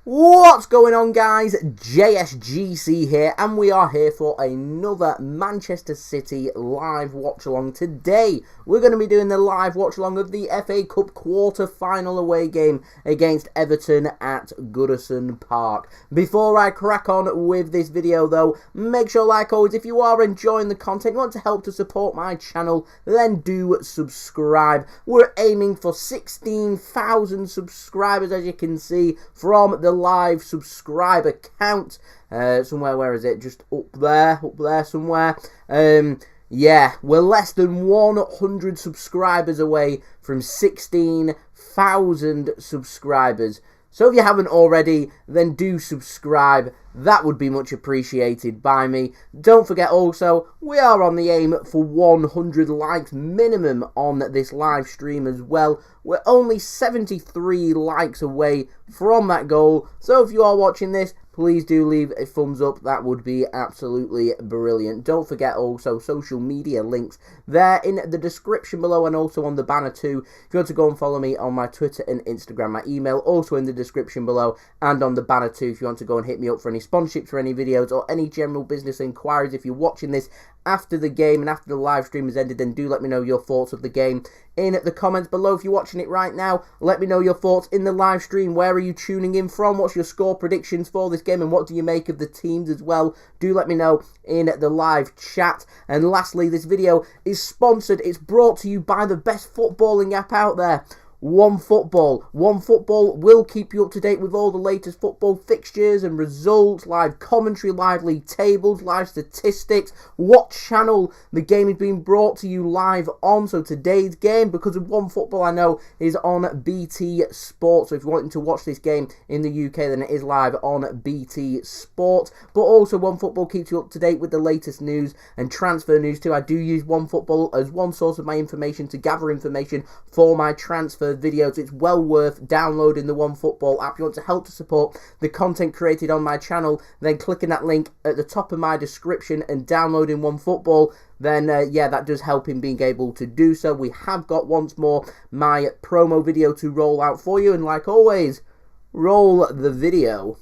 What's going on, guys? JSGC here, and we are here for another Manchester City live watch-along. Today, we're going to be doing the live watch-along of the FA Cup quarter-final away game against Everton at Goodison Park. Before I crack on with this video, though, make sure, like always, if you are enjoying the content, you want to help to support my channel, then do subscribe. We're aiming for 16,000 subscribers, as you can see, from the live subscriber count somewhere. Where is it? Just up there somewhere. Yeah, we're less than 100 subscribers away from 16,000 subscribers. So if you haven't already, then do subscribe. That would be much appreciated by me. Don't forget also, we are on the aim for 100 likes minimum on this live stream as well. We're only 73 likes away from that goal. So if you are watching this, please do leave a thumbs up. That would be absolutely brilliant. Don't forget also social media links there in the description below and also on the banner too. If you want to go and follow me on my Twitter and Instagram, my email also in the description below and on the banner too. If you want to go and hit me up for any sponsorships for any videos or any general business inquiries, if you're watching this after the game and after the live stream has ended, then do let me know your thoughts of the game in the comments below. If you're watching it right now, let me know your thoughts in the live stream. Where are you tuning in from? What's your score predictions for this game, and what do you make of the teams as well? Do let me know in the live chat. And lastly, this video is sponsored. It's brought to you by the best footballing app out there, OneFootball. OneFootball will keep you up to date with all the latest football fixtures and results, live commentary, live league tables, live statistics, what channel the game is being brought to you live on. So today's game, because of OneFootball, I know, is on BT Sport. So if you're wanting to watch this game in the UK, then it is live on BT Sport. But also OneFootball keeps you up to date with the latest news and transfer news too. I do use OneFootball as one source of my information to gather information for my transfer videos. It's well worth downloading the OneFootball app. If you want to help to support the content created on my channel, then clicking that link at the top of my description and downloading OneFootball, then yeah, that does help in being able to do so. We have got once more my promo video to roll out for you, and like always, roll the video.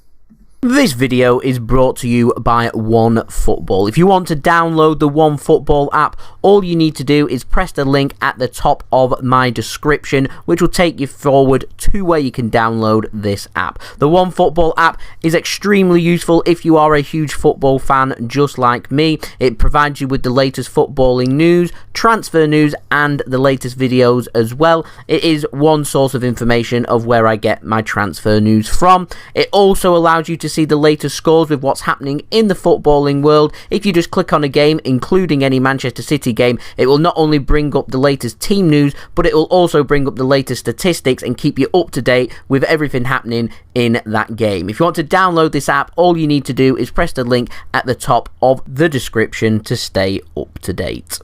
This video is brought to you by OneFootball. If you want to download the OneFootball app, all you need to do is press the link at the top of my description, which will take you forward to where you can download this app. The OneFootball app is extremely useful if you are a huge football fan just like me. It provides you with the latest footballing news, transfer news, and the latest videos as well. It is one source of information of where I get my transfer news from. It also allows you to see the latest scores with what's happening in the footballing world. If you just click on a game, including any Manchester City game, it will not only bring up the latest team news, but it will also bring up the latest statistics and keep you up to date with everything happening in that game. If you want to download this app, all you need to do is press the link at the top of the description to stay up to date.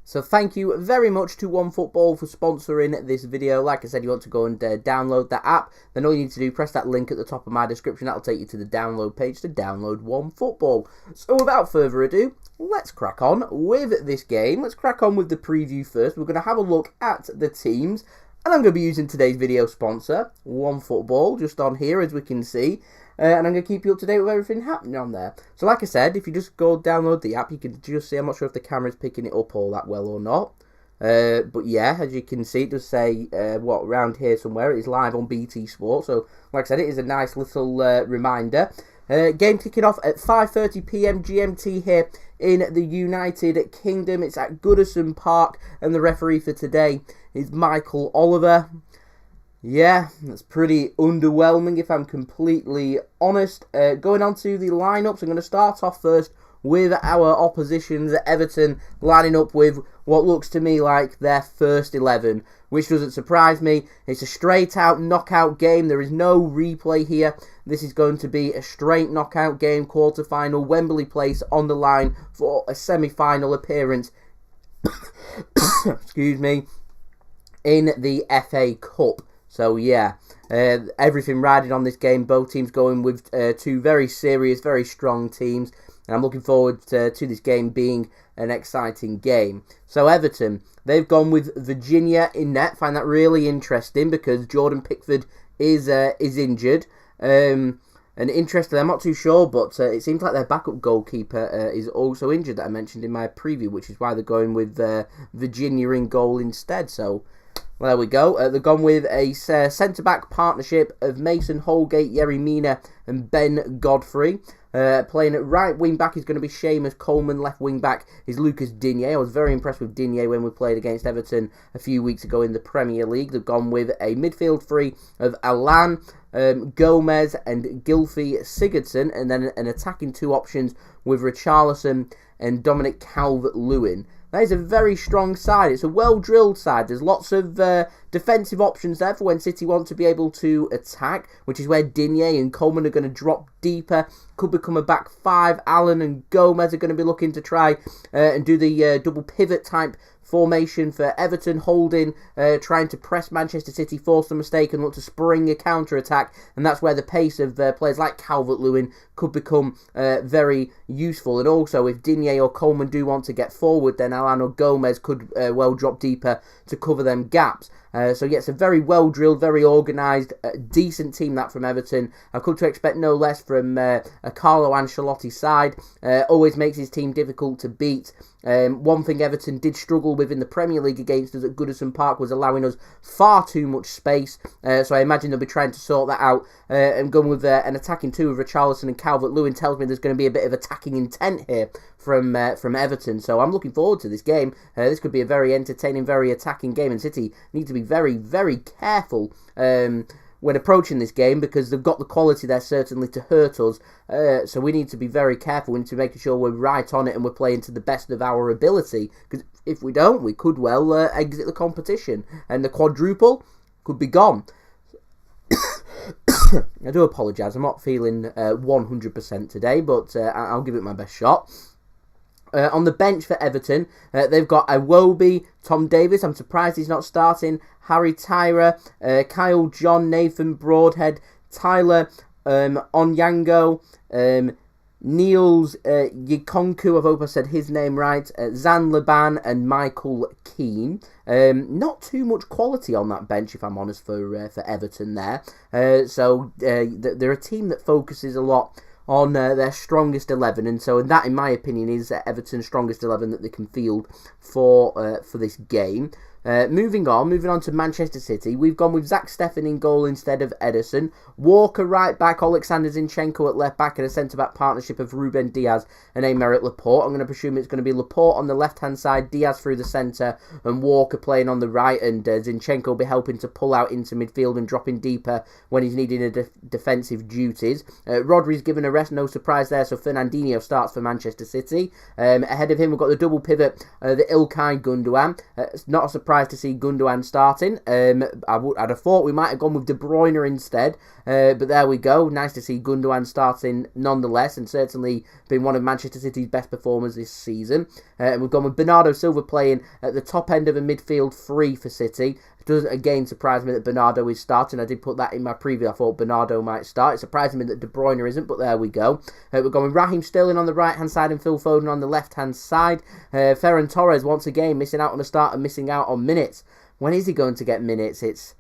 So thank you very much to OneFootball for sponsoring this video. Like I said, you want to go and download that app, then all you need to do, press that link at the top of my description. That'll take you to the download page to download OneFootball. So without further ado, let's crack on with this game. Let's crack on with the preview first. We're going to have a look at the teams, and I'm going to be using today's video sponsor, OneFootball, just on here as we can see. And I'm going to keep you up to date with everything happening on there. So like I said, if you just go download the app, you can just see, I'm not sure if the camera's picking it up all that well or not. But yeah, as you can see, it does say, around here somewhere, it is live on BT Sport. So like I said, it is a nice little reminder. Game kicking off at 5:30 PM GMT here in the United Kingdom. It's at Goodison Park, and the referee for today is Michael Oliver. Yeah, that's pretty underwhelming if I'm completely honest. Going on to the lineups, I'm going to start off first with our oppositions at Everton, lining up with what looks to me like their first 11, which doesn't surprise me. It's a straight out knockout game. There is no replay here. This is going to be a straight knockout game, quarter-final, Wembley Place on the line for a semi-final appearance, excuse me, in the FA Cup. So yeah, everything riding on this game. Both teams going with two very serious, very strong teams. And I'm looking forward to this game being an exciting game. So Everton, they've gone with Virginia in net. Find that really interesting because Jordan Pickford is injured. And interestingly, I'm not too sure, but it seems like their backup goalkeeper is also injured, that I mentioned in my preview, which is why they're going with Virginia in goal instead. So there we go. They've gone with a centre-back partnership of Mason Holgate, Yerry Mina and Ben Godfrey. Playing at right wing-back is going to be Seamus Coleman. Left wing-back is Lucas Digne. I was very impressed with Digne when we played against Everton a few weeks ago in the Premier League. They've gone with a midfield three of Alan, Gomez and Gylfi Sigurdsson, and then an attacking two options with Richarlison and Dominic Calvert-Lewin. That is a very strong side. It's a well-drilled side. There's lots of defensive options there for when City want to be able to attack, which is where Digne and Coleman are going to drop deeper. Could become a back five. Allen and Gomez are going to be looking to try and do the double pivot type formation for Everton. Holding, trying to press Manchester City, force a mistake and look to spring a counter-attack, and that's where the pace of players like Calvert-Lewin could become very useful. And also, if Digne or Coleman do want to get forward, then Alan or Gomez could well drop deeper to cover them gaps. So yeah, it's a very well-drilled, very organised, decent team that from Everton. I've come to expect no less from a Carlo Ancelotti side. Always makes his team difficult to beat. One thing Everton did struggle with in the Premier League against us at Goodison Park was allowing us far too much space. So I imagine they'll be trying to sort that out. And going with an attacking two of Richarlison and Calvert-Lewin tells me there's going to be a bit of attacking intent here from Everton. So I'm looking forward to this game. This could be a very entertaining, very attacking game, and City need to be very, very careful when approaching this game, because they've got the quality there certainly to hurt us. So we need to be very careful. We need to make sure we're right on it and we're playing to the best of our ability, because if we don't, we could well exit the competition and the quadruple could be gone. I do apologise, I'm not feeling 100% today, but I'll give it my best shot. On the bench for Everton, they've got Iwobi, Tom Davis, I'm surprised he's not starting, Harry Tyra, Kyle John, Nathan Broadhead, Tyler Onyango, Niels Yikonku, I hope I said his name right, Zan Laban and Michael Keane. Not too much quality on that bench, if I'm honest, for Everton there. So they're a team that focuses a lot on their strongest 11, and so that, in my opinion, is Everton's strongest 11 that they can field for this game. Moving on to Manchester City, we've gone with Zack Steffen in goal instead of Ederson. Walker right back, Oleksandr Zinchenko at left back, and a centre-back partnership of Ruben Dias and Aymeric Laporte. I'm going to presume it's going to be Laporte on the left-hand side, Dias through the centre, and Walker playing on the right, and Zinchenko will be helping to pull out into midfield and dropping deeper when he's needing defensive duties. Rodri's given a rest, no surprise there, so Fernandinho starts for Manchester City. Ahead of him, we've got the double pivot, the Ilkay Gundogan. It's not a surprise to see Gundogan starting. I'd have thought we might have gone with De Bruyne instead, but there we go. Nice to see Gundogan starting nonetheless, and certainly been one of Manchester City's best performers this season. And we've gone with Bernardo Silva playing at the top end of a midfield three for City. It doesn't again surprise me that Bernardo is starting. I did put that in my preview. I thought Bernardo might start. It surprised me that De Bruyne isn't, but there we go. We're going with Raheem Sterling on the right-hand side and Phil Foden on the left-hand side. Ferran Torres, once again, missing out on a start and missing out on minutes. When is he going to get minutes? It's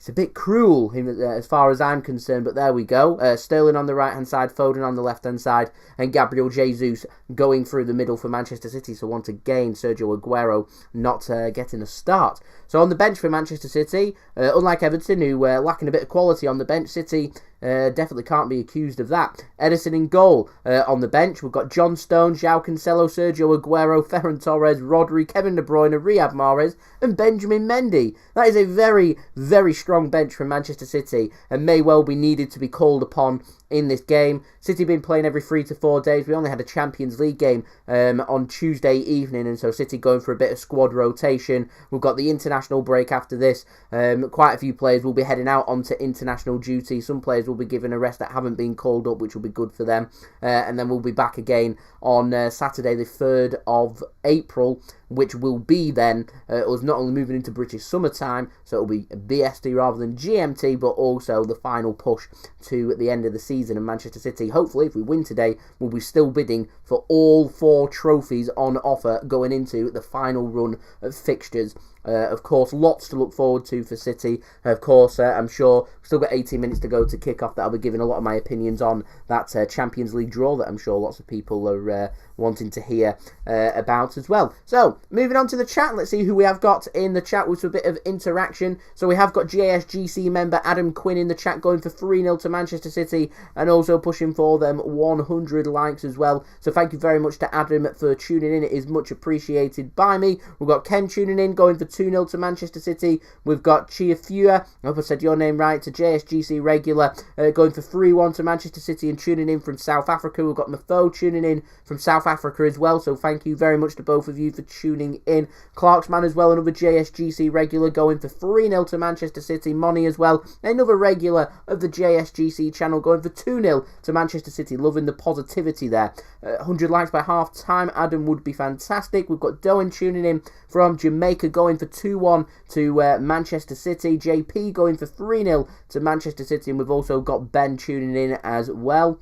a bit cruel as far as I'm concerned, but there we go. Sterling on the right-hand side, Foden on the left-hand side, and Gabriel Jesus going through the middle for Manchester City. So once again, Sergio Aguero not getting a start. So on the bench for Manchester City, unlike Everton, who were lacking a bit of quality on the bench, City definitely can't be accused of that. Ederson in goal. On the bench, we've got John Stones, Joao Cancelo, Sergio Aguero, Ferran Torres, Rodri, Kevin De Bruyne, Riyad Mahrez, and Benjamin Mendy. That is a very, very strong bench from Manchester City, and may well be needed to be called upon in this game. City been playing every 3 to 4 days. We only had a Champions League game on Tuesday evening, and so City going for a bit of squad rotation. We've got the international break after this. Quite a few players will be heading out onto international duty. Some players will be given a rest that haven't been called up, which will be good for them. And then we'll be back again on Saturday the 3rd of April, which will be then us not only moving into British summertime, so it'll be BST rather than GMT, but also the final push to the end of the season. And Manchester City, hopefully, if we win today, will be still bidding for all 4 trophies on offer going into the final run of fixtures Of course, lots to look forward to for City. Of course, I'm sure we've still got 18 minutes to go to kick off that I'll be giving a lot of my opinions on that Champions League draw that I'm sure lots of people are wanting to hear about as well. So, moving on to the chat, let's see who we have got in the chat with a bit of interaction. So we have got JSGC member Adam Quinn in the chat going for 3-0 to Manchester City and also pushing for them 100 likes as well. So thank you very much to Adam for tuning in. It is much appreciated by me. We've got Ken tuning in going for 2-0 to Manchester City. We've got Chiafua, I hope I said your name right, to JSGC regular going for 3-1 to Manchester City and tuning in from South Africa. We've got Mafo tuning in from South Africa as well. So thank you very much to both of you for tuning in. Clarksman as well, another JSGC regular going for 3-0 to Manchester City. Money as well, another regular of the JSGC channel going for 2-0 to Manchester City. Loving the positivity there. 100 likes by half time, Adam, would be fantastic. We've got Doan tuning in from Jamaica going for 2-1 to Manchester City. JP going for 3-0 to Manchester City. And we've also got Ben tuning in as well.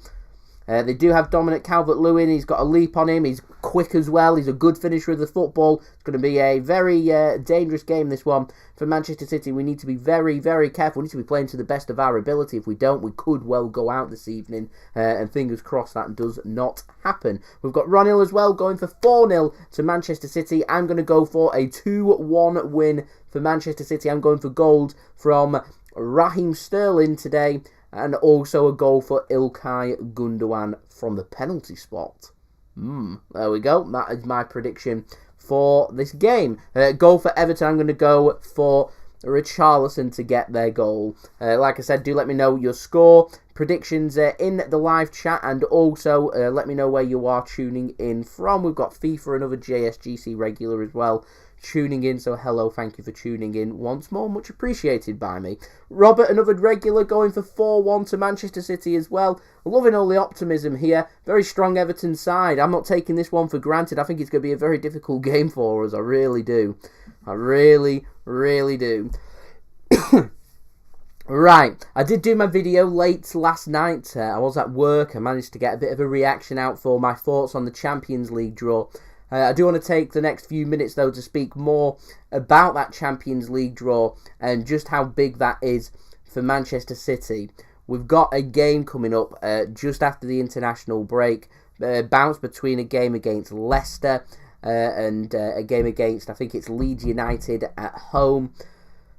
They do have Dominic Calvert-Lewin. He's got a leap on him. He's quick as well. He's a good finisher of the football. It's going to be a very dangerous game, this one, for Manchester City. We need to be very, very careful. We need to be playing to the best of our ability. If we don't, we could well go out this evening. And fingers crossed that does not happen. We've got Ronil as well going for 4-0 to Manchester City. I'm going to go for a 2-1 win for Manchester City. I'm going for gold from Raheem Sterling today. And also a goal for Ilkay Gundogan from the penalty spot. There we go. That is my prediction for this game. Goal for Everton. I'm going to go for Richarlison to get their goal. Like I said, do let me know your score, predictions in the live chat, and also let me know where you are tuning in from. We've got FIFA, another JSGC regular as well, tuning in. So hello, thank you for tuning in once more, much appreciated by me. Robert, another regular, going for 4-1 to Manchester City as well. Loving all the optimism here. Very strong Everton side. I'm not taking this one for granted. I think it's going to be a very difficult game for us. I really do. I really, really do. Right, I did do my video late last night. I was at work. I managed to get a bit of a reaction out for my thoughts on the Champions League draw. I do want to take the next few minutes, though, to speak more about that Champions League draw and just how big that is for Manchester City. We've got a game coming up just after the international break, bounce between a game against Leicester and a game against, I think it's Leeds United at home.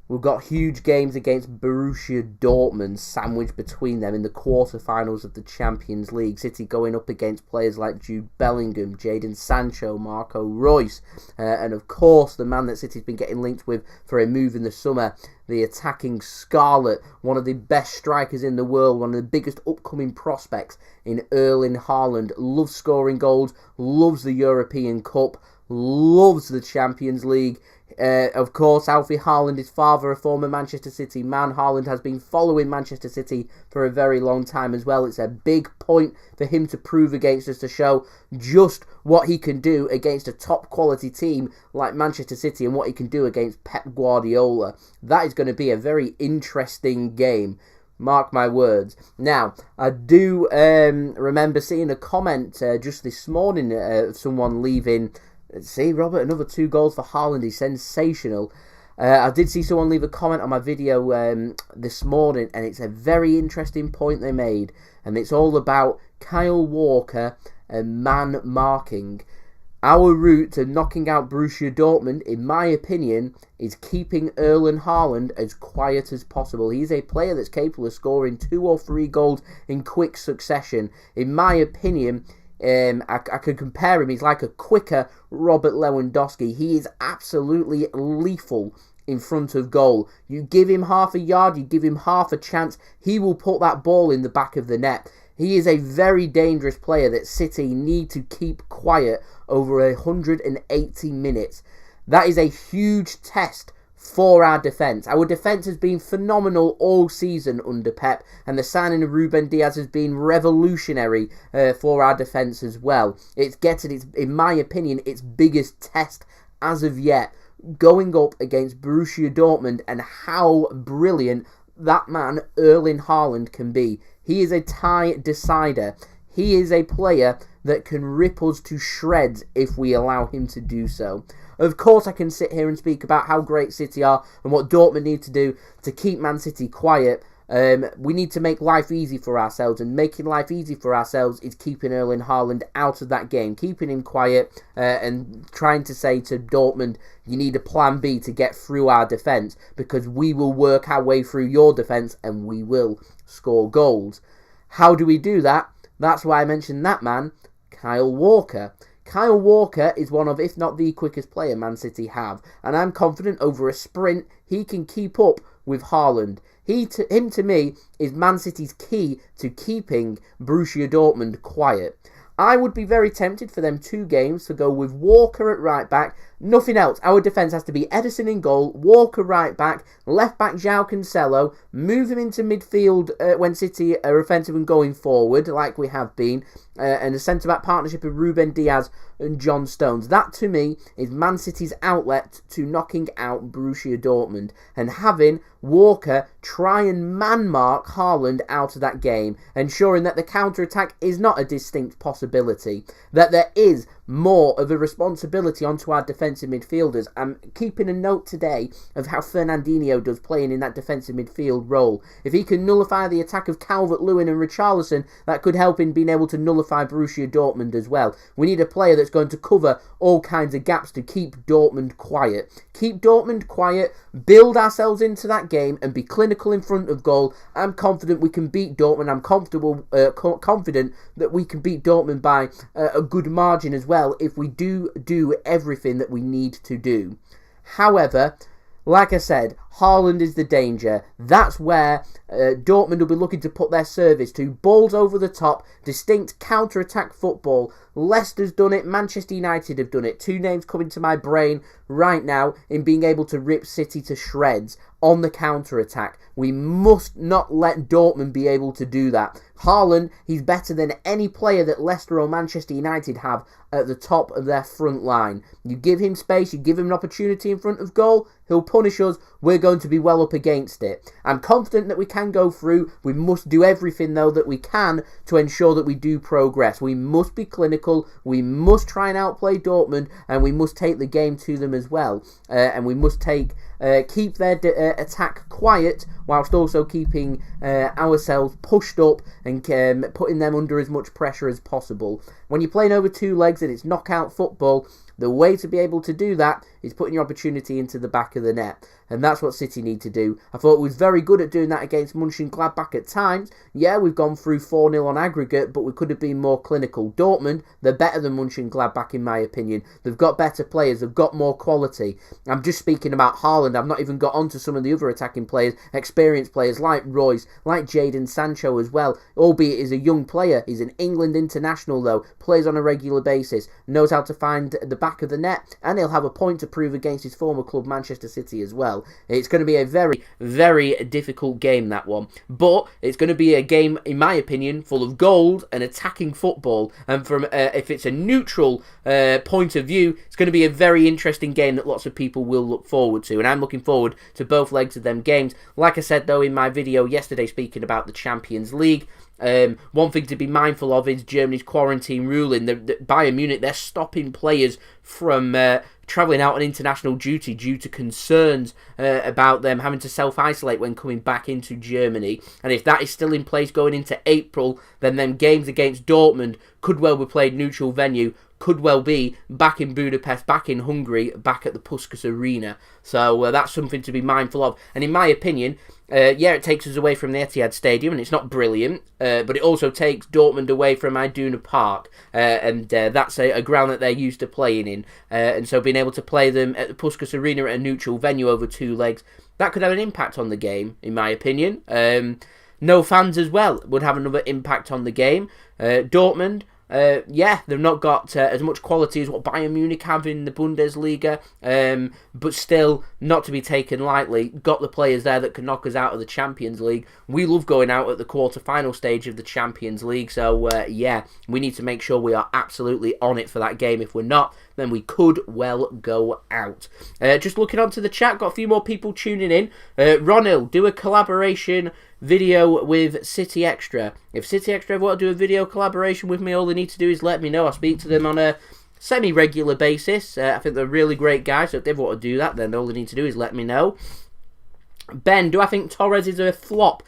We've got huge games against Borussia Dortmund sandwiched between them in the quarterfinals of the Champions League. City going up against players like Jude Bellingham, Jadon Sancho, Marco Reus, and of course the man that City's been getting linked with for a move in the summer, the attacking Scarlet, one of the best strikers in the world, one of the biggest upcoming prospects in Erling Haaland. Loves scoring goals, loves the European Cup, loves the Champions League. Of course, Alfie Haaland is father, a former Manchester City man. Haaland has been following Manchester City for a very long time as well. It's a big point for him to prove against us, to show just what he can do against a top quality team like Manchester City and what he can do against Pep Guardiola. That is going to be a very interesting game. Mark my words. Now, I do remember seeing a comment just this morning of someone leaving. See, Robert, another 2 goals for Haaland. He's sensational. I did see someone leave a comment on my video this morning, and it's a very interesting point they made. And it's all about Kyle Walker and man marking. Our route to knocking out Borussia Dortmund, in my opinion, is keeping Erling Haaland as quiet as possible. He's a player that's capable of scoring 2 or 3 goals in quick succession. In my opinion, I could compare him. He's like a quicker Robert Lewandowski. He is absolutely lethal in front of goal. You give him half a yard, you give him half a chance, he will put that ball in the back of the net. He is a very dangerous player that City need to keep quiet over 180 minutes. That is a huge test for our defence. Our defence has been phenomenal all season under Pep, and the signing of Ruben Dias has been revolutionary for our defence as well. It's in my opinion, its biggest test as of yet, going up against Borussia Dortmund, and how brilliant that man Erling Haaland can be. He is a tie decider. He is a player that can rip us to shreds if we allow him to do so. Of course, I can sit here and speak about how great City are and what Dortmund need to do to keep Man City quiet. We need to make life easy for ourselves, and making life easy for ourselves is keeping Erling Haaland out of that game, keeping him quiet, and trying to say to Dortmund, you need a plan B to get through our defence, because we will work our way through your defence and we will score goals. How do we do that? That's why I mentioned that man, Kyle Walker. Kyle Walker is one of, if not the quickest player Man City have, and I'm confident over a sprint he can keep up with Haaland. Him to me is Man City's key to keeping Borussia Dortmund quiet. I would be very tempted for them 2 games to go with Walker at right back. Nothing else. Our defence has to be Ederson in goal, Walker right back, left back Joao Cancelo, move him into midfield when City are offensive and going forward, like we have been, and a centre-back partnership of Ruben Dias and John Stones. That, to me, is Man City's outlet to knocking out Borussia Dortmund, and having Walker try and man-mark Haaland out of that game, ensuring that the counter-attack is not a distinct possibility, that there is more of a responsibility onto our defensive midfielders. I'm keeping a note today of how Fernandinho does playing in that defensive midfield role. If he can nullify the attack of Calvert-Lewin and Richarlison, that could help in being able to nullify Borussia Dortmund as well. We need a player that's going to cover all kinds of gaps to keep Dortmund quiet. Keep Dortmund quiet, build ourselves into that game and be clinical in front of goal. I'm confident we can beat Dortmund. I'm confident that we can beat Dortmund by a good margin as well if we do everything that we need to do. However, like I said, Haaland is the danger. That's where Dortmund will be looking to put their service to. Balls over the top, distinct counter-attack football. Leicester's done it, Manchester United have done it. 2 names coming to my brain right now in being able to rip City to shreds on the counter-attack. We must not let Dortmund be able to do that. Haaland, he's better than any player that Leicester or Manchester United have at the top of their front line. You give him space, you give him an opportunity in front of goal, he'll punish us. We're going to be well up against it. I'm confident that we can go through. We must do everything, though, that we can to ensure that we do progress. We must be clinical. We must try and outplay Dortmund, and we must take the game to them as well. And we must keep their attack quiet whilst also keeping ourselves pushed up and putting them under as much pressure as possible. When you're playing over 2 legs and it's knockout football, the way to be able to do that is putting your opportunity into the back of the net. And that's what City need to do. I thought we was very good at doing that against Mönchengladbach at times. Yeah, we've gone through 4-0 on aggregate, but we could have been more clinical. Dortmund, they're better than Mönchengladbach in my opinion. They've got better players. They've got more quality. I'm just speaking about Haaland. I've not even got onto some of the other attacking players, experienced players like Royce, like Jadon Sancho as well. Albeit he's a young player. He's an England international though. Plays on a regular basis. Knows how to find the back of the net. And he'll have a point to prove against his former club Manchester City as well. It's going to be a very, very difficult game, that one. But it's going to be a game, in my opinion, full of goals and attacking football. And from if it's a neutral point of view, it's going to be a very interesting game that lots of people will look forward to. And I'm looking forward to both legs of them games. Like I said, though, in my video yesterday speaking about the Champions League, one thing to be mindful of is Germany's quarantine ruling. The Bayern Munich, they're stopping players from travelling out on international duty due to concerns about them having to self-isolate when coming back into Germany. And if that is still in place going into April, then them games against Dortmund could well be played neutral venue, could well be back in Budapest, back in Hungary, back at the Puskás Arena. So that's something to be mindful of. And in my opinion, yeah, it takes us away from the Etihad Stadium, and it's not brilliant, but it also takes Dortmund away from Iduna Park, and that's a ground that they're used to playing in. And so being able to play them at the Puskás Arena at a neutral venue over 2 legs, that could have an impact on the game, in my opinion. No fans as well would have another impact on the game. Dortmund, yeah, they've not got as much quality as what Bayern Munich have in the Bundesliga, but still not to be taken lightly. Got the players there that can knock us out of the Champions League. We love going out at the quarter-final stage of the Champions League, so yeah, we need to make sure we are absolutely on it for that game. If we're not, then we could well go out. Just looking onto the chat, got a few more people tuning in. Ronil, do a collaboration video with City Extra. If City Extra want to do a video collaboration with me, all they need to do is let me know. I speak to them on a semi-regular basis. I think they're really great guys, so if they want to do that, then all they need to do is let me know. Ben, do I think Torres is a flop?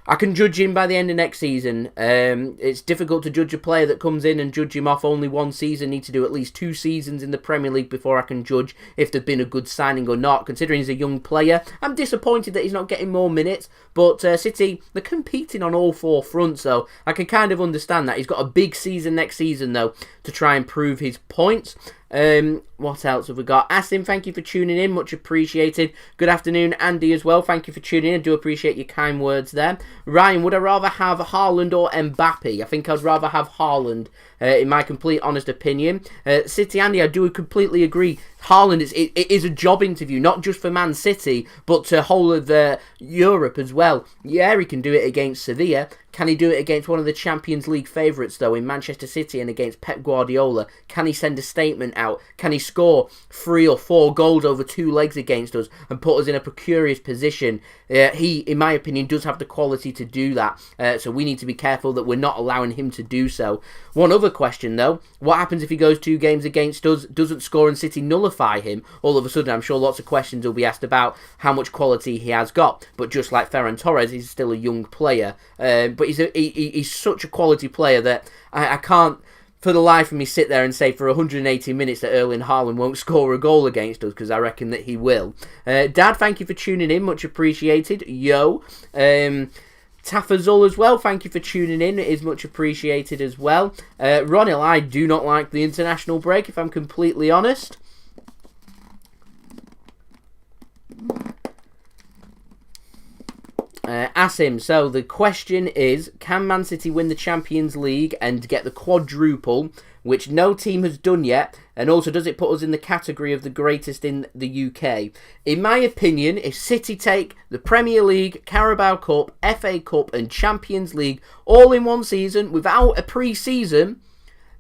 I can judge him by the end of next season. It's difficult to judge a player that comes in and judge him off only one season. Need to do at least 2 seasons in the Premier League before I can judge if they've been a good signing or not, considering he's a young player. I'm disappointed that he's not getting more minutes, but City, they're competing on all 4 fronts, though. I can kind of understand that. He's got a big season next season, though, to try and prove his points. What else have we got? Asim, thank you for tuning in. Much appreciated. Good afternoon, Andy, as well. Thank you for tuning in. I do appreciate your kind words there. Ryan, would I rather have Haaland or Mbappe? I think I'd rather have Haaland, in my complete honest opinion. City Andy, I do completely agree. Haaland, it is a job interview, not just for Man City, but to whole of Europe as well. Yeah, he can do it against Sevilla. Can he do it against one of the Champions League favourites, though, in Manchester City and against Pep Guardiola? Can he send a statement out? Can he score 3 or 4 goals over 2 legs against us and put us in a precarious position? He, in my opinion, does have the quality to do that. So we need to be careful that we're not allowing him to do so. One other question, though. What happens if he goes 2 games against us, doesn't score, and City nullify him? All of a sudden, I'm sure lots of questions will be asked about how much quality he has got. But just like Ferran Torres, he's still a young player. But he's such a quality player that I can't, for the life of me, sit there and say for 180 minutes that Erling Haaland won't score a goal against us, because I reckon that he will. Dad, thank you for tuning in. Much appreciated. Yo. Tafazul as well, thank you for tuning in. It is much appreciated as well. Ronil, I do not like the international break, if I'm completely honest. Asim, so the question is, can Man City win the Champions League and get the quadruple, which no team has done yet, and also does it put us in the category of the greatest in the UK? In my opinion, if City take the Premier League, Carabao Cup, FA Cup and Champions League all in one season without a pre-season,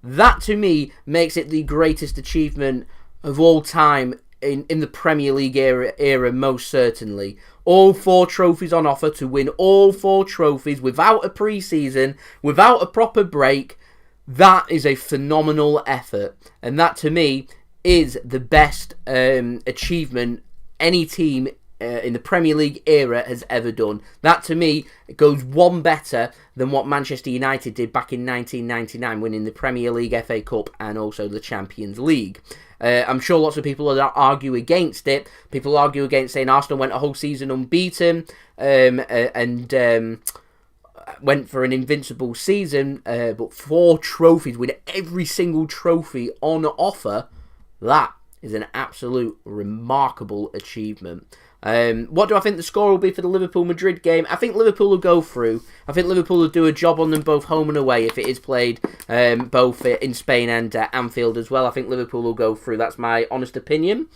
that to me makes it the greatest achievement of all time in the Premier League era, most certainly. All 4 trophies on offer, to win all 4 trophies without a pre-season, without a proper break. That is a phenomenal effort, and that to me is the best achievement any team in the Premier League era has ever done. That to me goes one better than what Manchester United did back in 1999, winning the Premier League, FA Cup and also the Champions League. I'm sure lots of people will argue against it. People argue against saying Arsenal went a whole season unbeaten and went for an invincible season, but 4 trophies, with every single trophy on offer. That is an absolute remarkable achievement. What do I think the score will be for the Liverpool-Madrid game? I think Liverpool will go through. I think Liverpool will do a job on them both home and away if it is played both in Spain and Anfield as well. I think Liverpool will go through. That's my honest opinion.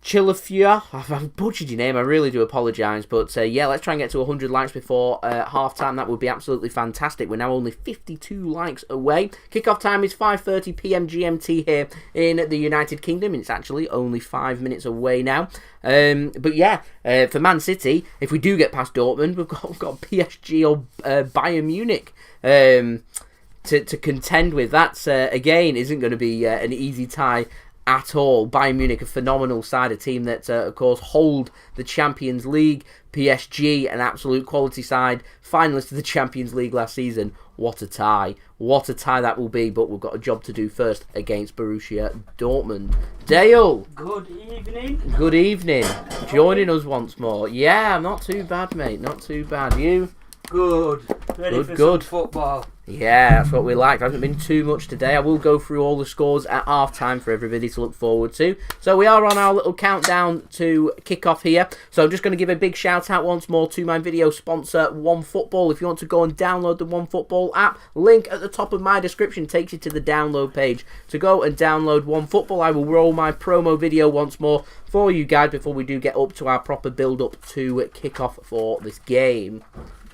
Chilafua, I've butchered your name, I really do apologise, but yeah, let's try and get to 100 likes before half-time. That would be absolutely fantastic. We're now only 52 likes away. Kick-off time is 5:30 PM GMT here in the United Kingdom, and it's actually only 5 minutes away now. But yeah, for Man City, if we do get past Dortmund, we've got PSG or Bayern Munich to contend with. That's, again, isn't going to be an easy tie at all. Bayern Munich, a phenomenal side, a team that, of course, hold the Champions League. PSG, an absolute quality side, finalist of the Champions League last season. What a tie. What a tie that will be, but we've got a job to do first against Borussia Dortmund. Dale! Good evening. Good evening. Joining us once more. Yeah, not too bad, mate. Not too bad. You? Good. Ready for some football. Yeah, that's what we like. There hasn't been too much today. I will go through all the scores at half-time for everybody to look forward to. So we are on our little countdown to kick-off here. So I'm just going to give a big shout-out once more to my video sponsor, OneFootball. If you want to go and download the OneFootball app, link at the top of my description takes you to the download page. To go and download OneFootball, I will roll my promo video once more for you guys before we do get up to our proper build-up to kick-off for this game.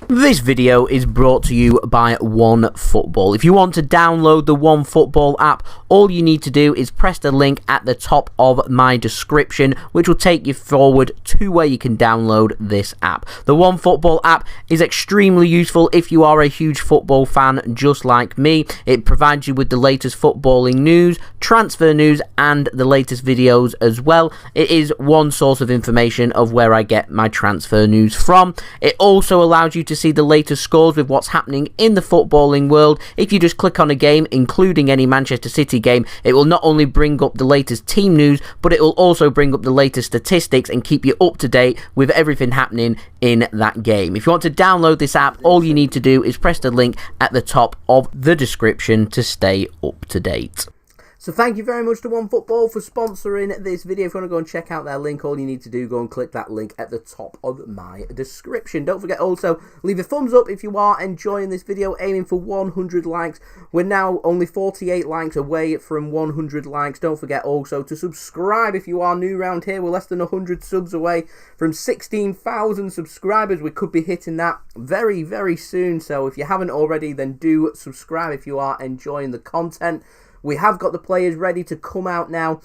This video is brought to you by OneFootball. If you want to download the OneFootball app, all you need to do is press the link at the top of my description, which will take you forward to where you can download this app. The OneFootball app is extremely useful if you are a huge football fan just like me. It provides you with the latest footballing news, transfer news, and the latest videos as well. It is one source of information of where I get my transfer news from. It also allows you to see the latest scores with what's happening in the footballing world. If you just click on a game, including any Manchester City game, it will not only bring up the latest team news, but it will also bring up the latest statistics and keep you up to date with everything happening in that game. If you want to download this app, all you need to do is press the link at the top of the description to stay up to date. So thank you very much to OneFootball for sponsoring this video. If you want to go and check out their link, all you need to do, go and click that link at the top of my description. Don't forget also, leave a thumbs up if you are enjoying this video, aiming for 100 likes. We're now only 48 likes away from 100 likes. Don't forget also to subscribe if you are new around here. We're less than 100 subs away from 16,000 subscribers. We could be hitting that very, very soon. So if you haven't already, then do subscribe if you are enjoying the content. We have got the players ready to come out now.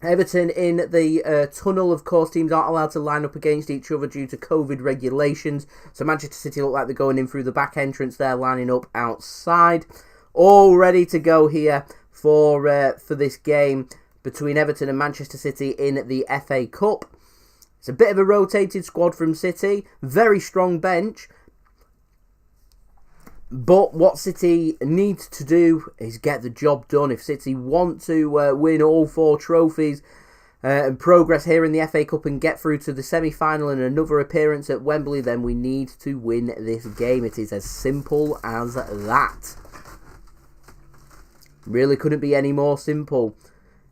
Everton in the tunnel. Of course, teams aren't allowed to line up against each other due to COVID regulations. So Manchester City look like they're going in through the back entrance there, lining up outside. All ready to go here for this game between Everton and Manchester City in the FA Cup. It's a bit of a rotated squad from City. Very strong bench. But what City needs to do is get the job done. If City want to win all 4 trophies and progress here in the FA Cup and get through to the semi-final and another appearance at Wembley, then we need to win this game. It is as simple as that. Really couldn't be any more simple.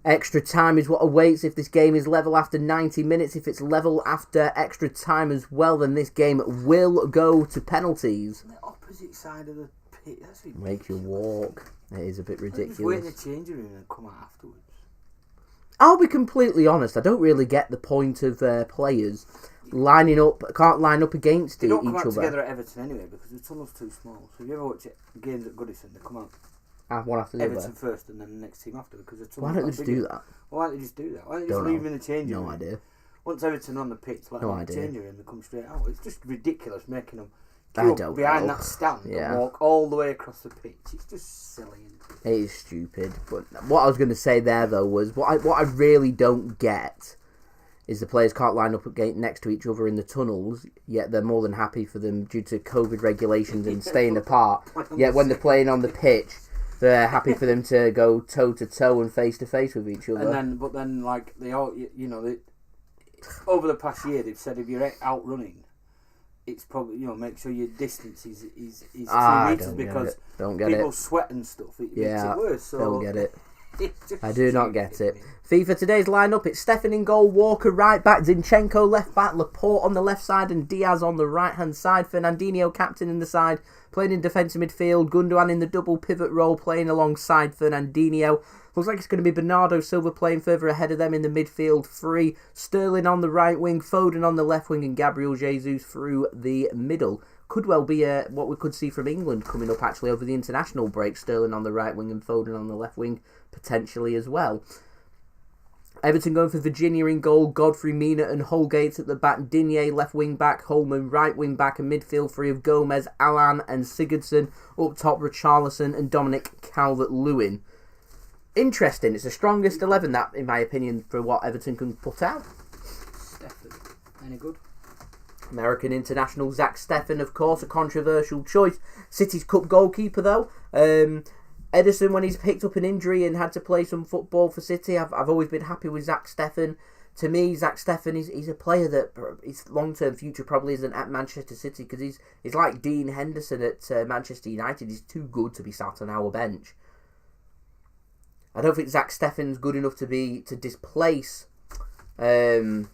Extra time is what awaits if this game is level after 90 minutes. If it's level after extra time as well, then this game will go to penalties. The opposite side of the pit. That's Make you walk. It is a bit ridiculous. Just wait in the changing room and come out afterwards. I'll be completely honest. I don't really get the point of players lining up. Can't line up against each other. They don't come other. out together at Everton anyway because the tunnel's too small. So if you ever watch games at Goodison, they come out. One after the Everton other. first and then the next team after because the Why don't they just do that? Why don't they just do that? Why don't they just leave them in the changing room? No idea. Once Everton on the pitch, like no in the changing room, they come straight out. It's just ridiculous making them queue behind that stand and walk all the way across the pitch. It's just silly. It is stupid. But what I was going to say there though was what I really don't get is the players can't line up next to each other in the tunnels, yet they're more than happy for them due to COVID regulations and staying apart. Yet when they're playing on the pitch, they're happy for them to go toe to toe and face to face with each other. But then, like they all, over the past year, they've said if you're out running, it's probably make sure your distance is 2 meters because people sweat and stuff. It makes it worse. So don't get it. I do not get it. FIFA today's lineup: it's Steffen in goal, Walker right back, Zinchenko left back, Laporte on the left side, and Dias on the right hand side. Fernandinho captain in the side, playing in defensive midfield. Gundogan in the double pivot role, playing alongside Fernandinho. Looks like it's going to be Bernardo Silva playing further ahead of them in the midfield 3. Sterling on the right wing, Foden on the left wing, and Gabriel Jesus through the middle. Could well be what we could see from England coming up actually over the international break. Sterling on the right wing and Foden on the left wing potentially as well. Everton going for Virginia in goal, Yerry Mina and Holgate at the back, Digne left wing back, Holman right wing back, and midfield 3 of Gomez, Allan and Sigurdsson. Up top Richarlison and Dominic Calvert-Lewin. Interesting. It's the strongest 11 that, in my opinion, for what Everton can put out. Steffen. Any good? American international Zack Steffen, of course, a controversial choice. City's cup goalkeeper, though. Ederson, when he's picked up an injury and had to play some football for City, I've always been happy with Zack Steffen. To me, Zack Steffen, he's a player that his long-term future probably isn't at Manchester City because he's like Dean Henderson at Manchester United. He's too good to be sat on our bench. I don't think Zack Steffen's good enough to displace Ederson.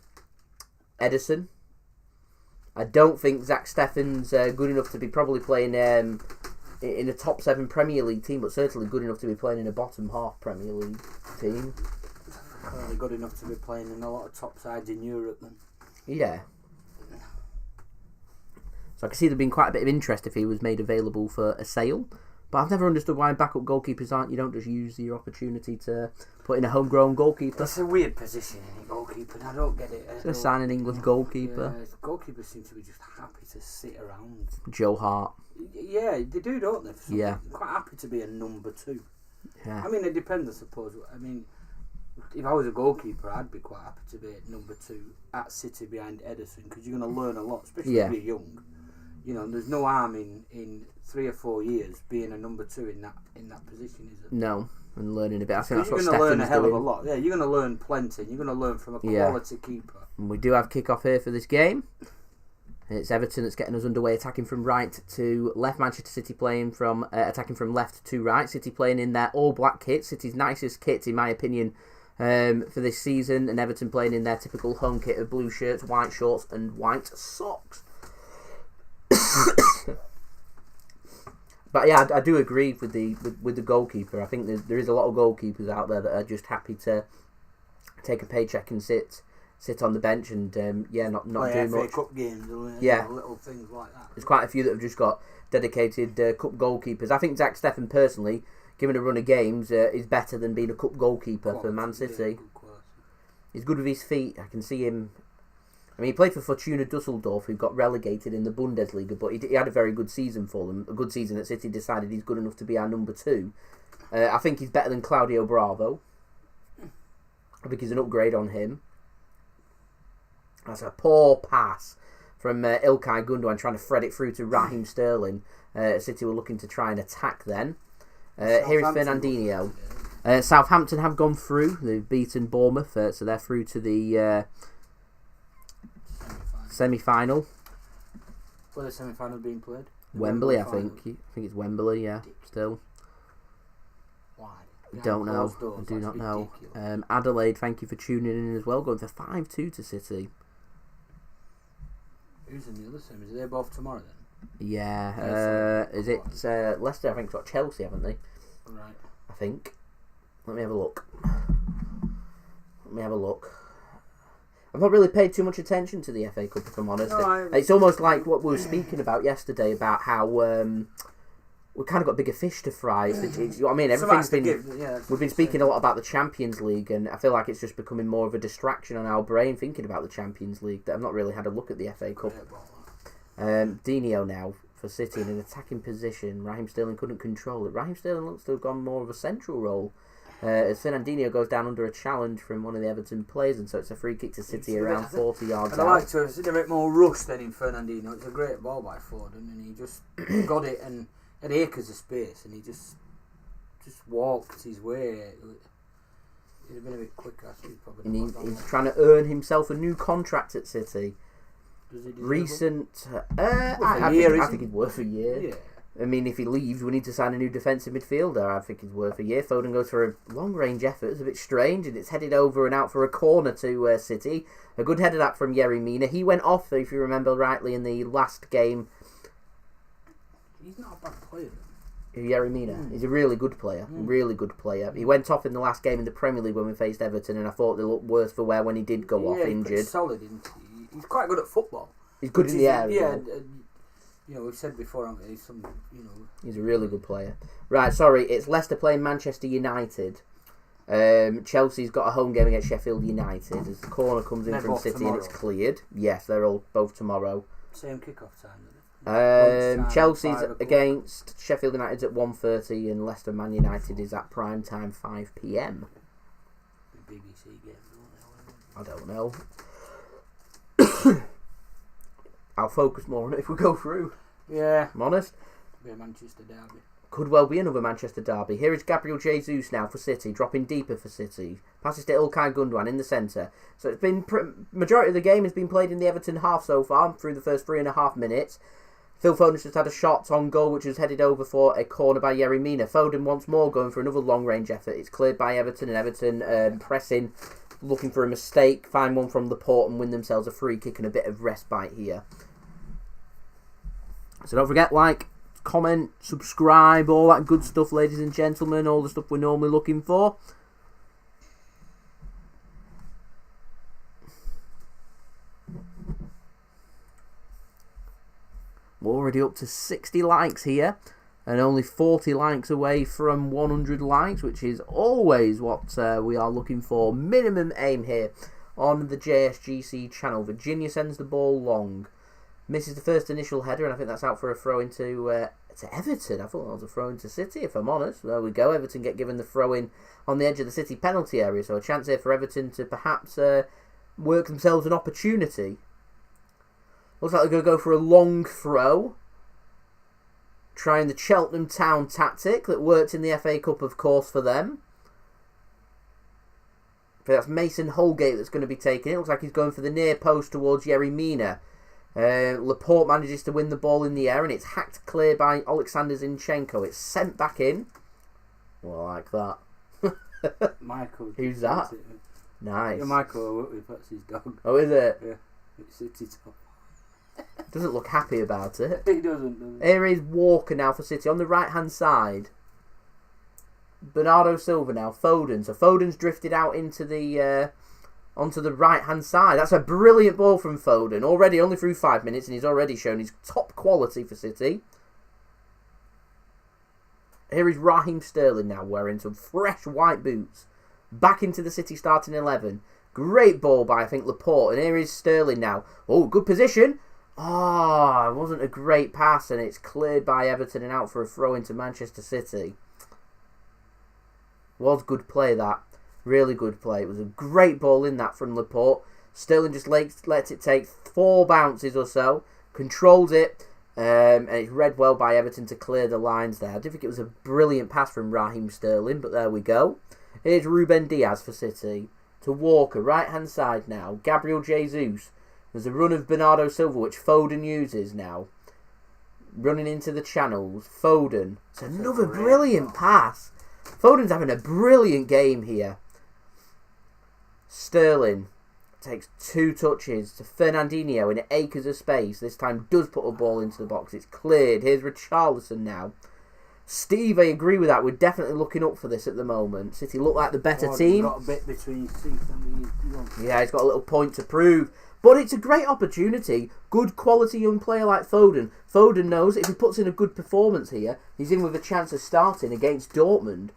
I don't think Zack Steffen's good enough to be probably playing in a top 7 Premier League team, but certainly good enough to be playing in a bottom half Premier League team. Probably good enough to be playing in a lot of top sides in Europe then. Yeah. So I can see there being quite a bit of interest if he was made available for a sale. But I've never understood why backup goalkeepers aren't. You don't just use your opportunity to put in a homegrown goalkeeper. It's a weird position in a goalkeeper. I don't get it. To sign an English goalkeeper. Yeah, goalkeepers seem to be just happy to sit around. Joe Hart. Yeah, they do, don't they? Yeah. They're quite happy to be a number 2. Yeah. I mean, it depends, I suppose. I mean, if I was a goalkeeper, I'd be quite happy to be at number 2 at City behind Ederson, because you're going to learn a lot, especially if you're young. You know, there's no harm in 3 or 4 years being a number 2 in that position, is it? No, and learning a bit. I think that's what you're going to learn a hell doing. of a lot. Yeah, you're going to learn plenty. You're going to learn from a quality keeper. And we do have kick-off here for this game. It's Everton that's getting us underway, attacking from right to left. Manchester City playing from attacking from left to right. City playing in their all-black kit, City's nicest kit, in my opinion, for this season. And Everton playing in their typical home kit of blue shirts, white shorts, and white socks. But yeah, I do agree with the goalkeeper. I think there is a lot of goalkeepers out there that are just happy to take a paycheck and sit on the bench and not do much. Cup games, little things like that. There's quite a few that have just got dedicated cup goalkeepers. I think Zack Steffen personally, given a run of games, is better than being a cup goalkeeper for Man City. He's good with his feet. I can see him. I mean, he played for Fortuna Dusseldorf, who got relegated in the Bundesliga, but he had a very good season for them. A good season that City decided he's good enough to be our number 2. I think he's better than Claudio Bravo. I think he's an upgrade on him. That's a poor pass from Ilkay Gundogan trying to thread it through to Raheem Sterling. City were looking to try and attack then. Here is Fernandinho. Southampton have gone through. They've beaten Bournemouth, so they're through to the semi-final. Where the semi-final being played? Wembley, I think. I think it's Wembley, yeah, still. Why? Don't know. I do not know. Adelaide, thank you for tuning in as well. Going for 5-2 to City. Who's in the other semi? Is they both tomorrow then? Yeah. Is it Leicester? I think it's got Chelsea, haven't they? Right. I think. Let me have a look. I've not really paid too much attention to the FA Cup, if I'm honest. No, it's almost like what we were speaking about yesterday, about how we've kind of got bigger fish to fry. You know what I mean? Everything's been. We've been speaking a lot about the Champions League, and I feel like it's just becoming more of a distraction on our brain thinking about the Champions League. That I've not really had a look at the FA Cup. Dino now for City in an attacking position. Raheem Sterling couldn't control it. Raheem Sterling looks to have gone more of a central role. As Fernandinho goes down under a challenge from one of the Everton players, and so it's a free kick to City around 40 yards out. I like to have seen a bit more rush than in Fernandinho. It's a great ball by Foden, and he just got it and had acres of space, and he just walked his way. He'd have been a bit quicker. He's trying to earn himself a new contract at City. Does he Recent, I think he's worth a year. Yeah. I mean, if he leaves, we need to sign a new defensive midfielder. I think he's worth a year. Foden goes for a long-range effort. It's a bit strange, and it's headed over and out for a corner to City. A good header that from Yerry Mina. He went off, if you remember rightly, in the last game. He's not a bad player. Yerry Mina. He's a really good player. Really good player. He went off in the last game in the Premier League when we faced Everton, and I thought they looked worse for wear when he did go off injured. He's solid, isn't he? He's quite good at football. He's good in the air. Yeah. We've said before, he's a really good player. Right, sorry, it's Leicester playing Manchester United. Chelsea's got a home game against Sheffield United. As the corner comes in from City and it's cleared. Yes, they're all both tomorrow. Same kick-off time, Chelsea's against Sheffield United's at 1:30 and Leicester Man United is at prime time 5 p.m. The BBC game. I don't know. I'll focus more on it if we go through. Yeah. I'm honest. Be a Manchester derby. Could well be another Manchester derby. Here is Gabriel Jesus now for City, dropping deeper for City. Passes to Ilkay Gundogan in the centre. So it's been majority of the game has been played in the Everton half so far through the first 3.5 minutes. Phil Foden's just had a shot on goal which was headed over for a corner by Yerry Mina. Foden once more going for another long range effort. It's cleared by Everton, and Everton pressing, looking for a mistake, find one from Laporte and win themselves a free kick and a bit of respite here. So don't forget, like, comment, subscribe, all that good stuff, ladies and gentlemen, all the stuff we're normally looking for. already up to 60 likes here. And only 40 likes away from 100 likes, which is always what we are looking for. Minimum aim here on the JSGC channel. Virginia sends the ball long. Misses the first initial header, and I think that's out for a throw into Everton. I thought that was a throw into City, if I'm honest. There we go. Everton get given the throw-in on the edge of the City penalty area. So a chance here for Everton to perhaps work themselves an opportunity. Looks like they're going to go for a long throw. Trying the Cheltenham Town tactic that worked in the FA Cup, of course, for them. But that's Mason Holgate that's going to be taking it. Looks like he's going for the near post towards Yerry Mina. Laporte manages to win the ball in the air, and it's hacked clear by Oleksandr Zinchenko. It's sent back in. Well, like that. Michael. Who's that? Nice. Yeah, Michael, I work with, that's his dog. Oh, is it? Yeah, it's City top. Doesn't look happy about it. He doesn't. Here is Walker now for City on the right hand side. Bernardo Silva now. Foden. So Foden's drifted out into the onto the right hand side. That's a brilliant ball from Foden. Already only through 5 minutes, and he's already shown his top quality for City. Here is Raheem Sterling now wearing some fresh white boots. Back into the City starting 11. Great ball by, I think, Laporte. And here is Sterling now. Oh, good position. Oh, it wasn't a great pass, and it's cleared by Everton and out for a throw into Manchester City. Was good play, that. Really good play. It was a great ball in that from Laporte. Sterling just lets it take 4 bounces or so. Controls it. And it's read well by Everton to clear the lines there. I didn't think it was a brilliant pass from Raheem Sterling, but there we go. Here's Ruben Dias for City. To Walker, right-hand side now. Gabriel Jesus. There's a run of Bernardo Silva, which Foden uses now. Running into the channels. Foden. It's another brilliant pass. Foden's having a brilliant game here. Sterling takes 2 touches to Fernandinho in acres of space. This time does put a ball into the box. It's cleared. Here's Richarlison now. Steve, I agree with that. We're definitely looking up for this at the moment. City look like the better team. He's got a bit between his teeth. Yeah, he's got a little point to prove. But it's a great opportunity. Good quality young player like Foden. Foden knows if he puts in a good performance here, he's in with a chance of starting against Dortmund.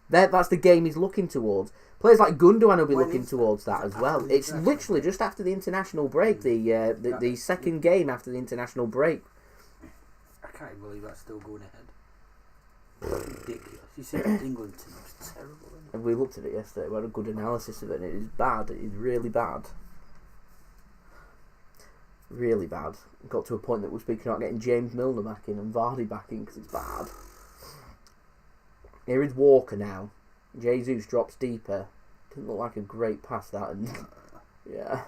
That's the game he's looking towards. Players like Gundogan will be looking towards that as well. It's literally just after the international break, the second game after the international break. I can't believe that's still going ahead. Ridiculous. You see, England team was terrible. And we looked at it yesterday. We had a good analysis of it, and it is bad. It is really bad. Really bad. Got to a point that we're speaking about getting James Milner back in and Vardy back in because it's bad. Here is Walker now. Jesus drops deeper. Didn't look like a great pass, that. And yeah.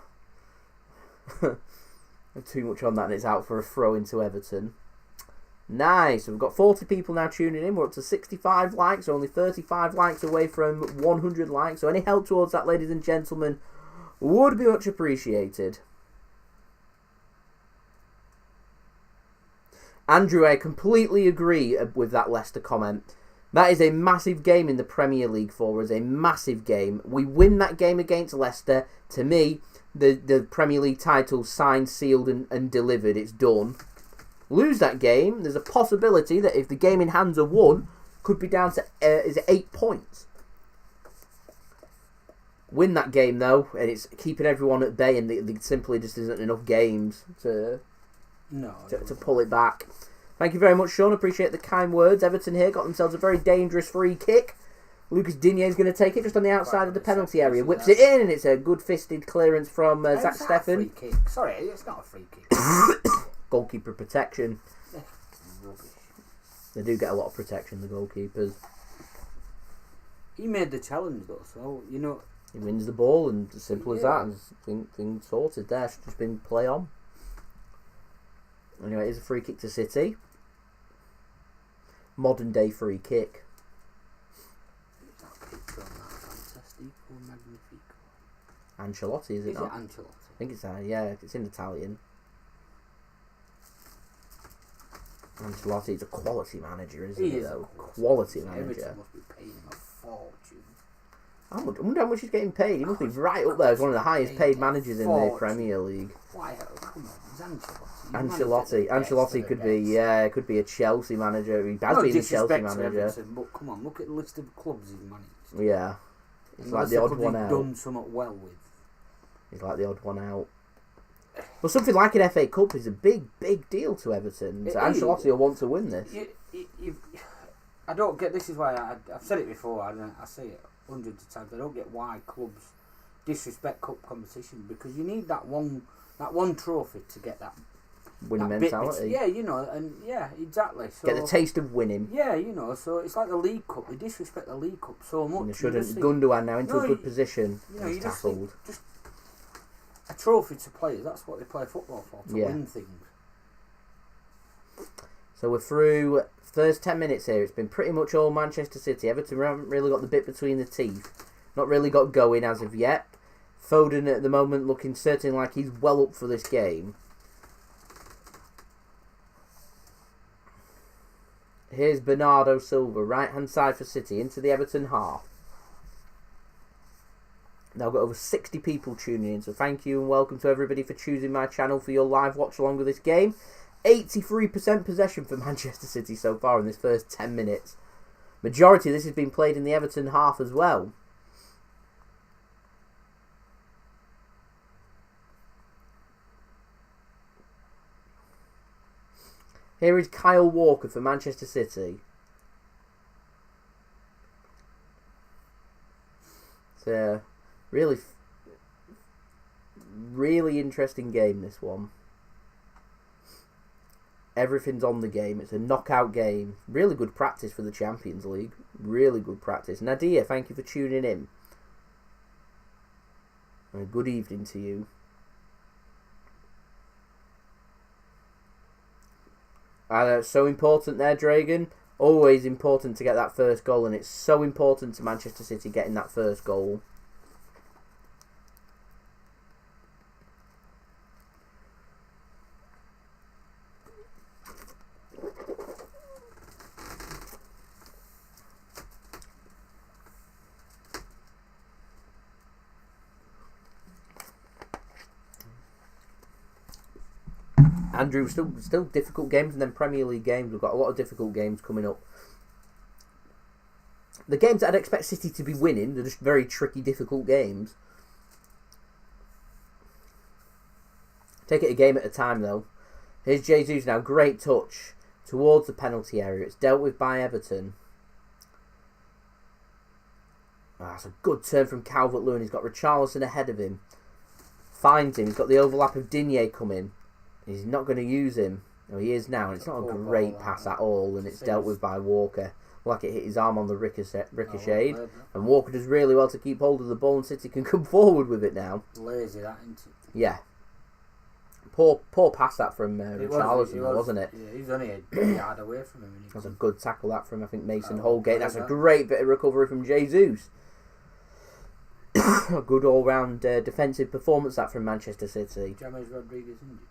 Too much on that, and it's out for a throw into Everton. Nice. We've got 40 people now tuning in. We're up to 65 likes. Only 35 likes away from 100 likes. So any help towards that, ladies and gentlemen, would be much appreciated. Andrew, I completely agree with that Leicester comment. That is a massive game in the Premier League for us. A massive game. We win that game against Leicester. To me, the Premier League title signed, sealed and delivered. It's done. Lose that game, there's a possibility that if the game in hands are won, could be down to 8 points. Win that game though, and it's keeping everyone at bay, and there simply just isn't enough games to pull it back. Thank you very much, Sean. Appreciate the kind words. Everton here got themselves a very dangerous free kick. Lucas Digne is going to take it just on the outside of the penalty area. Whips it in, and it's a good fisted clearance from Zack Steffen. Free kick? Sorry, it's not a free kick. Goalkeeper protection. They do get a lot of protection, the goalkeepers. He made the challenge though, so you know. He wins the ball, and as simple as that. And things sorted there. Should just been play on. Anyway, it's a free kick to City. Modern day free kick. Is that picture on that Fantastico Magnifico? Ancelotti, is it not? Ancelotti? I think it's yeah, it's in Italian. Ancelotti's a quality manager, isn't he? Though quality manager. Everton must be paying him a fortune. I wonder how much he's getting paid. He must be right up there as one of the highest paid managers in the Premier League. Why? Come on, Ancelotti could be a Chelsea manager. He has been a Chelsea manager. Everton, but come on, look at the list of clubs he's managed. Yeah, he's like the odd one out. Done somewhat well with. He's like the odd one out. Well, something like an FA Cup is a big deal to Everton. So Ancelotti will want to win this. I don't get. This is why I've said it before. I say it hundreds of times. I don't get why clubs disrespect cup competition, because you need that one trophy to get that winning mentality. Exactly. So, get the taste of winning. Yeah, so it's like the League Cup. They disrespect the League Cup so much. And they shouldn't. Gundogan now into a good position. He's tackled. Just a trophy to players. That's what they play football for, to win things. So we're through first 10 minutes here. It's been pretty much all Manchester City. Everton haven't really got the bit between the teeth. Not really got going as of yet. Foden at the moment looking certainly like he's well up for this game. Here's Bernardo Silva, right hand side for City, into the Everton half. Now I've got over 60 people tuning in, so thank you and welcome to everybody for choosing my channel for your live watch along with this game. 83% possession for Manchester City so far in this first 10 minutes. Majority of this has been played in the Everton half as well. Here is Kyle Walker for Manchester City. It's a really interesting game, this one. Everything's on the game. It's a knockout game. Really good practice for the Champions League. Really good practice. Nadia, thank you for tuning in. And good evening to you. So important there, Dragon. Always important to get that first goal, and it's so important to Manchester City getting that first goal. Andrew, still difficult games, and then Premier League games. We've got a lot of difficult games coming up. The games that I'd expect City to be winning, they're just very tricky, difficult games. Take it a game at a time, though. Here's Jesus now. Great touch towards the penalty area. It's dealt with by Everton. That's a good turn from Calvert-Lewin. He's got Richarlison ahead of him. Finds him. He's got the overlap of Digne coming. He's not going to use him. Oh, he is now, and it's not a great pass at all, and it's dealt with by Walker. Like it hit his arm on the ricocheted, and Walker does really well to keep hold of the ball, and City can come forward with it now. Lazy, that, isn't it? Yeah. Poor pass that from Richarlison, wasn't it? Yeah, he's only a yard away from him. That's a good tackle that from, I think, Mason Holgate. That's a great bit of recovery from Jesus. A good all-round defensive performance that from Manchester City. James Rodriguez, isn't he?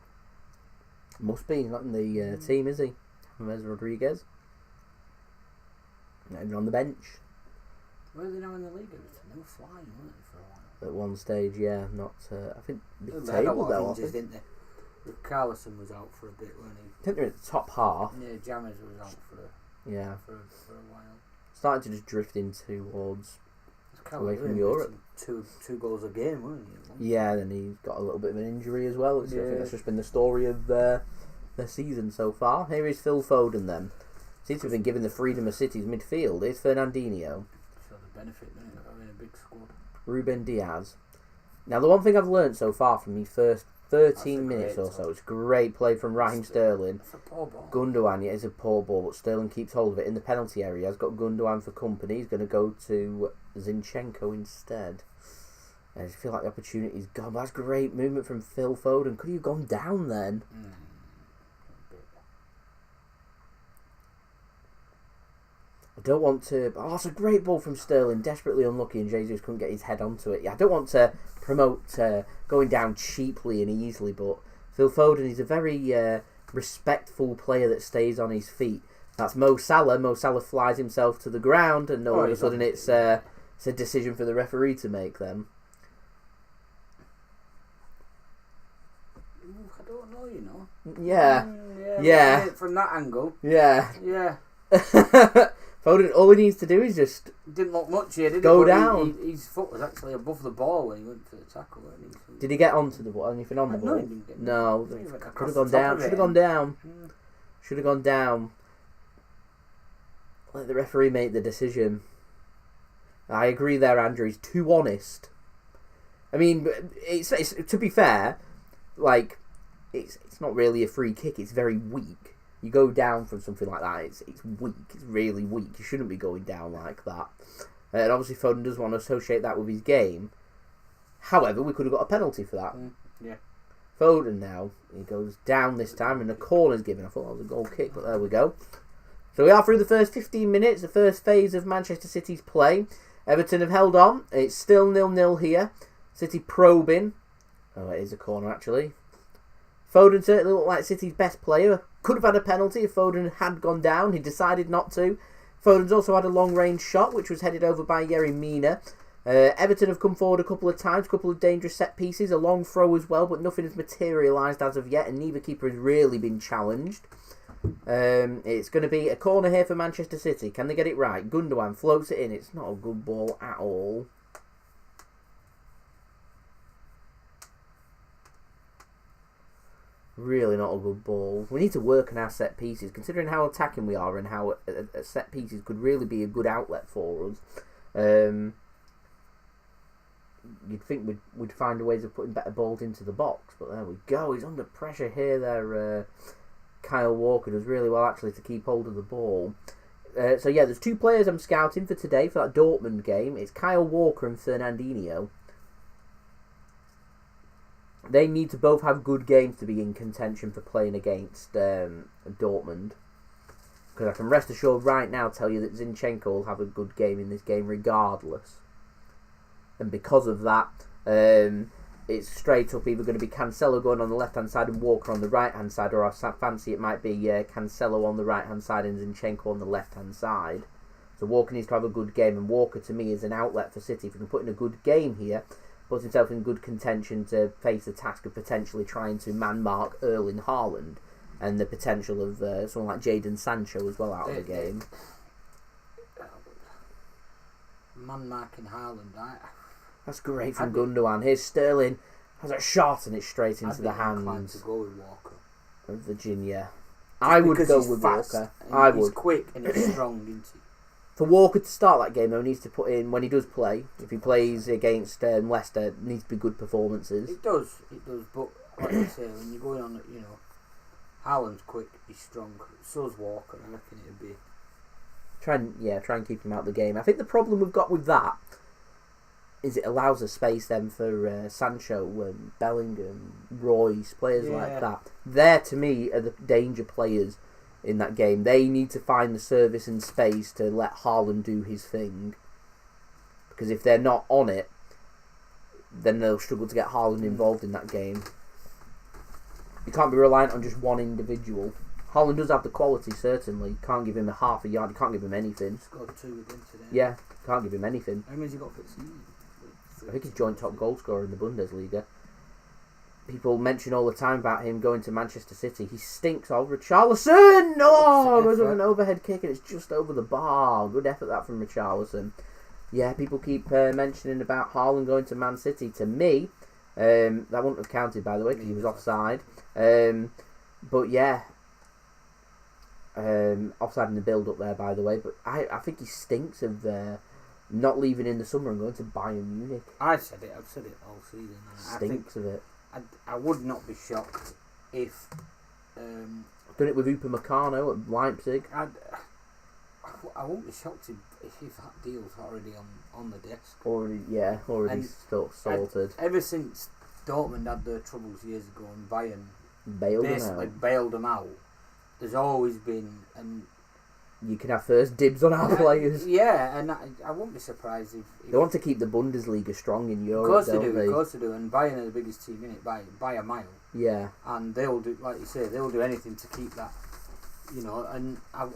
Must be. He's not in the team, is he? James Rodriguez. Not even on the bench. Where are they now in the league? They were flying, weren't they, for a while? At one stage, yeah. Not. I think mid-table though. Injuries, didn't they? Carlson was out for a bit, weren't he? I think they're at the top half. Yeah, James was out for a while. Starting to just drift in towards away from Europe. Two goals a game, weren't he? Yeah, then he got a little bit of an injury as well. I think that's just been the story of their season so far. Here is Phil Foden then. Seems to have been given the freedom of City's midfield. Here's Fernandinho. So the benefit, isn't it, of having a big squad. Ruben Dias. Now, the one thing I've learned so far from the first 13 minutes or so, it's great play from Raheem Sterling. That's a poor ball. Gundogan, it is a poor ball, but Sterling keeps hold of it in the penalty area. He's got Gundogan for company. He's going to go to Zinchenko instead. I just feel like the opportunity's gone. But that's great movement from Phil Foden. Could he have gone down then? I don't want to... Oh, that's a great ball from Sterling. Desperately unlucky, and Jesus couldn't get his head onto it. Yeah, I don't want to promote going down cheaply and easily, but Phil Foden is a very respectful player that stays on his feet. That's Mo Salah. Mo Salah flies himself to the ground, and all of a sudden it's It's a decision for the referee to make then. I don't know, you know. Yeah. From that angle. Yeah. Foden, all he needs to do is just... Didn't look much here, did he? Go down. His foot was actually above the ball when he went for the tackle. Did he get onto the ball? Anything on the ball? No, he didn't get No. Could have gone down. Should have gone down. Should have gone down. Let the referee make the decision. I agree there, Andrew. He's too honest. I mean, it's to be fair, like, it's not really a free kick. It's very weak. You go down from something like that, it's weak. It's really weak. You shouldn't be going down like that. And obviously Foden does want to associate that with his game. However, we could have got a penalty for that. Yeah. Foden now, he goes down this time and the corner's given. I thought that was a goal kick, but there we go. So we are through the first 15 minutes, the first phase of Manchester City's play. Everton have held on. It's still 0-0 here. City probing. Oh, it is a corner actually. Foden certainly looked like City's best player. Could have had a penalty if Foden had gone down. He decided not to. Foden's also had a long-range shot, which was headed over by Yerry Mina. Everton have come forward a couple of times, a couple of dangerous set pieces, a long throw as well, but nothing has materialised as of yet, and neither keeper has really been challenged. It's going to be a corner here for Manchester City. Can they get it right? Gundogan floats it in. It's not a good ball at all. Really not a good ball. We need to work on our set pieces, considering how attacking we are and how set pieces could really be a good outlet for us. You'd think we'd find ways of putting better balls into the box, but there we go. He's under pressure here. There, Kyle Walker does really well actually to keep hold of the ball. So yeah, there's two players I'm scouting for today for that Dortmund game. It's Kyle Walker and Fernandinho. They need to both have good games to be in contention for playing against Dortmund. Because I can rest assured right now tell you that Zinchenko will have a good game in this game regardless. And because of that, it's straight up either going to be Cancelo going on the left-hand side and Walker on the right-hand side, or I fancy it might be Cancelo on the right-hand side and Zinchenko on the left-hand side. So Walker needs to have a good game, and Walker to me is an outlet for City. If we can put in a good game here, puts himself in good contention to face the task of potentially trying to man-mark Erling Haaland and the potential of someone like Jadon Sancho as well out of the game. Man-marking Haaland, that's great from Gundogan. Here's Sterling, has a shot and it's straight into the hands to go with Walker of Virginia. I would go with Walker. He's quick and he's strong, isn't he? For Walker to start that game, though, needs to put in, when he does play, if he plays against Leicester, needs to be good performances. It does, but like I say, when you're going on, Haaland's quick, he's strong, so's Walker, I reckon it'd be... Try and keep him out of the game. I think the problem we've got with that is it allows a space then for Sancho and Bellingham, Royce, players like that. They're, to me, are the danger players in that game. They need to find the service and space to let Haaland do his thing. Because if they're not on it, then they'll struggle to get Haaland involved in that game. You can't be reliant on just one individual. Haaland does have the quality, certainly. You can't give him a half a yard, you can't give him anything. Scored 2 with him today. Yeah, can't give him anything. How many's he got for the season? I think he's joint top goal scorer in the Bundesliga. People mention all the time about him going to Manchester City. He stinks of Richarlison! No! Goes with an overhead kick and it's just over the bar. Good effort that from Richarlison. Yeah, people keep mentioning about Haaland going to Man City. To me, that wouldn't have counted, by the way, because he was offside. But yeah, offside in the build-up there, by the way. But I think he stinks of not leaving in the summer and going to Bayern Munich. I've said it all season. Stinks of it. I would not be shocked if... Done it with Upamecano at Leipzig. I won't be shocked if that deal's already on the desk. Already sorted. Ever since Dortmund had their troubles years ago and Bayern bailed them out, there's always been... You can have first dibs on our players. Yeah, and I won't be surprised if they want to keep the Bundesliga strong in Europe. Of course they do. And Bayern are the biggest team in it by a mile. Yeah. And they'll do, like you say, they'll do anything to keep that. And I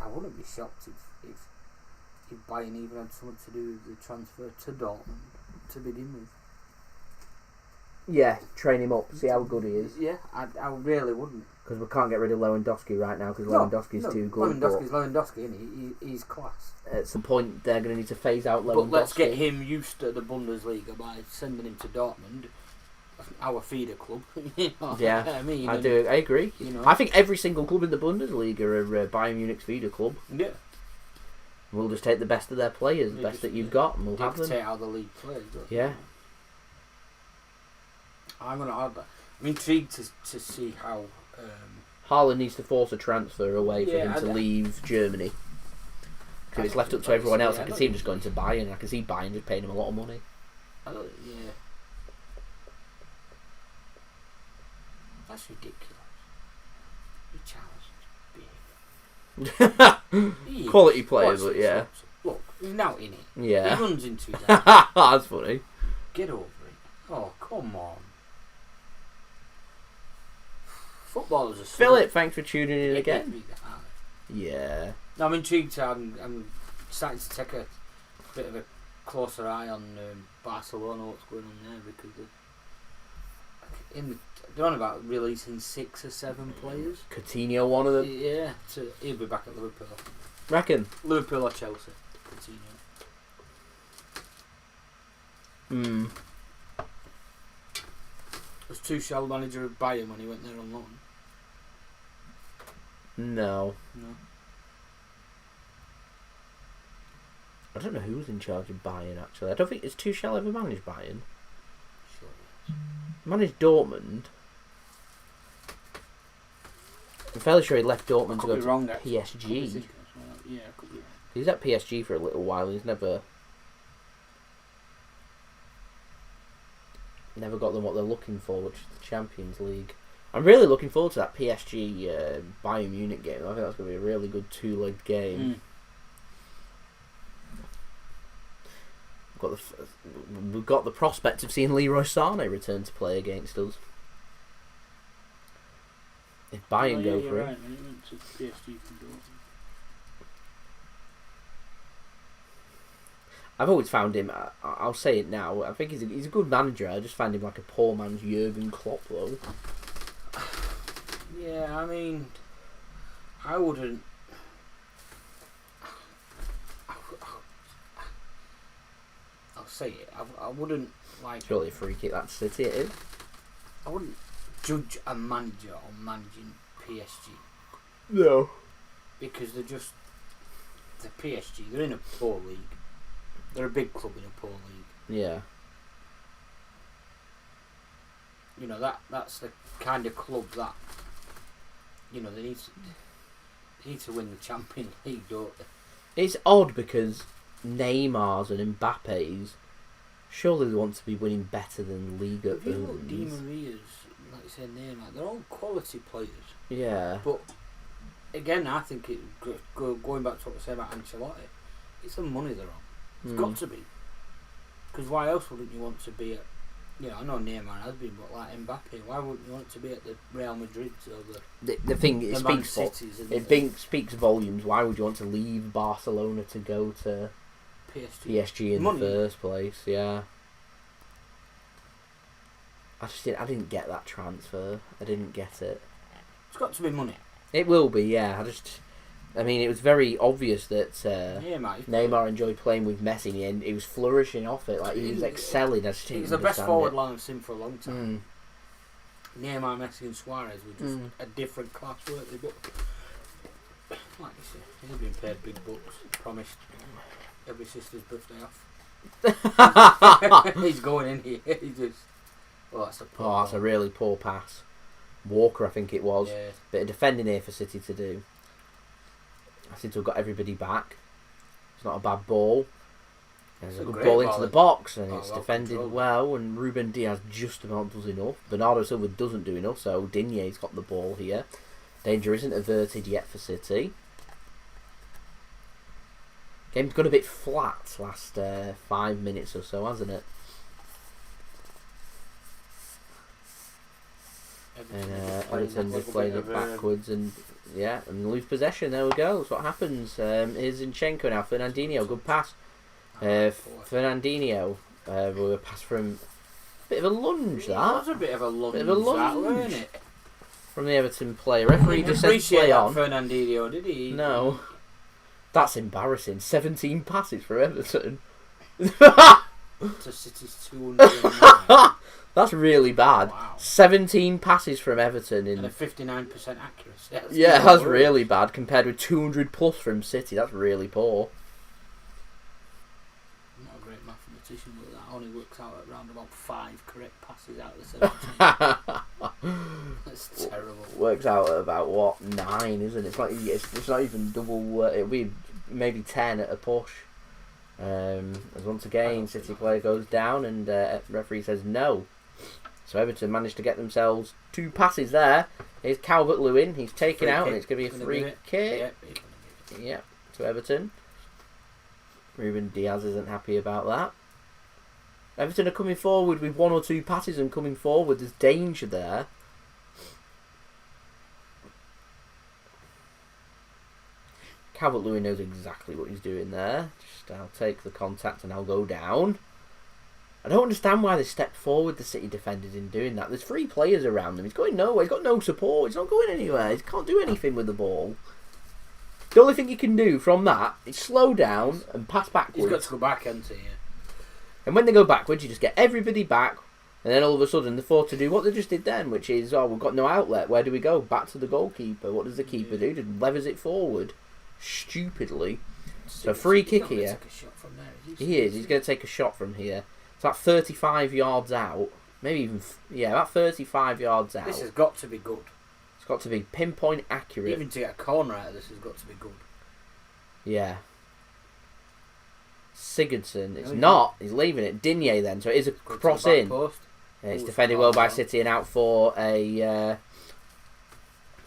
wouldn't be shocked if if Bayern even had something to do with the transfer to Dortmund to begin with. Yeah, train him up, see how good he is. Yeah, I really wouldn't. Because we can't get rid of Lewandowski right now because Lewandowski's too good. Lewandowski, isn't he? He's class. At some point, they're going to need to phase out Lewandowski. But let's get him used to the Bundesliga by sending him to Dortmund, our feeder club. You know, yeah, I mean, I agree. You know, I think every single club in the Bundesliga are Bayern Munich's feeder club. Yeah. We'll just take the best of their players, the best that you've got, and we'll have them. Take out the league players. Yeah. I'm intrigued to see how. Haaland needs to force a transfer away for him to leave Germany. Because if it's left up to everyone else, I can see him just going to Bayern. I can see Bayern just paying him a lot of money. Yeah. That's ridiculous. Richarlison's big. Quality players, but yeah. Look, he's now in it. Yeah. He runs into his head. That's funny. Get over it. Oh, come on. Footballers are Philip, thanks for tuning in again. Yeah. No, I'm intrigued. I'm starting to take a bit of a closer eye on Barcelona, what's going on there, because they're on about releasing 6 or 7 players. Coutinho, one of them. Yeah, he'll be back at Liverpool. Reckon? Liverpool or Chelsea. Coutinho. Was Tuchel manager of Bayern when he went there on loan? No. I don't know who's in charge of Bayern, actually. I don't think... Has Tuchel ever managed Bayern? Sure he has. Managed Dortmund. I'm fairly sure he left Dortmund to go to PSG. Yeah, I could be wrong. He was at PSG for a little while. He's never got them what they're looking for, which is the Champions League. I'm really looking forward to that PSG Bayern Munich game. I think that's going to be a really good 2-legged game. We've got the prospect of seeing Leroy Sané return to play against us. If Bayern go for it. Right, when he went to PSG from Dortmund. I've always found him, I'll say it now, I think he's a good manager. I just find him like a poor man's Jurgen Klopp, though. Yeah, I mean, I wouldn't. I'll say it. I wouldn't like. Surely a free kick. That's City. It is. I wouldn't judge a manager on managing PSG. No. Because they're PSG. They're in a poor league. They're a big club in a poor league. Yeah. You know, that's the kind of club that, you know, they need to win the Champions League, don't they? It's odd because Neymar's and Mbappe's, surely they want to be winning better than Liga. If you look Di Maria's, like you said, Neymar, they're all quality players. Yeah. But again, I think going back to what we said about Ancelotti, it's the money they're on. It's got to be. Because why else wouldn't you want to be at... You know, I know Neymar has been, but like Mbappe, why wouldn't you want to be at the Real Madrid or the thing? It speaks volumes. Why would you want to leave Barcelona to go to PSG in the first place? Yeah. I didn't get that transfer. I didn't get it. It's got to be money. It will be, yeah. I mean, it was very obvious that Neymar enjoyed playing with Messi, and he was flourishing off it. Like, he was excelling. He was the best forward line I've seen for a long time. Neymar, Messi and Suarez were just a different class, weren't they? But, like you say, he's been paid big bucks. Promised every sister's birthday off. He's going in here. He's just... Oh, that's a really poor pass. Walker, I think it was. Yeah. Bit of defending here for City to do. I seem to have got everybody back. It's not a bad ball. There's a good ball into the box, and it's defended well, and Ruben Dias just about does enough. Bernardo Silva doesn't do enough, so Digne's got the ball here. Danger isn't averted yet for City. Game's got a bit flat last 5 minutes or so, hasn't it? And Everton just played it backwards, and Yeah, and lose possession. There we go. That's what happens. Here's Zinchenko now. Fernandinho, good pass. Fernandinho, with a pass from... Bit of a lunge, that. That was a bit of a lunge, that, wasn't it? From the Everton player. Referee just said play on. Fernandinho, did he? No. That's embarrassing. 17 passes for Everton. To City's 209. That's really bad. Wow. 17 passes from Everton and a 59% accuracy. That's really bad compared with 200 plus from City. That's really poor. I'm not a great mathematician, but that only works out at around about 5 correct passes out of the 17. That's terrible. Works out at about what 9, isn't it? It's not even double. It'll be maybe 10 at a push. As once again, City player goes down and referee says no. So Everton managed to get themselves 2 passes there. Here's Calvert-Lewin. He's taken out and it's going to be a free kick. Yeah, to Everton. Ruben Dias isn't happy about that. Everton are coming forward with 1 or 2 passes and coming forward. There's danger there. Calvert-Lewin knows exactly what he's doing there. I'll take the contact and I'll go down. I don't understand why they stepped forward, the City defenders, in doing that. There's 3 players around him. He's going nowhere. He's got no support. He's not going anywhere. He can't do anything with the ball. The only thing he can do from that is slow down and pass backwards. He's got to go back, hasn't he? And when they go backwards, you just get everybody back. And then all of a sudden, they're forced to do what they just did then, which is, we've got no outlet. Where do we go? Back to the goalkeeper. What does the keeper do? Just levers it forward. Stupidly. So free kick here. He is. He's going to take a shot from here. It's about 35 yards out. Maybe even... Yeah, about 35 yards out. This has got to be good. It's got to be pinpoint accurate. Even to get a corner out of this has got to be good. Yeah. Sigurdsson. It's not. He's leaving it. Digne then. So it is a cross in. It's defended well by City and out for a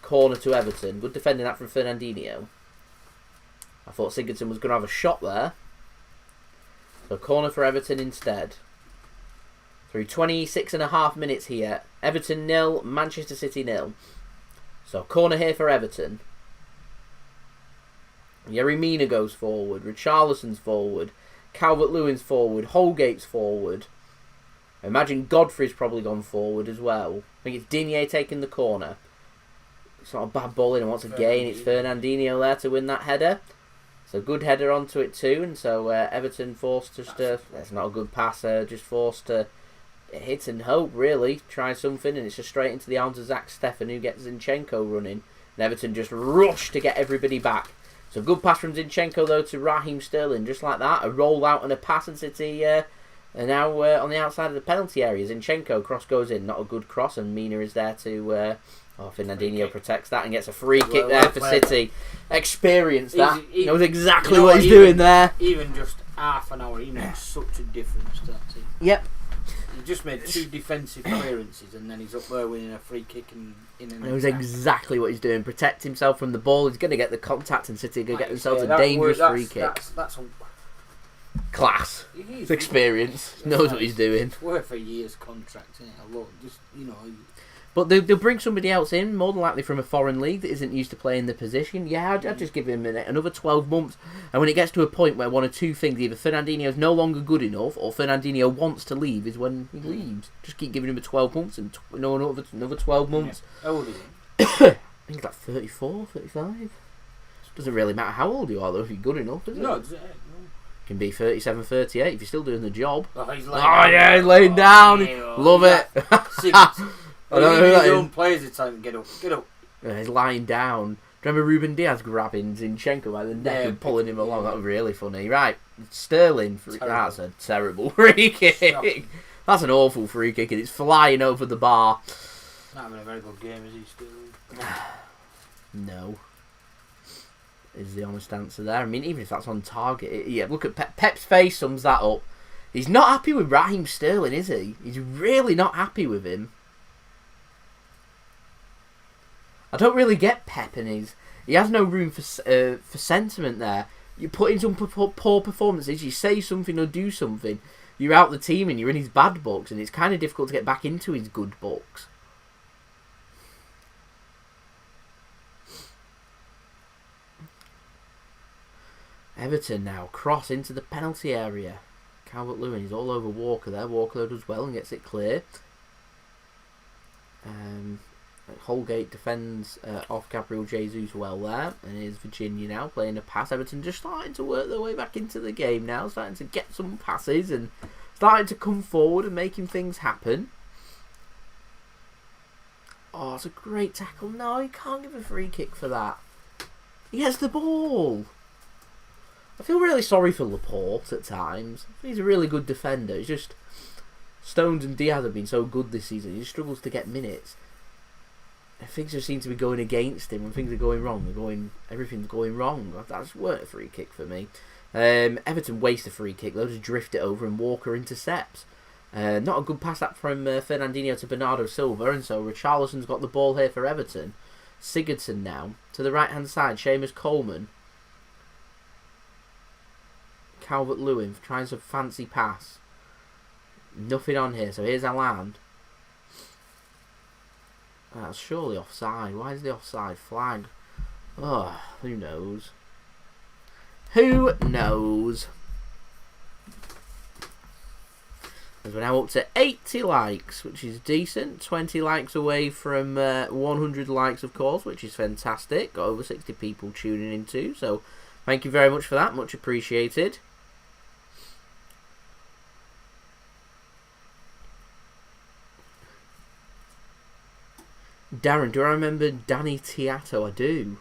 corner to Everton. Good defending that from Fernandinho. I thought Sigurdsson was going to have a shot there. So corner for Everton instead. Through 26.5 minutes here. Everton 0, Manchester City 0. So corner here for Everton. Yerry Mina goes forward. Richarlison's forward. Calvert-Lewin's forward. Holgate's forward. I imagine Godfrey's probably gone forward as well. I think it's Digne taking the corner. It's not a bad ball in, and once again it's Fernandinho there to win that header. So good header onto it too, and so Everton forced to... That's not a good pass, just forced to hit and hope, really. Try something, and it's just straight into the arms of Zack Steffen, who gets Zinchenko running. And Everton just rush to get everybody back. So good pass from Zinchenko, though, to Raheem Sterling, just like that. A roll out and a pass, and City are now on the outside of the penalty area. Zinchenko, cross goes in, not a good cross, and Mina is there to... Fernandinho protects that and gets a free kick there for City. Experience that. He knows exactly what he's doing there. Even just half an hour, he makes such a difference to that team. Yep. He just made 2 defensive clearances and then he's up there winning a free kick in an knows exactly what he's doing. Protect himself from the ball. He's going to get the contact and City are going to get themselves a dangerous free kick. That's a class. It's experience. Knows what he's doing. It's worth a year's contract, isn't it? Look, just, But they'll bring somebody else in, more than likely from a foreign league that isn't used to playing the position. Yeah, I'd just give him another 12 months. And when it gets to a point where one or two things, either Fernandinho's no longer good enough or Fernandinho wants to leave, is when he leaves. Just keep giving him a 12 months and another 12 months. Yeah. How old is he? I think he's like 34, 35. Doesn't really matter how old you are, though, if you're good enough, does it? No, Can be 37, 38 if you're still doing the job. He's laying down. Love it. I don't know who his own players are telling him, get up. He's lying down. Do you remember Ruben Dias grabbing Zinchenko by the neck and pulling him along? That was really funny. Right, Sterling. That's a terrible free kick. Shocking. That's an awful free kick, and it's flying over the bar. Not having a very good game, is he, Sterling? No. Is the honest answer there. I mean, even if that's on target, look at Pep's face sums that up. He's not happy with Raheem Sterling, is he? He's really not happy with him. I don't really get Pep, and he has no room for sentiment there. You put in some poor performances, you say something or do something, you're out the team and you're in his bad books, and it's kind of difficult to get back into his good books. Everton now cross into the penalty area. Calvert-Lewin is all over Walker there. Walker does well and gets it clear. Holgate defends off Gabriel Jesus well there. And here's Virginia now playing a pass. Everton just starting to work their way back into the game now. Starting to get some passes and starting to come forward and making things happen. Oh, it's a great tackle. No, you can't give a free kick for that. He has the ball. I feel really sorry for Laporte at times. He's a really good defender. It's just Stones and Diaz have been so good this season. He just struggles to get minutes. And things just seem to be going against him. When things are going wrong, everything's going wrong. That's weren't a free kick for me. Everton waste a free kick. They'll just drift it over and Walker intercepts. Not a good pass up from Fernandinho to Bernardo Silva, and so Richarlison's got the ball here for Everton. Sigurdsson now to the right hand side. Seamus Coleman. Calvert-Lewin tries a fancy pass. Nothing on here, so here's Alan. That's surely offside. Why is the offside flag? Oh, who knows? Who knows? As we're now up to 80 likes, which is decent. 20 likes away from 100 likes, of course, which is fantastic. Got over 60 people tuning in too, so thank you very much for that. Much appreciated. Darren, do I remember Danny Tiato? I do.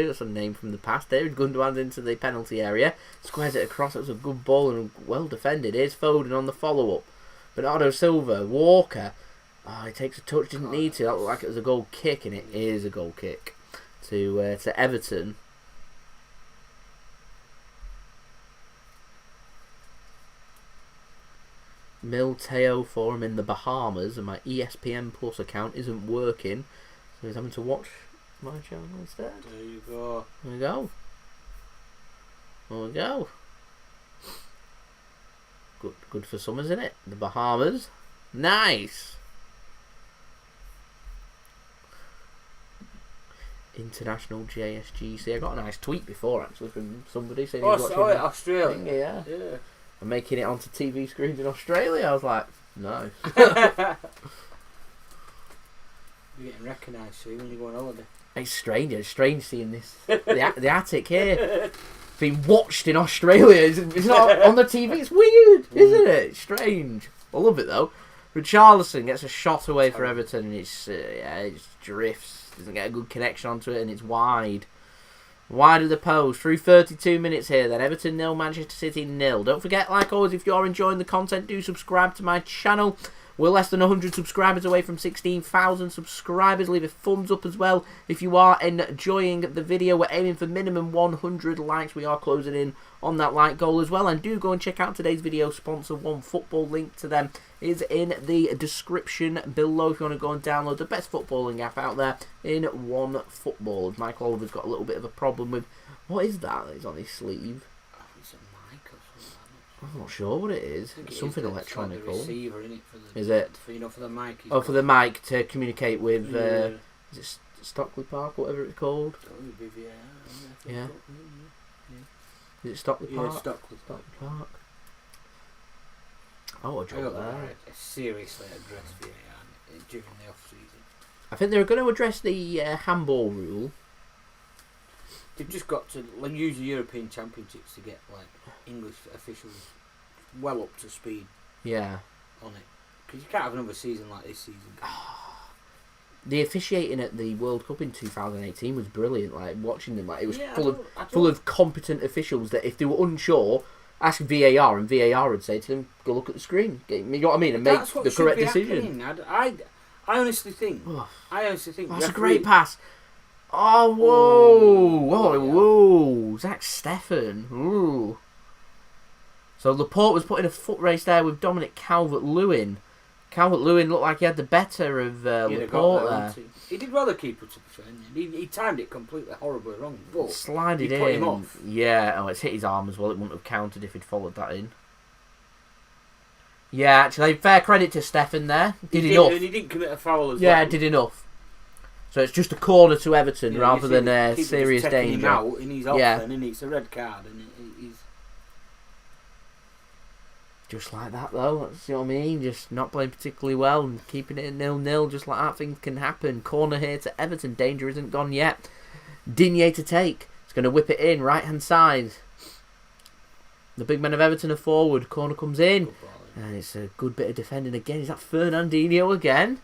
That's a name from the past. David Gundogan into the penalty area. Squares it across. It was a good ball and well defended. Here's Foden on the follow-up. Bernardo Silva. Walker. Oh, he takes a touch. Didn't need to. That looked like it was a goal kick, and it is a goal kick to Everton. Milteo for him in the Bahamas, and my ESPN Plus account isn't working, so he's having to watch my channel instead. There you go. There we go. There we go. Good for some, isn't it? The Bahamas. Nice. International JSGC. I got a nice tweet before actually from somebody saying he's watching Australia. Yeah. And making it onto TV screens in Australia. I was like, no. You're getting recognised soon when you go on holiday. It's strange. It's strange seeing this. The attic here being watched in Australia. It's not on the TV. It's weird, isn't it? It's strange. I love it though. Richarlison gets a shot away for Everton, and it drifts. Doesn't get a good connection onto it, and it's wide. Wide of the post. Through 32 minutes here then. Everton 0, Manchester City 0. Don't forget, like always, if you're enjoying the content, do subscribe to my channel. We're less than 100 subscribers away from 16,000 subscribers. Leave a thumbs up as well if you are enjoying the video. We're aiming for minimum 100 likes. We are closing in on that like goal as well. And do go and check out today's video sponsor, OneFootball. Link to them is in the description below if you want to go and download the best footballing app out there in OneFootball. Michael Oliver's got a little bit of a problem with... What is that that's on his sleeve? It's a mic or something. I'm not sure what it is. It's something electronic. Like receiver, isn't it, for the, is it? For the mic. Oh, for the mic to communicate with... is it Stockley Park, whatever it's called? Yeah. Is it Stockley Park? Yeah, Stockley Park. Oh, a job there. Seriously address VAR during the off-season. I think they're going to address the handball rule. They've just got to use the European Championships to get English officials well up to speed. Yeah. On it, because you can't have another season like this season. The officiating at the World Cup in 2018 was brilliant. Watching them, it was full full of competent officials that if they were unsure, ask VAR, and VAR would say to them, "Go look at the screen." You know what I mean, and make the correct decision. I honestly think. That's a great pass. Oh, whoa. Whoa. Zack Steffen. Ooh. So Laporte was put in a foot race there with Dominic Calvert-Lewin. Calvert-Lewin looked like he had the better of Laporte there. He did well the keeper, to be fair. He timed it completely horribly wrong. But slided in. Put him off. Yeah, it's hit his arm as well. It wouldn't have counted if he'd followed that in. Yeah, actually, fair credit to Steffen there. Did enough. And he didn't commit a foul as well. Yeah, did enough. So it's just a corner to Everton rather than a serious danger. Him out and he's off then, and it's a red card. And just like that, though. That's, you know what I mean? Just not playing particularly well and keeping it at 0-0. Just like that, things can happen. Corner here to Everton. Danger isn't gone yet. Digne to take. He's going to whip it in. Right-hand side. The big men of Everton are forward. Corner comes in. And it's a good bit of defending again. Is that Fernandinho again?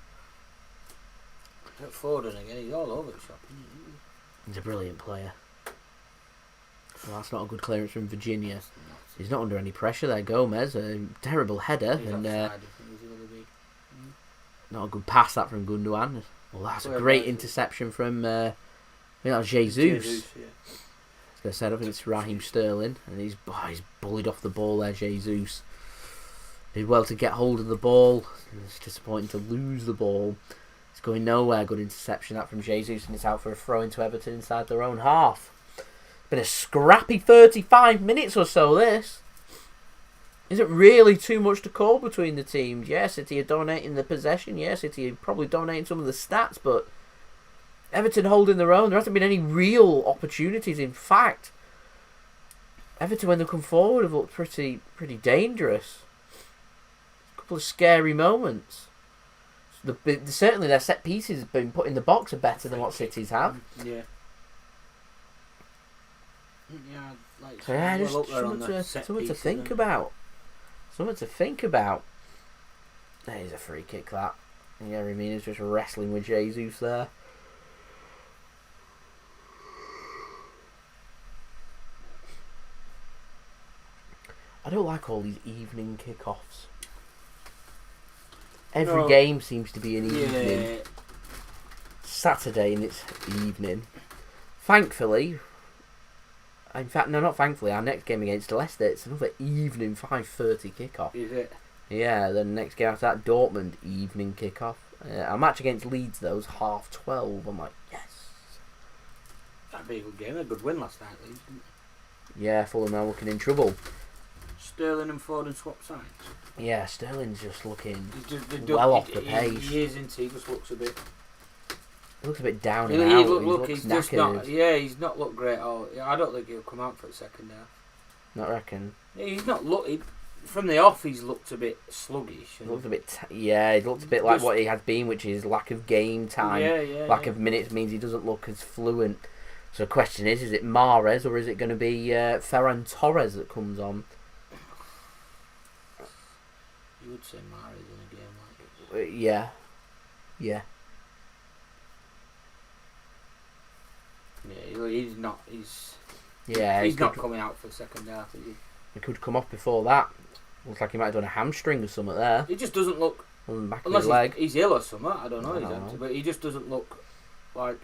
Foden again. He's all over the shop. He's a brilliant player. Well, that's not a good clearance from Virginia. He's not under any pressure there. Gomez, a terrible header. And not a good pass that from Gundogan. Well, that's a great interception from I think that was Jesus. I was going to say, I think it's Raheem Sterling. And he's bullied off the ball there, Jesus. Did well to get hold of the ball. It's disappointing to lose the ball. It's going nowhere. Good interception that from Jesus, and it's out for a throw into Everton inside their own half. Been a scrappy 35 minutes or so, this. Isn't really too much to call between the teams. Yeah, City are dominating the possession. Yeah, City are probably dominating some of the stats, but Everton holding their own. There hasn't been any real opportunities. In fact, Everton, when they come forward, have looked pretty dangerous. A couple of scary moments. Certainly their set pieces have been put in the box are better than what City's have. Yeah. Just something to think about. Something to think about. There's a free kick, that. Yerry Mina's just wrestling with Jesus there. I don't like all these evening kickoffs. Every game seems to be an evening. Saturday and it's evening. Thankfully, in fact, no, not thankfully, our next game against Leicester, it's another evening 5:30 kickoff. Is it? Yeah, the next game after that, Dortmund, evening kickoff. Our match against Leeds, though, was 12:30. I'm like, yes. That'd be a good game. A good win last night, Leeds, didn't it? Yeah, Fulham are looking in trouble. Sterling and Foden swap sides. Yeah, Sterling's just looking well off the pace. He is, isn't he? He just looks a bit... He looks a bit down and out. He's just not... Yeah, he's not looked great at all. I don't think he'll come out for a second half. Not reckon. Yeah, he's not looked... From the off, he's looked a bit sluggish. He looked a bit... he looked a bit like what he has been, which is lack of game time. Lack of minutes means he doesn't look as fluent. So the question is it Mahrez or is it going to be Ferran Torres that comes on? You would say Mahrez in a game like it. Yeah. Yeah, he's not. He's not coming out for the second half. Is he? He could come off before that. Looks like he might have done a hamstring or something there. He just doesn't look. Back of his leg. He's ill or something. I don't know. But he just doesn't look like.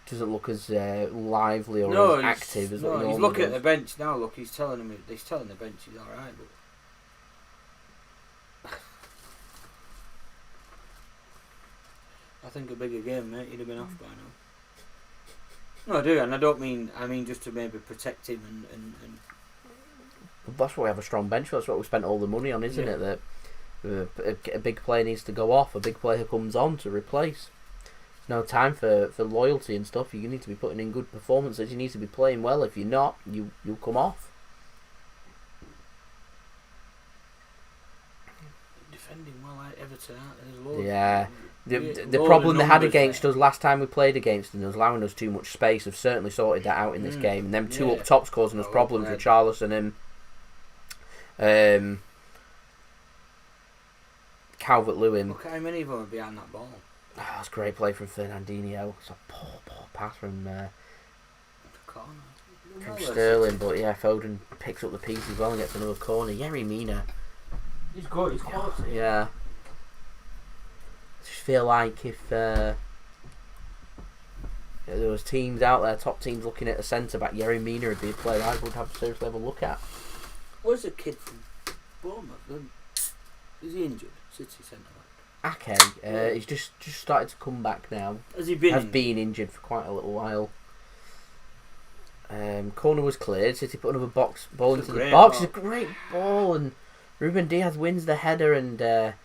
Doesn't look as lively or as active as what he normally he's looking does. at the bench now. Look, he's telling the bench he's all right, but. I think a bigger game, mate. He'd have been off by now. No, I do, and I don't mean. I mean just to maybe protect him and. Well, that's why we have a strong bench. That's what we spent all the money on, isn't it? That a big player needs to go off. A big player comes on to replace. There's no time for loyalty and stuff. You need to be putting in good performances. You need to be playing well. If you're not, you'll come off. Defending well like Everton, aren't they? Yeah. The problem they had against us last time we played against them, was allowing us too much space. Have certainly sorted that out in this game. And them two up tops causing us problems with Richarlison and Calvert-Lewin. Look how many of them are behind that ball. Oh, that's a great play from Fernandinho. It's a poor pass from Sterling. But yeah, Foden picks up the piece as well and gets another corner. Yerry Mina. He's good, he's quality. Yeah. I just feel like if there was teams out there, top teams looking at a centre back, Yerry Mina would be a player I would have to seriously have a look at. Where's the kid from Bournemouth? Is he injured? City centre back. Ake, he's just started to come back now. Has he been? Has been injured for quite a little while. Corner was cleared. City put another ball into the box. It's a great ball, and Ruben Dias wins the header, and there's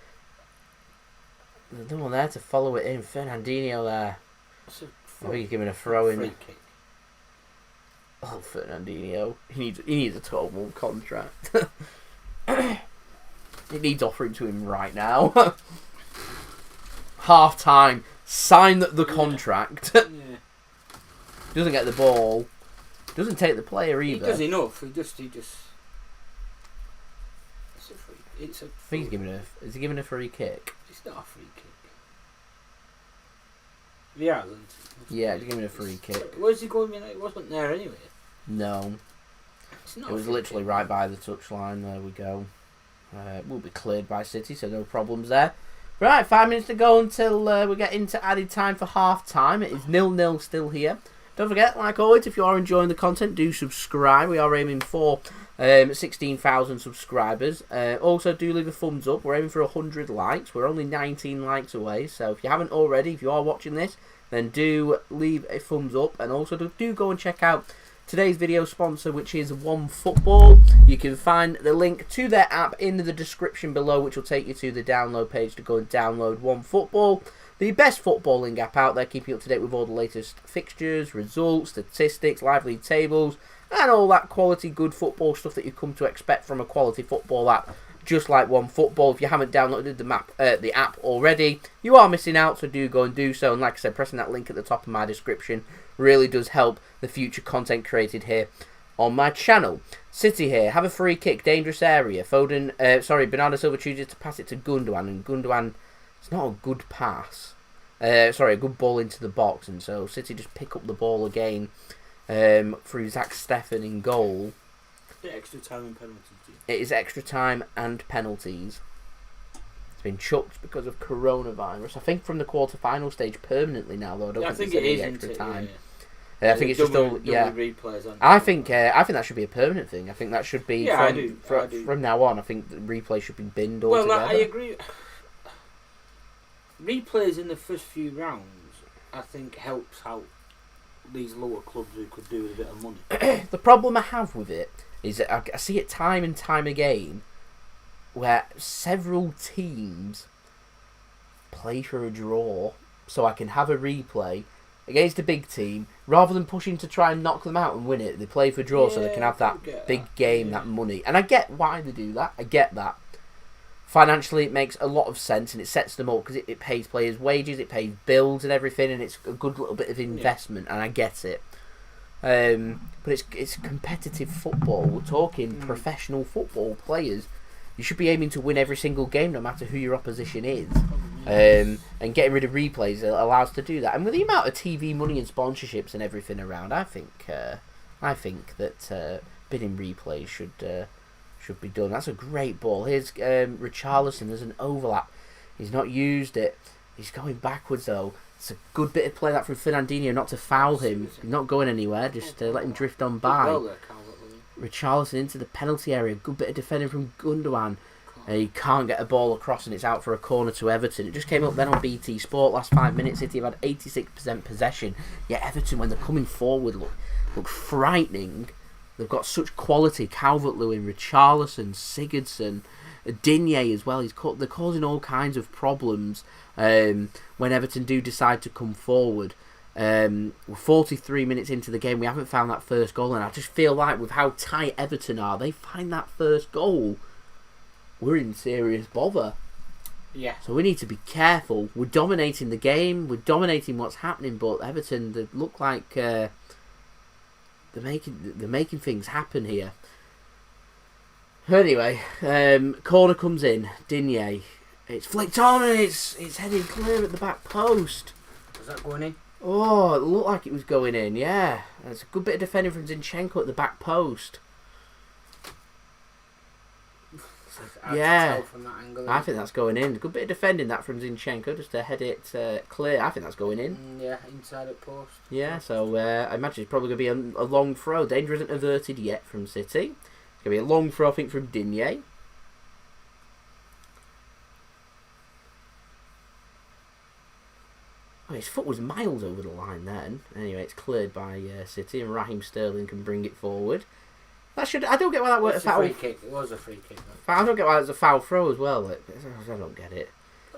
no one there to follow it in. Fernandinho there. I think he's giving a throw in. Free kick. Oh, Fernandinho. He needs a 12-month contract. It needs offering to him right now. Half time. Sign the contract. Yeah. Doesn't get the ball. Doesn't take the player either. He does enough. He just. It's a free. Is he giving a free kick? It's not a free kick. He hasn't. Yeah, he's giving a free kick. Where's he going? It wasn't there anyway. No. It was literally right by the touchline. There we go. Will be cleared by City, so no problems there. Right, 5 minutes to go until we get into added time for half time. It is 0-0 still here. Don't forget, like always, if you are enjoying the content, do subscribe. We are aiming for 16,000 subscribers. Also, do leave a thumbs up. We're aiming for 100 likes. We're only 19 likes away. So if you haven't already, if you are watching this, then do leave a thumbs up. And also do go and check out today's video sponsor, which is OneFootball. You can find the link to their app in the description below, which will take you to the download page to go and download OneFootball. The best footballing app out there, keeping you up to date with all the latest fixtures, results, statistics, live league tables, and all that quality good football stuff that you come to expect from a quality football app, just like OneFootball. If you haven't downloaded the app already, you are missing out, so do go and do so. And like I said, pressing that link at the top of my description really does help the future content created here on my channel. City here, have a free kick, dangerous area. Bernardo Silva chooses to pass it to Gundogan, and Gundogan, it's not a good pass. A good ball into the box, and so City just pick up the ball again through Zack Steffen in goal. Extra time and penalties. It is extra time and penalties. It's been chucked because of coronavirus. I think from the quarter-final stage permanently now, though. I think it is extra time. I think it's just all replays. I think that should be a permanent thing. I think that should be from now on. I think the replay should be binned altogether. Well, I agree. Replays in the first few rounds, I think, helps out these lower clubs who could do with a bit of money. The problem I have with it is that I see it time and time again where several teams play for a draw so I can have a replay against a big team rather than pushing to try and knock them out and win it. They play for a draw so they can have that big game, that money. And I get why they do that. I get that. Financially, it makes a lot of sense and it sets them up because it pays players' wages, it pays bills and everything, and it's a good little bit of investment, and I get it. But it's competitive football. We're talking professional football players. You should be aiming to win every single game, no matter who your opposition is. And getting rid of replays allows to do that. And with the amount of TV money and sponsorships and everything around, I think that bidding replays should be done. That's a great ball. Here's Richarlison. There's an overlap. He's not used it. He's going backwards though. It's a good bit of play that from Fernandinho not to foul him. He's not going anywhere. Just let him drift on by. Richarlison into the penalty area. Good bit of defending from Gundogan. He can't get a ball across and it's out for a corner to Everton. It just came up then on BT Sport. Last 5 minutes, City have had 86% possession. Yet Everton, when they're coming forward, look frightening. They've got such quality. Calvert-Lewin, Richarlison, Sigurdsson, Digne as well. They're causing all kinds of problems when Everton do decide to come forward. We're 43 minutes into the game. We haven't found that first goal. And I just feel like with how tight Everton are, they find that first goal, we're in serious bother. Yeah. So we need to be careful. We're dominating the game. We're dominating what's happening. But Everton, they look like... They're making things happen here. Anyway, corner comes in. Digne. It's flicked on and it's heading clear at the back post. Was that going in? Oh, it looked like it was going in, yeah. There's a good bit of defending from Zinchenko at the back post. Yeah, from that angle, I think that's going in. A good bit of defending that from Zinchenko just to head it clear. I think that's going in. Yeah, inside at post. Yeah, so I imagine it's probably going to be a long throw. Danger isn't averted yet from City. It's going to be a long throw, I think, from Digne. Oh, his foot was miles over the line then. Anyway, it's cleared by City, and Raheem Sterling can bring it forward. I don't get why that was a foul. Free kick. It was a free kick. I don't get why it's a foul throw as well. I don't get it.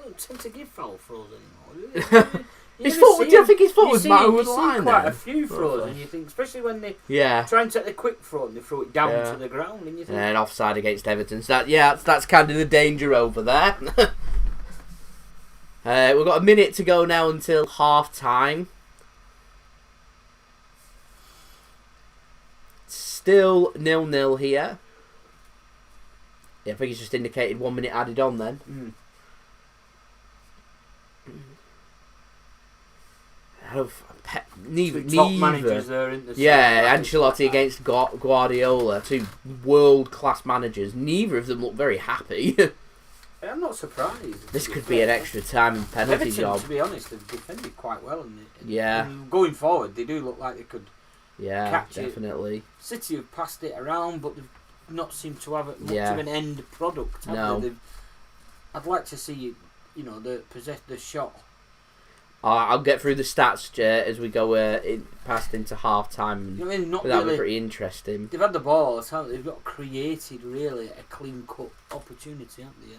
don't tend to give foul throws anymore, do they? His foot, do you think his foot was Matt was line? You see quite a few throws, and you think, especially when they try and take the quick throw and they throw it down to the ground, and you think, and offside against Everton. So that's kind of the danger over there. We've got a minute to go now until half time. Still 0-0 here. Yeah, I think it's just indicated 1 minute added on then. Neither top managers there in the Ancelotti against Guardiola, two world-class managers. Neither of them look very happy. I'm not surprised. This could be an extra time and penalty Everton, job. To be honest, they've defended quite well. And going forward, they do look like they could catch definitely. It. City have passed it around, but they've not seemed to have much of an end product. I'd like to see, the shot. I'll get through the stats as we go past into half time. That'll be pretty interesting. They've had the ball, they've not created really a clean cut opportunity, haven't they?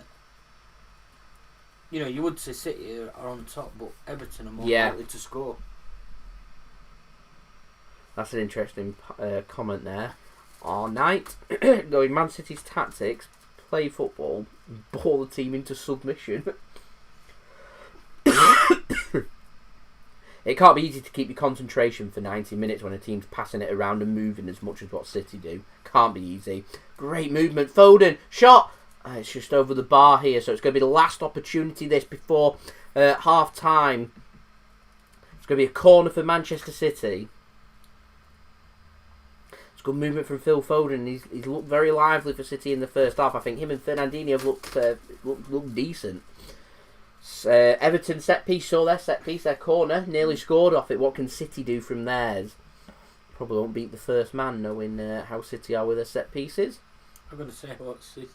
You would say City are on top, but Everton are more likely to score. That's an interesting comment there. Knight, going Man City's tactics, play football, ball the team into submission. It can't be easy to keep your concentration for 90 minutes when a team's passing it around and moving as much as what City do. Can't be easy. Great movement. Foden, shot! It's just over the bar here, so it's going to be the last opportunity this before half time. It's going to be a corner for Manchester City. It's good movement from Phil Foden. He's looked very lively for City in the first half. I think him and Fernandinho have looked decent. Everton set piece, saw their set piece, their corner, nearly scored off it. What can City do from theirs? Probably won't beat the first man, knowing how City are with their set pieces. I'm going to say what City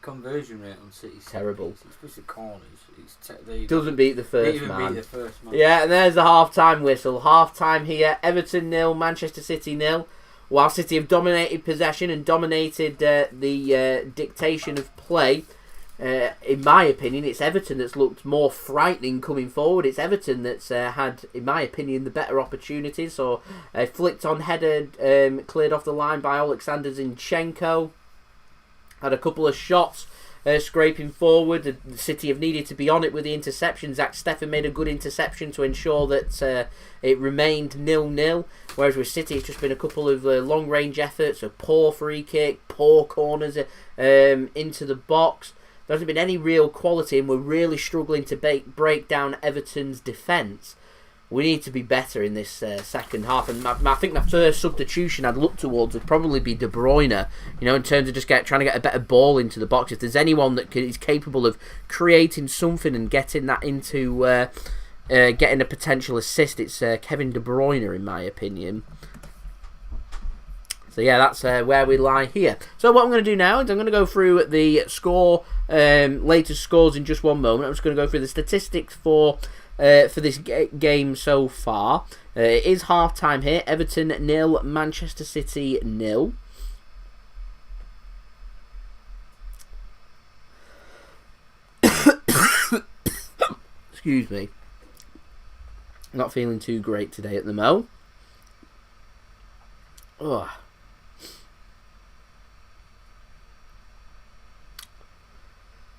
conversion rate on City's terrible. Especially corners. Doesn't beat the first man. Yeah, and there's the half-time whistle. Half-time here. Everton 0, Manchester City 0. While City have dominated possession and dominated the dictation of play, in my opinion, it's Everton that's looked more frightening coming forward. It's Everton that's had, in my opinion, the better opportunities. So, flicked on header, cleared off the line by Oleksandr Zinchenko. Had a couple of shots scraping forward. The City have needed to be on it with the interception. Zack Steffen made a good interception to ensure that it remained 0-0. Whereas with City, it's just been a couple of long-range efforts, a poor free kick, poor corners into the box. There hasn't been any real quality, and we're really struggling to break down Everton's defence. We need to be better in this second half, and I think my first substitution I'd look towards would probably be De Bruyne. In terms of just trying to get a better ball into the box. If there's anyone that is capable of creating something and getting that into getting a potential assist, it's Kevin De Bruyne, in my opinion. So yeah, that's where we lie here. So what I'm going to do now is I'm going to go through the latest scores in just one moment. I'm just going to go through the statistics for this game so far. It is half time here. Everton 0, Manchester City 0. Excuse me. Not feeling too great today at the mo. Ugh.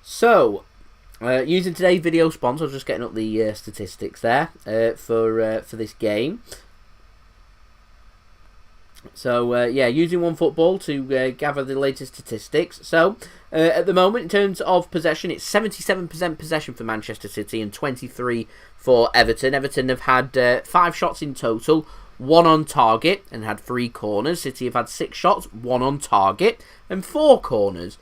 So, using today's video sponsor, I was just getting up the statistics there for this game. So, using OneFootball to gather the latest statistics. So, at the moment, in terms of possession, it's 77% possession for Manchester City and 23% for Everton. Everton have had 5 shots in total, 1 on target, and had 3 corners. City have had 6 shots, 1 on target, and 4 corners.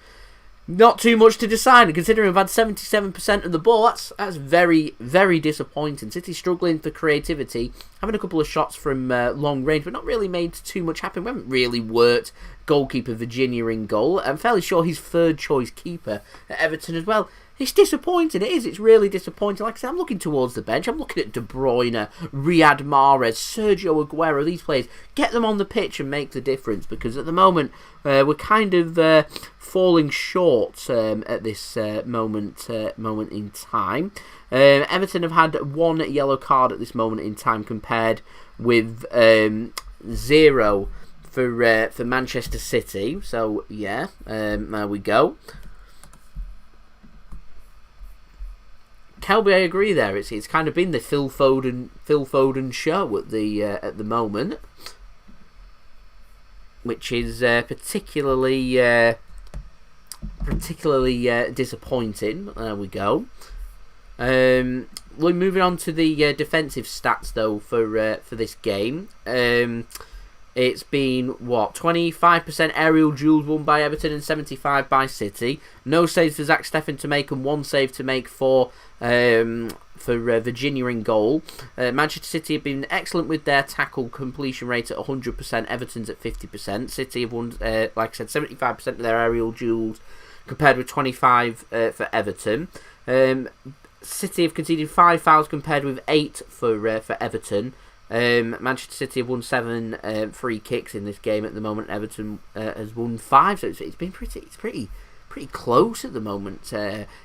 Not too much to decide, and considering we've had 77% of the ball, that's very, very disappointing. City struggling for creativity, having a couple of shots from long range, but not really made too much happen. We haven't really worked goalkeeper Virginia in goal. I'm fairly sure he's third choice keeper at Everton as well. It's disappointing. It is. It's really disappointing. Like I said, I'm looking towards the bench. I'm looking at De Bruyne, Riyad Mahrez, Sergio Aguero. These players, get them on the pitch and make the difference. Because at the moment, we're kind of falling short at this moment in time. Everton have had 1 yellow card at this moment in time, compared with 0 for Manchester City. So yeah, there we go. Kelby, I agree there. It's kind of been the Phil Foden show at the moment, which is particularly disappointing. There we go. We're moving on to the defensive stats though for this game. It's been, 25% aerial duels won by Everton and 75 by City. No saves for Zack Steffen to make and 1 save to make for Virginia in goal. Manchester City have been excellent with their tackle completion rate at 100%. Everton's at 50%. City have won, like I said, 75% of their aerial duels, compared with 25 for Everton. City have conceded 5 fouls compared with 8 for Everton. Manchester City have won 7 free kicks in this game at the moment. Everton has won 5, so it's been pretty close at the moment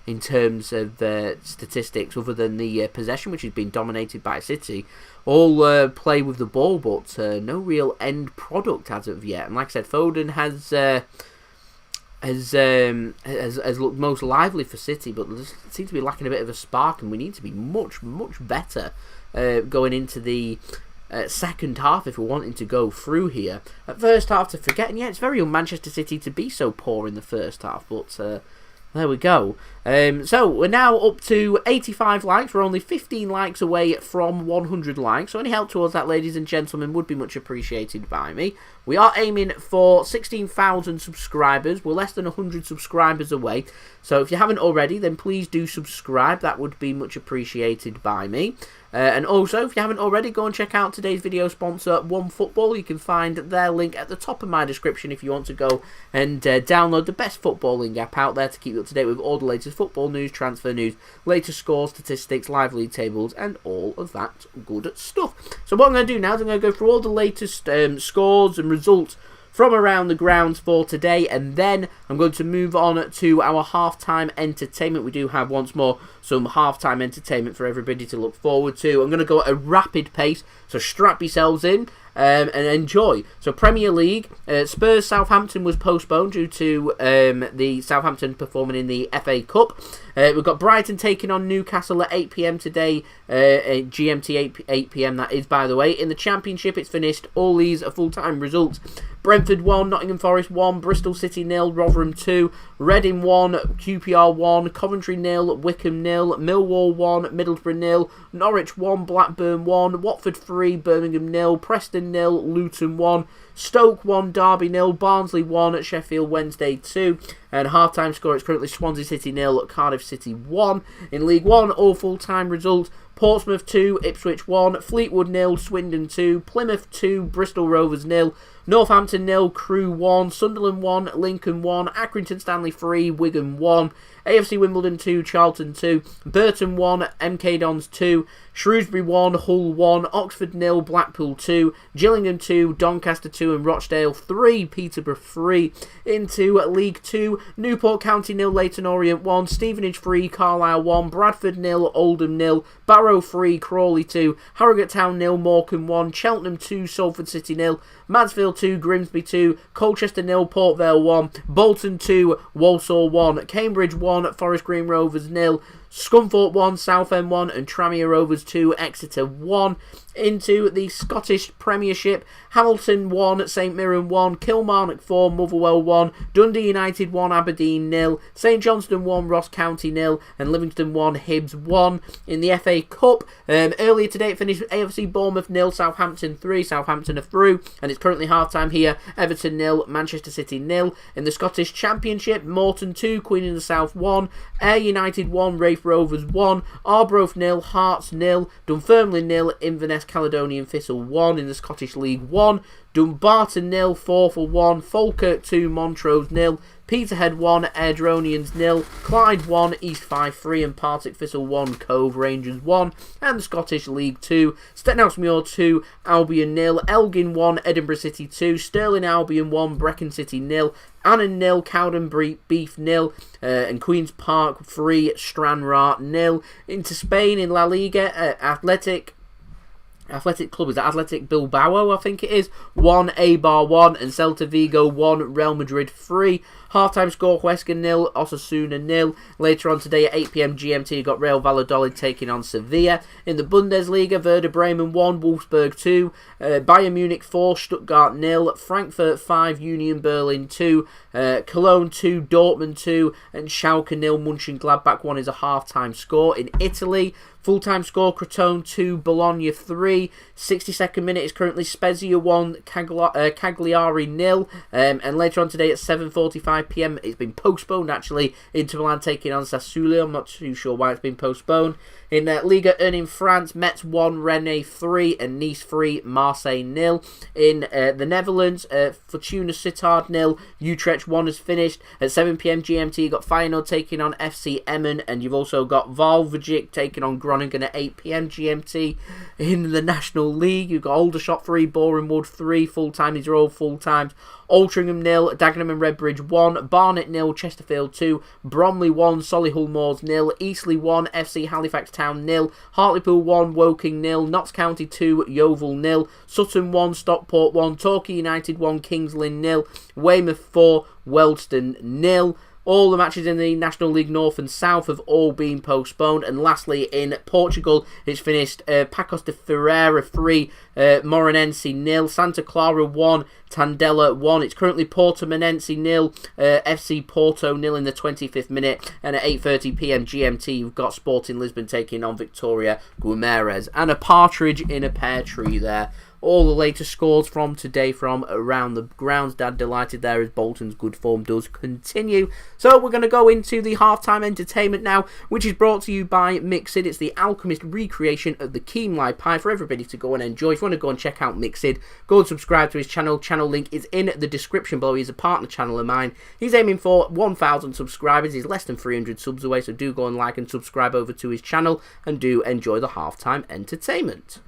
in terms of statistics, other than the possession, which has been dominated by City. All play with the ball, but no real end product as of yet. And like I said, Foden has looked most lively for City, but seems to be lacking a bit of a spark, and we need to be much better going into the second half if we're wanting to go through here. At first half, to forget, and yeah, it's very un-Manchester City to be so poor in the first half, but there we go. So we're now up to 85 likes. We're only 15 likes away from 100 likes, so any help towards that, ladies and gentlemen, would be much appreciated by me. We are aiming for 16,000 subscribers. We're less than 100 subscribers away, so if you haven't already, then please do subscribe. That would be much appreciated by me. And also, if you haven't already, go and check out today's video sponsor, OneFootball. You can find their link at the top of my description if you want to go and download the best footballing app out there to keep you up to date with all the latest football news, transfer news, latest scores, statistics, live league tables, and all of that good stuff. So what I'm going to do now is I'm going to go through all the latest scores and results from around the grounds for today, and then I'm going to move on to our halftime entertainment. We do have, once more, some halftime entertainment for everybody to look forward to. I'm going to go at a rapid pace, so strap yourselves in and enjoy. So Premier League, Spurs Southampton was postponed due to the Southampton performing in the FA Cup. We've got Brighton taking on Newcastle at 8 PM today, GMT 8 PM that is, by the way. In the Championship, it's finished. All these are full-time results. Brentford 1, Nottingham Forest 1, Bristol City 0, Rotherham 2, Reading 1, QPR 1, Coventry 0, Wickham 0, Millwall 1, Middlesbrough 0, Norwich 1, Blackburn 1, Watford 3, Birmingham 0, Preston 0, Luton 1, Stoke 1, Derby 0, Barnsley 1, Sheffield Wednesday 2, and half-time score is currently Swansea City 0, Cardiff City 1. In League 1, all full-time results: Portsmouth 2, Ipswich 1, Fleetwood 0, Swindon 2, Plymouth 2, Bristol Rovers 0, Northampton 0, Crewe 1, Sunderland 1, Lincoln 1, Accrington Stanley 3, Wigan 1, AFC Wimbledon 2, Charlton 2, Burton 1, MK Dons 2, Shrewsbury 1, Hull 1, Oxford 0, Blackpool 2, Gillingham 2, Doncaster 2 and Rochdale 3, Peterborough 3. Into League 2, Newport County 0, Leyton Orient 1, Stevenage 3, Carlisle 1, Bradford 0, Oldham 0, Barrow 3, Crawley 2, Harrogate Town 0, Morecambe 1, Cheltenham 2, Salford City 0, Mansfield 2, Grimsby 2, Colchester 0, Port Vale 1, Bolton 2, Walsall 1, Cambridge 1, Forest Green Rovers 0, Scunthorpe 1, Southend 1, and Tranmere Rovers 2, Exeter 1. Into the Scottish Premiership, Hamilton 1, St Mirren 1, Kilmarnock 4, Motherwell 1, Dundee United 1, Aberdeen 0, St Johnstone 1, Ross County 0, and Livingston 1, Hibs 1. In the FA Cup, earlier today it finished AFC Bournemouth 0, Southampton 3, Southampton are through, and it's currently half-time here, Everton 0, Manchester City 0. In the Scottish Championship, Morton 2, Queen of the South 1, Ayr United 1, Raith Rovers 1, Arbroath 0, Hearts 0, Dunfermline 0, Inverness Caledonian Thistle 1. In the Scottish League 1, Dumbarton 0, Forfar 1, Falkirk 2, Montrose 0, Peterhead 1, Airdronians 0, Clyde 1, East Fife 3, and Partick Thistle 1, Cove Rangers 1, and the Scottish League 2, Stenhousemuir 2, Albion 0, Elgin 1, Edinburgh City 2, Stirling Albion 1, Brecon City 0, Annan 0, Cowden Beef 0, and Queen's Park 3, Stranraer 0. Into Spain in La Liga, Athletic Club, is that Athletic Bilbao, I think it is, 1, Eibar 1, and Celta Vigo 1, Real Madrid 3. Half-time score, Huesca 0, Osasuna 0. Later on today at 8 PM GMT, you've got Real Valladolid taking on Sevilla. In the Bundesliga, Werder Bremen 1, Wolfsburg 2, Bayern Munich 4, Stuttgart 0, Frankfurt 5, Union Berlin 2, Cologne 2, Dortmund 2, and Schalke 0, Mönchengladbach 1 is a half-time score. In Italy, full-time score, Crotone 2, Bologna 3. 62nd minute is currently Spezia 1, Cagliari 0. And later on today at 7:45 PM, it's been postponed actually. Inter Milan taking on Sassuolo. I'm not too sure why it's been postponed. In Liga 1 in France, Metz 1, Rennes 3, and Nice 3, Marseille 0. In the Netherlands, Fortuna Sittard 0, Utrecht 1 has finished. At 7 PM GMT, you've got Feyenoord taking on FC Emmen, and you've also got Valvijik taking on Groningen at 8 PM GMT. In the National League, you've got Aldershot 3, Bournemouth 3, full-time, these are all full-times. Altrincham 0, Dagenham and Redbridge 1, Barnet 0, Chesterfield 2, Bromley 1, Solihull Moors 0, Eastleigh 1, FC Halifax Town 0, Hartlepool 1, Woking 0, Notts County 2, Yeovil 0, Sutton 1, Stockport 1, Torquay United 1, Kings Lynn 0, Weymouth 4, Wealdstone 0. All the matches in the National League North and South have all been postponed. And lastly, in Portugal, it's finished Pacos de Ferreira 3, Moreirense 0, Santa Clara 1, Tandela 1. It's currently Portimonense 0, FC Porto 0 in the 25th minute. And at 8:30 PM GMT, you've got Sporting Lisbon taking on Victoria Guimarães. And a partridge in a pear tree there. All the latest scores from today from around the grounds. Dad delighted there as Bolton's good form does continue. So we're going to go into the halftime entertainment now, which is brought to you by Mixid. It's the Alchemist recreation of the Keemlai pie for everybody to go and enjoy. If you want to go and check out Mixid, go and subscribe to his channel. Channel link is in the description below. He's a partner channel of mine. He's aiming for 1,000 subscribers. He's less than 300 subs away, so do go and like and subscribe over to his channel and do enjoy the halftime entertainment.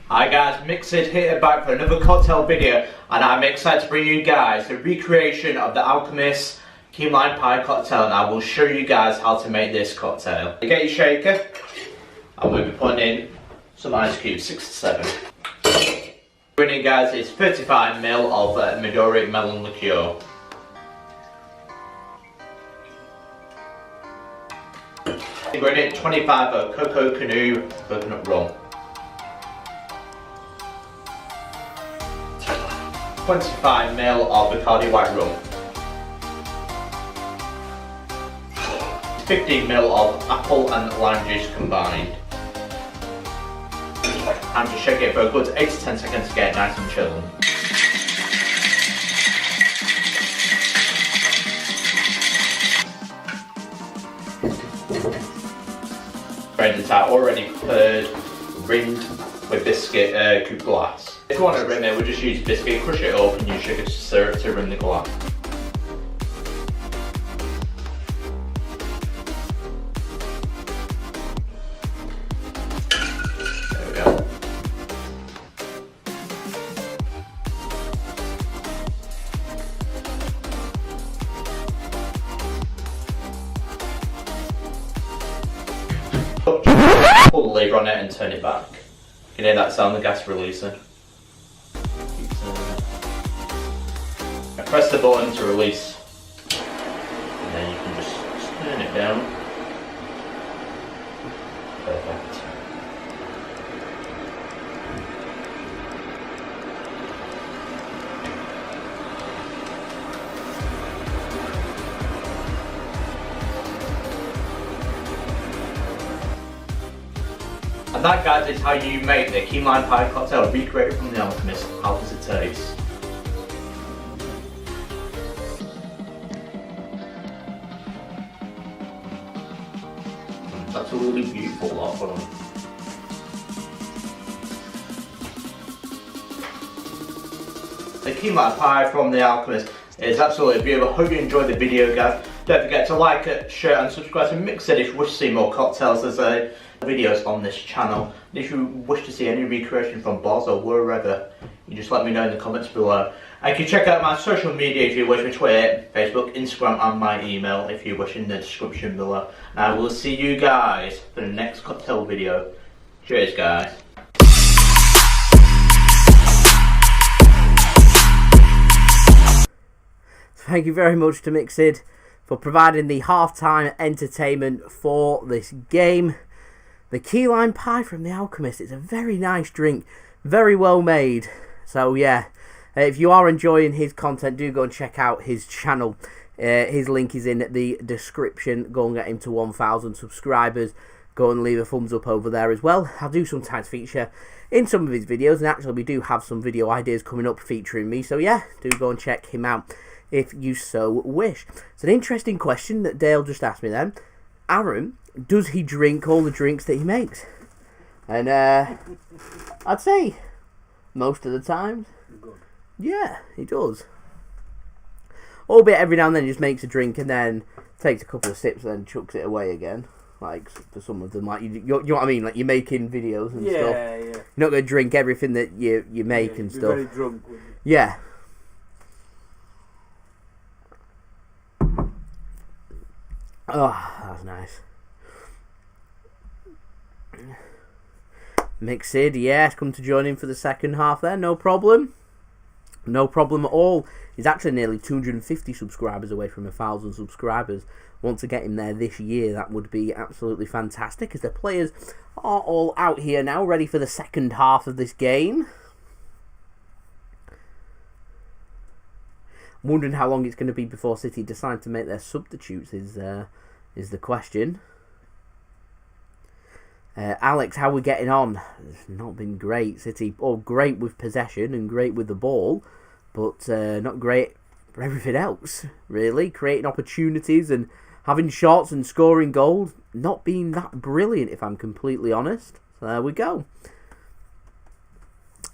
Hi guys, Mixid here back for another cocktail video, and I'm excited to bring you guys the recreation of the Alchemist key lime pie cocktail, and I will show you guys how to make this cocktail. You get your shaker, and we'll be putting in some ice cubes, 6 to 7. What in guys is 35ml of Midori melon liqueur. We're in 25 of Cocoa Canoe coconut rum. 25ml of Bacardi white rum, 15ml of apple and lime juice combined, and just shake it for a good 8 to 10 seconds to get it nice and chilled. Friends, I already prepared rimmed with biscuit coupe glass. If you want to rim it, we'll just use biscuit, crush it up and use sugar syrup to rim the glass. There we go. Pull the lever on it and turn it back. You can hear that sound, the gas releasing. Press the button to release, and then you can just turn it down. Perfect. And that, guys, is how you make the key lime pie cocktail recreated from the Alchemist. How does it taste? It's absolutely beautiful, that one. The key lime pie from the Alchemist It's absolutely beautiful. Hope you enjoyed the video, guys. Don't forget to like it, share and subscribe to Mixed if you wish to see more cocktails as videos on this channel. And if you wish to see any recreation from Boz or wherever, you just let me know in the comments below. And you can check out my social media if you wish, my Twitter, Facebook, Instagram and my email if you wish in the description below. And I will see you guys for the next cocktail video. Cheers, guys. Thank you very much to Mixed for providing the half-time entertainment for this game. The key lime pie from The Alchemist. It's a very nice drink, very well made. So yeah, if you are enjoying his content, do go and check out his channel. His link is in the description. Go and get him to 1,000 subscribers. Go and leave a thumbs up over there as well. I do sometimes feature in some of his videos, and actually we do have some video ideas coming up featuring me. So yeah, do go and check him out if you so wish. It's an interesting question that Dale just asked me then. Aaron, does he drink all the drinks that he makes? And I'd say most of the time, yeah, he does. Albeit every now and then he just makes a drink and then takes a couple of sips and then chucks it away again. Like for some of them, like you know what I mean. Like you're making videos and stuff. Yeah. You're not going to drink everything that you make and stuff. Very drunk. Yeah. Oh, that's nice. Mixed, yes, come to join in for the second half there, no problem. No problem at all. He's actually nearly 250 subscribers away from 1,000 subscribers. Want to get him there this year, that would be absolutely fantastic, as the players are all out here now, ready for the second half of this game. I'm wondering how long it's going to be before City decide to make their substitutes is the question. Alex, how are we getting on? It's not been great. City, great with possession and great with the ball, but not great for everything else, really. Creating opportunities and having shots and scoring goals, not being that brilliant, if I'm completely honest. So there we go.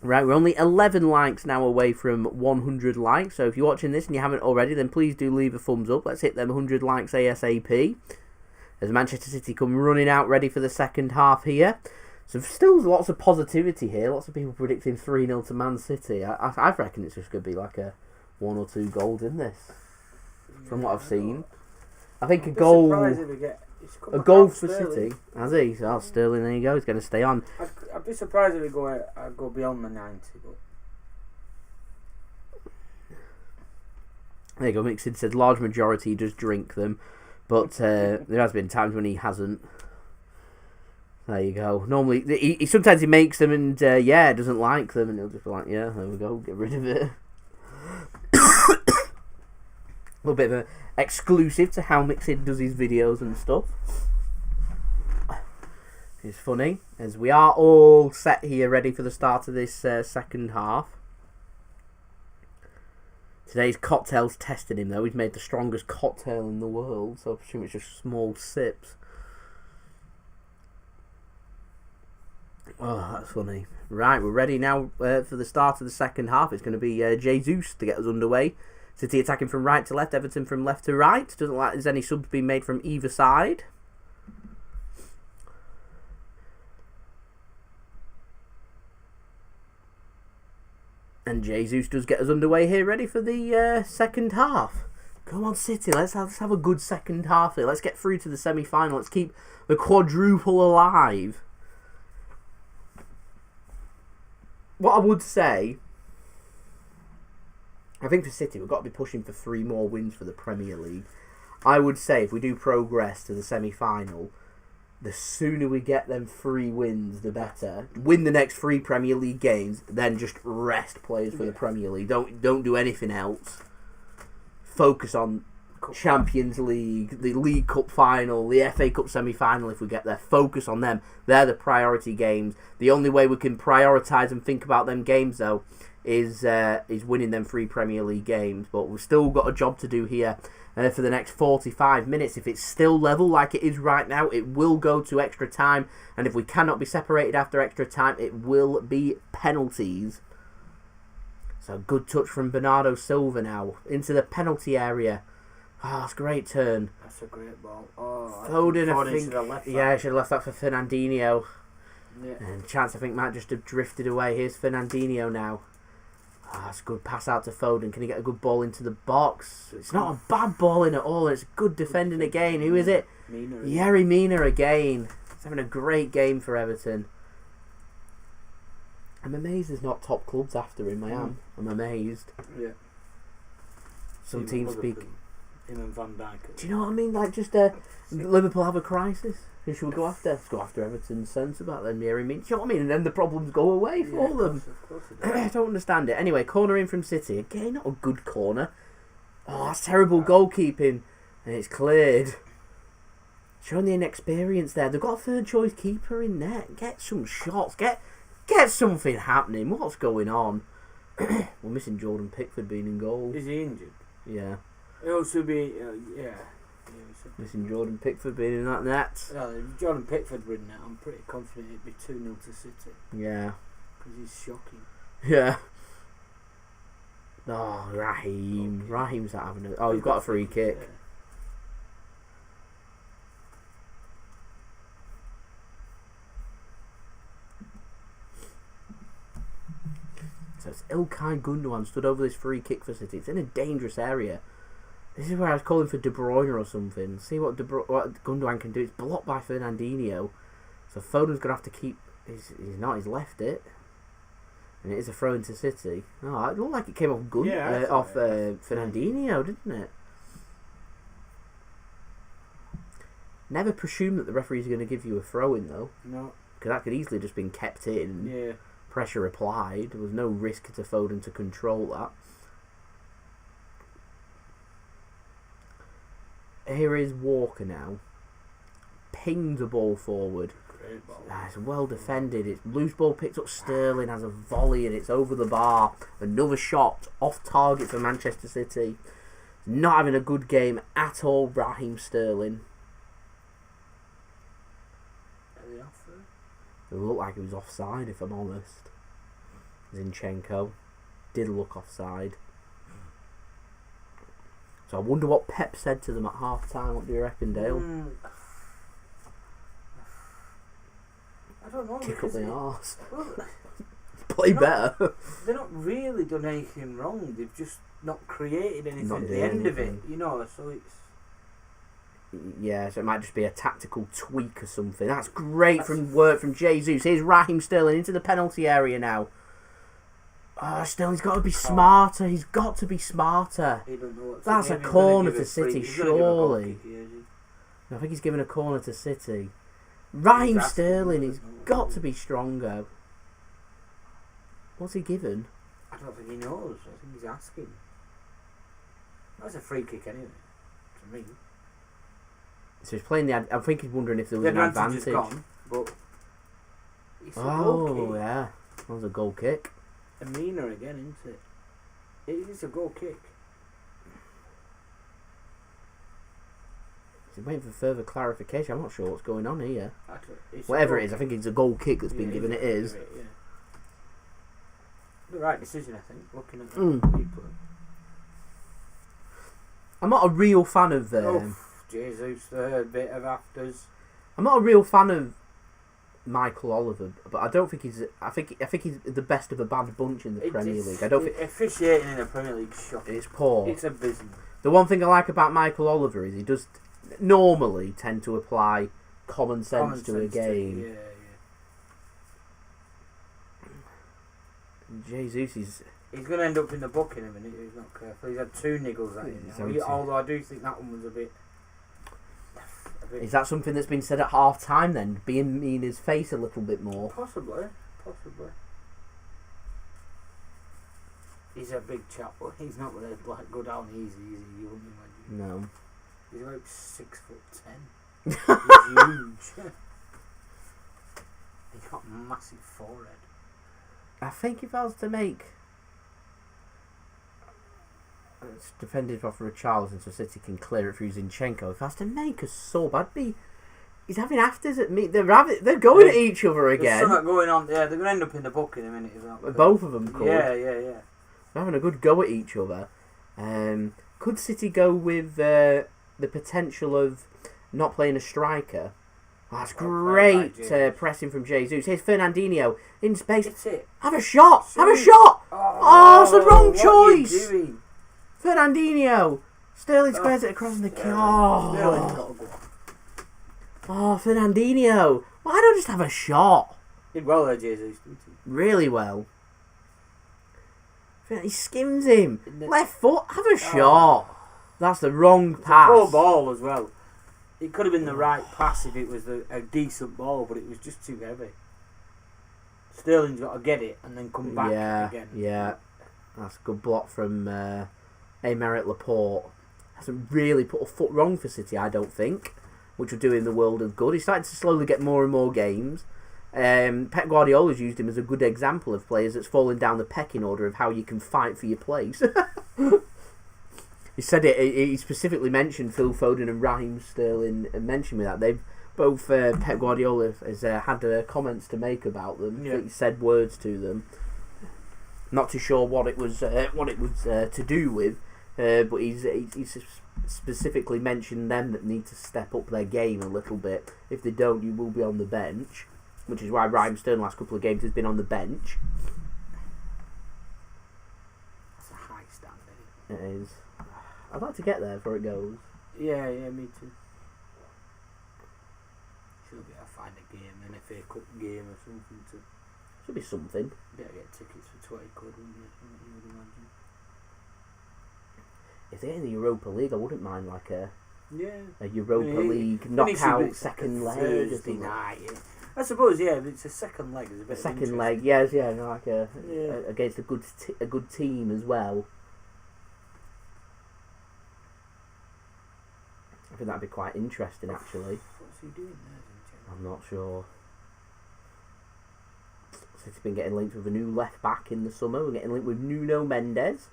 Right, we're only 11 likes now away from 100 likes. So if you're watching this and you haven't already, then please do leave a thumbs up. Let's hit them 100 likes ASAP. As Manchester City come running out ready for the second half here. So still lots of positivity here. Lots of people predicting 3-0 to Man City. I reckon it's just going to be like a 1 or 2 goals in this. From what I've seen. I think a goal for City. Has he? Oh, Sterling, there you go. He's going to stay on. I'd be surprised if we go beyond the 90. But there you go. Mixed said large majority does drink them, but there has been times when he hasn't. There you go. Normally, he sometimes he makes them and doesn't like them, and he'll just be like, yeah, there we go, get rid of it. A little bit of an exclusive to how Mixed does his videos and stuff. It's funny, as we are all set here ready for the start of this second half. Today's cocktail's testing him though. He's made the strongest cocktail in the world, so I presume it's just small sips. Oh, that's funny. Right, we're ready now for the start of the second half. It's going to be Jesus to get us underway. City attacking from right to left, Everton from left to right. Doesn't like there's any subs being made from either side. And Jesus does get us underway here, ready for the second half. Come on, City, let's have a good second half here. Let's get through to the semi-final. Let's keep the quadruple alive. What I would say, I think for City, we've got to be pushing for 3 more wins for the Premier League. I would say if we do progress to the semi-final, the sooner we get them 3 wins, the better. Win the next 3 Premier League games, then just rest players for the Premier League. Don't do anything else. Focus on Champions League, the League Cup final, the FA Cup semi-final if we get there. Focus on them. They're the priority games. The only way we can prioritise and think about them games, though, is winning them 3 Premier League games. But we've still got a job to do here for the next 45 minutes. If it's still level like it is right now, it will go to extra time. And if we cannot be separated after extra time, it will be penalties. So good touch from Bernardo Silva now into the penalty area. Oh, it's a great turn. That's a great ball. Oh, Foden, I think. Should have left yeah, should have left that for Fernandinho. Yeah. And chance, I think, might just have drifted away. Here's Fernandinho now. Oh, that's a good pass out to Foden. Can he get a good ball into the box? It's not a bad ball in at all. It's good defending again. Who is it? Mina. Yerry Mina again. He's having a great game for Everton. I'm amazed there's not top clubs after him. I'm amazed. Yeah. Some teams speak. Him and Van Dijk. Do you know what I mean? Like, just Liverpool have a crisis. Who should we go after? Let's go after Everton's centre back then, Yerry Mina. Do you know what I mean? And then the problems go away for them. Of course I don't understand it. Anyway, corner in from City. Again, not a good corner. Oh, that's terrible goalkeeping. And it's cleared. Showing the inexperience there. They've got a third choice keeper in net. Get some shots. Get something happening. What's going on? We're missing Jordan Pickford being in goal. Is he injured? Yeah. He'll also be, yeah. Missing Jordan Pickford being in that net. If Jordan Pickford were in that, I'm pretty confident it'd be 2-0 to City. Yeah. Because he's shocking. Yeah. Oh, Raheem. Okay. Raheem's not having a... Oh, he's got a free kick. Yeah. So it's Ilkay Gundogan stood over this free kick for City. It's in a dangerous area. This is where I was calling for De Bruyne or something. See what Gundogan can do. It's blocked by Fernandinho. So Foden's going to have to keep... He's not. He's left it. And it is a throw into City. Oh, it looked like it came off Fernandinho, didn't it? Never presume that the referee's going to give you a throw-in, though. No. Because that could easily have just been kept in. Yeah. Pressure applied. There was no risk to Foden to control that. Here is Walker now. Pings the ball forward. Great ball. It's well defended. It's loose ball picked up. Sterling has a volley and it's over the bar. Another shot off target for Manchester City. Not having a good game at all, Raheem Sterling. Are they off there? It looked like he was offside, if I'm honest. Zinchenko did look offside. So I wonder what Pep said to them at half time. What do you reckon, Dale? I don't know. Kick up the arse. Well, Play better. They're not really done anything wrong. They've just not created anything at the end of it. You know, so it's... Yeah, so it might just be a tactical tweak or something. That's great work from Jesus. Here's Raheem Sterling into the penalty area now. Oh, Sterling's got to be smarter. He's got to be smarter. He don't know what That's a corner to City, surely. I think he's given a corner to City. Raheem Sterling, he's got to be stronger. What's he given? I don't think he knows. I think he's asking. That's a free kick anyway, to me. So he's playing the... I think he's wondering if there was an advantage. Is gone, but it's a goal kick. Yeah. That was a goal kick. Mina again, isn't it? It is a goal kick. He's waiting for further clarification. I'm not sure what's going on here. It's whatever it is, I think it's a goal kick that's been given. It is. The right decision, I think, looking at the people. I'm not a real fan of... Jesus, the bit of afters. I'm not a real fan of Michael Oliver, but I don't think he's... I think he's the best of a bad bunch in the Premier League. I don't think... Officiating in the Premier League is shocking. It's poor. It's abysmal. The one thing I like about Michael Oliver is he does normally tend to apply common sense to a game. Yeah. Jesus, he's going to end up in the book in a minute if he's not careful. He's had 2 niggles at him. Although I do think that one was a bit... Is that something that's been said at half time then? Being in his face a little bit more? Possibly. He's a big chap, but he's not going to go down easy, you wouldn't imagine. No. He's like 6'10". He's huge. He's got a massive forehead. I think if I was to make... It's defended off Richarlison so City can clear it through Zinchenko. If I was to make a sub, I'd be... He's having afters at me. They're going at each other again. There's something going on. Yeah, they're going to end up in the book in a minute. Both of them could. Yeah. having a good go at each other. Could City go with the potential of not playing a striker? That's great pressing from Jesus. Here's Fernandinho in space. It's it. Have a shot! Have a shot! Oh, it's the wrong choice! Fernandinho! Sterling squares it across the oh, Fernandinho! Why don't I just have a shot? Did well there, Jesus. Really well. He skims him. Left foot, have a shot. That's the wrong pass. It's a poor ball as well. It could have been the right pass if it was a decent ball, but it was just too heavy. Sterling's got to get it and then come back again. Yeah. That's a good block from Aymeric Laporte. Hasn't really put a foot wrong for City, I don't think, which would do him the world of good. He's starting to slowly get more and more games. Pep Guardiola's used him as a good example of players that's fallen down the pecking order of how you can fight for your place. He said it. He specifically mentioned Phil Foden and Raheem Sterling, and mentioned me that they've both Pep Guardiola has had comments to make about them. Yeah. He said words to them. Not too sure what it was to do with, but he's specifically mentioned them that need to step up their game a little bit. If they don't, you will be on the bench, which is why Raheem Sterling last couple of games has been on the bench. That's a high standard. It is. I'd like to get there before it goes. Yeah, me too. Should be able to find a game, an FA Cup game or something to... Should be something. Better get tickets for 20 quid, wouldn't you? You would imagine. If they're in the Europa League, I wouldn't mind like a Europa League it knockout second leg. Thursday night. I suppose, if it's a second leg, there's a bit of second leg, yes, like against a good team as well. I think that'd be quite interesting, actually. What's he doing there, Zinchenko? I'm not sure. City's been getting linked with a new left back in the summer. We're getting linked with Nuno Mendes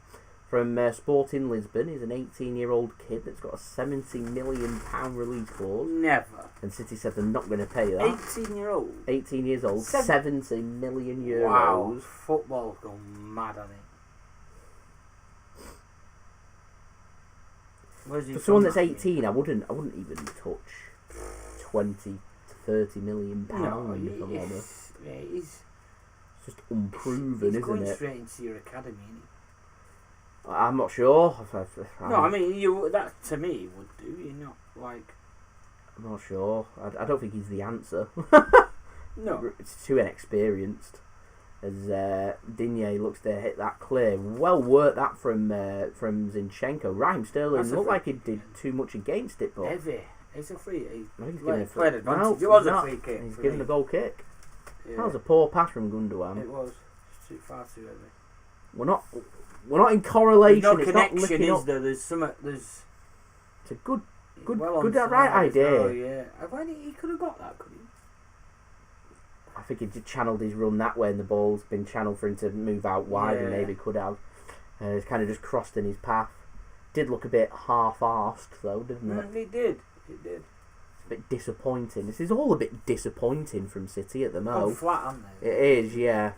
from Sporting Lisbon. He's an 18-year-old kid that's got a £70 million release clause. Never. And City said they're not going to pay that. 18-year-old? 18 years old, €70 million. Wow, football's gone mad on it. For someone that's 18, I wouldn't even touch 20 to 30 million pounds. It's just unproven, isn't it? Going straight into your academy, isn't it? I'm not sure. No, I mean that to me would do. You're not like. I'm not sure. I don't think he's the answer. No, it's too inexperienced. As Digne looks to hit that clear. Well worked that from Zinchenko. Raheem Sterling looked like he did too much against it, but heavy. It's a free. He's played advantage. It was a free kick. He's given a goal kick. Yeah. That was a poor pass from Gundogan. It was far too heavy. We're not in correlation. There's no it's connection, not is up. there? It's a good right idea. Well, yeah. He could have got that, could he? I think he channeled his run that way, and the ball's been channeled for him to move out wide, and maybe could have. It's kind of just crossed in his path. Did look a bit half-arsed though, didn't it? It did. It's a bit disappointing. This is all a bit disappointing from City at the moment. Flat, aren't they? It is, yeah.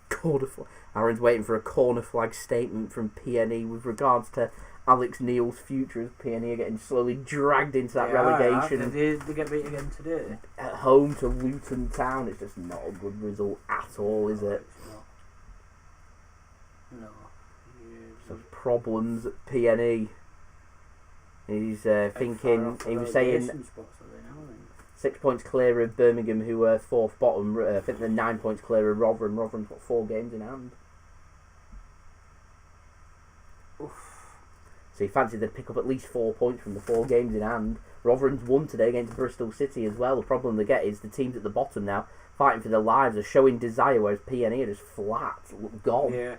Corner flag. Aaron's waiting for a corner flag statement from PNE with regards to Alex Neil's future, as PNE are getting slowly dragged into that relegation. They get beat again today. At home to Luton Town. It's just not a good result at all, is it? It's not. No. Some problems at PNE. He's thinking, he was saying 6 points clear of Birmingham, who were fourth bottom. I think they're 9 points clear of Rotherham. Rotherham's got 4 games in hand. Oof. So he fancied they'd pick up at least 4 points from the 4 games in hand. Rotherham's won today against Bristol City as well. The problem they get is the teams at the bottom now, fighting for their lives, are showing desire, whereas PNE are just flat, gone. Yeah.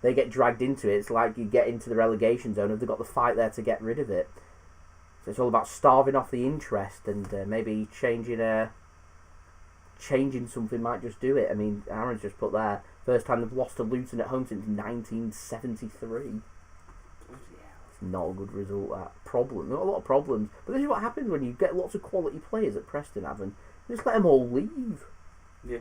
They get dragged into it. It's like you get into the relegation zone, if they've got the fight there to get rid of it. So it's all about starving off the interest, and maybe changing something might just do it. I mean, Aaron's just put there, first time they've lost to Luton at home since 1973. It's not a good result, that. Not a lot of problems. But this is what happens when you get lots of quality players at Preston, haven't. Just let them all leave. Yeah.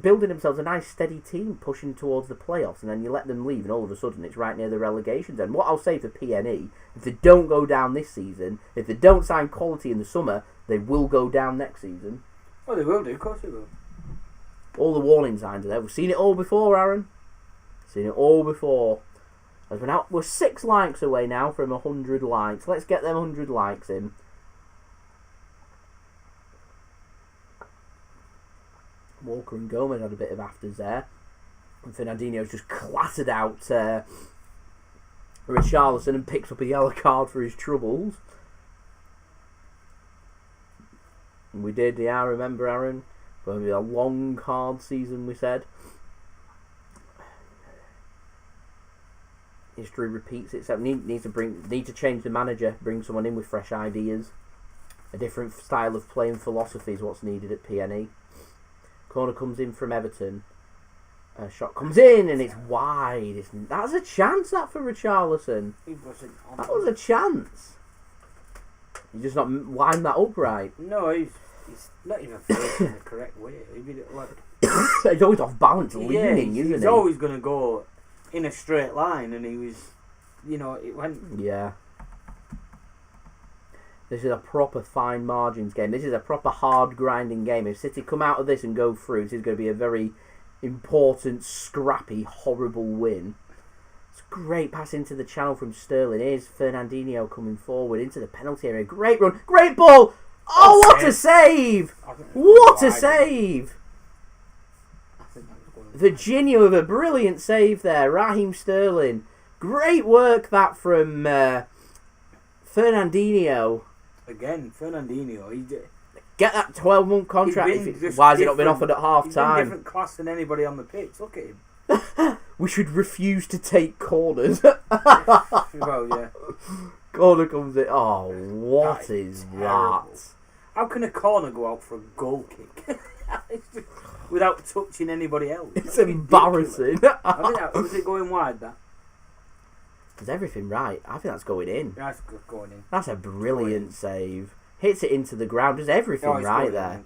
building themselves a nice steady team pushing towards the playoffs, and then you let them leave and all of a sudden it's right near the relegation zone. What I'll say for PNE, if they don't go down this season, if they don't sign quality in the summer, they will go down next season. Oh, they will do, of course they will. All the warning signs are there. We've seen it all before, Aaron. Seen it all before. As we're 6 likes away now from 100 likes. Let's get them 100 likes in. Walker and Gomez had a bit of afters there. And Fernandinho's just clattered out Richarlison and picks up a yellow card for his troubles. And we did, yeah, I remember, Aaron. Going to be a long, hard season, we said. History repeats itself. Need to change the manager, bring someone in with fresh ideas. A different style of playing philosophy is what's needed at PNE. Corner comes in from Everton. A shot comes in and it's wide. That's a chance, that, for Richarlison. That was a chance. He just not lined that up right. No, he's not even facing the correct way. He's always off balance, leaning, isn't he? He's always going to go in a straight line, and he was, it went. Yeah. This is a proper fine margins game. This is a proper hard grinding game. If City come out of this and go through, this is going to be a very important, scrappy, horrible win. It's a great pass into the channel from Sterling. Here's Fernandinho coming forward into the penalty area. Great run, great ball. Oh, what a save! What a save! Virginia with a brilliant save there. Raheem Sterling. Great work that from Fernandinho. Again, Fernandinho. Get that 12-month contract. Why has he not been offered at half time? He's in different class than anybody on the pitch. Look at him. We should refuse to take corners. Well, yeah. Corner comes in. Oh, what is that? How can a corner go out for a goal kick without touching anybody else? It's embarrassing. Was it going wide, that? Is everything right? I think that's going in. That's going in. That's a brilliant save. Hits it into the ground. Does everything right there.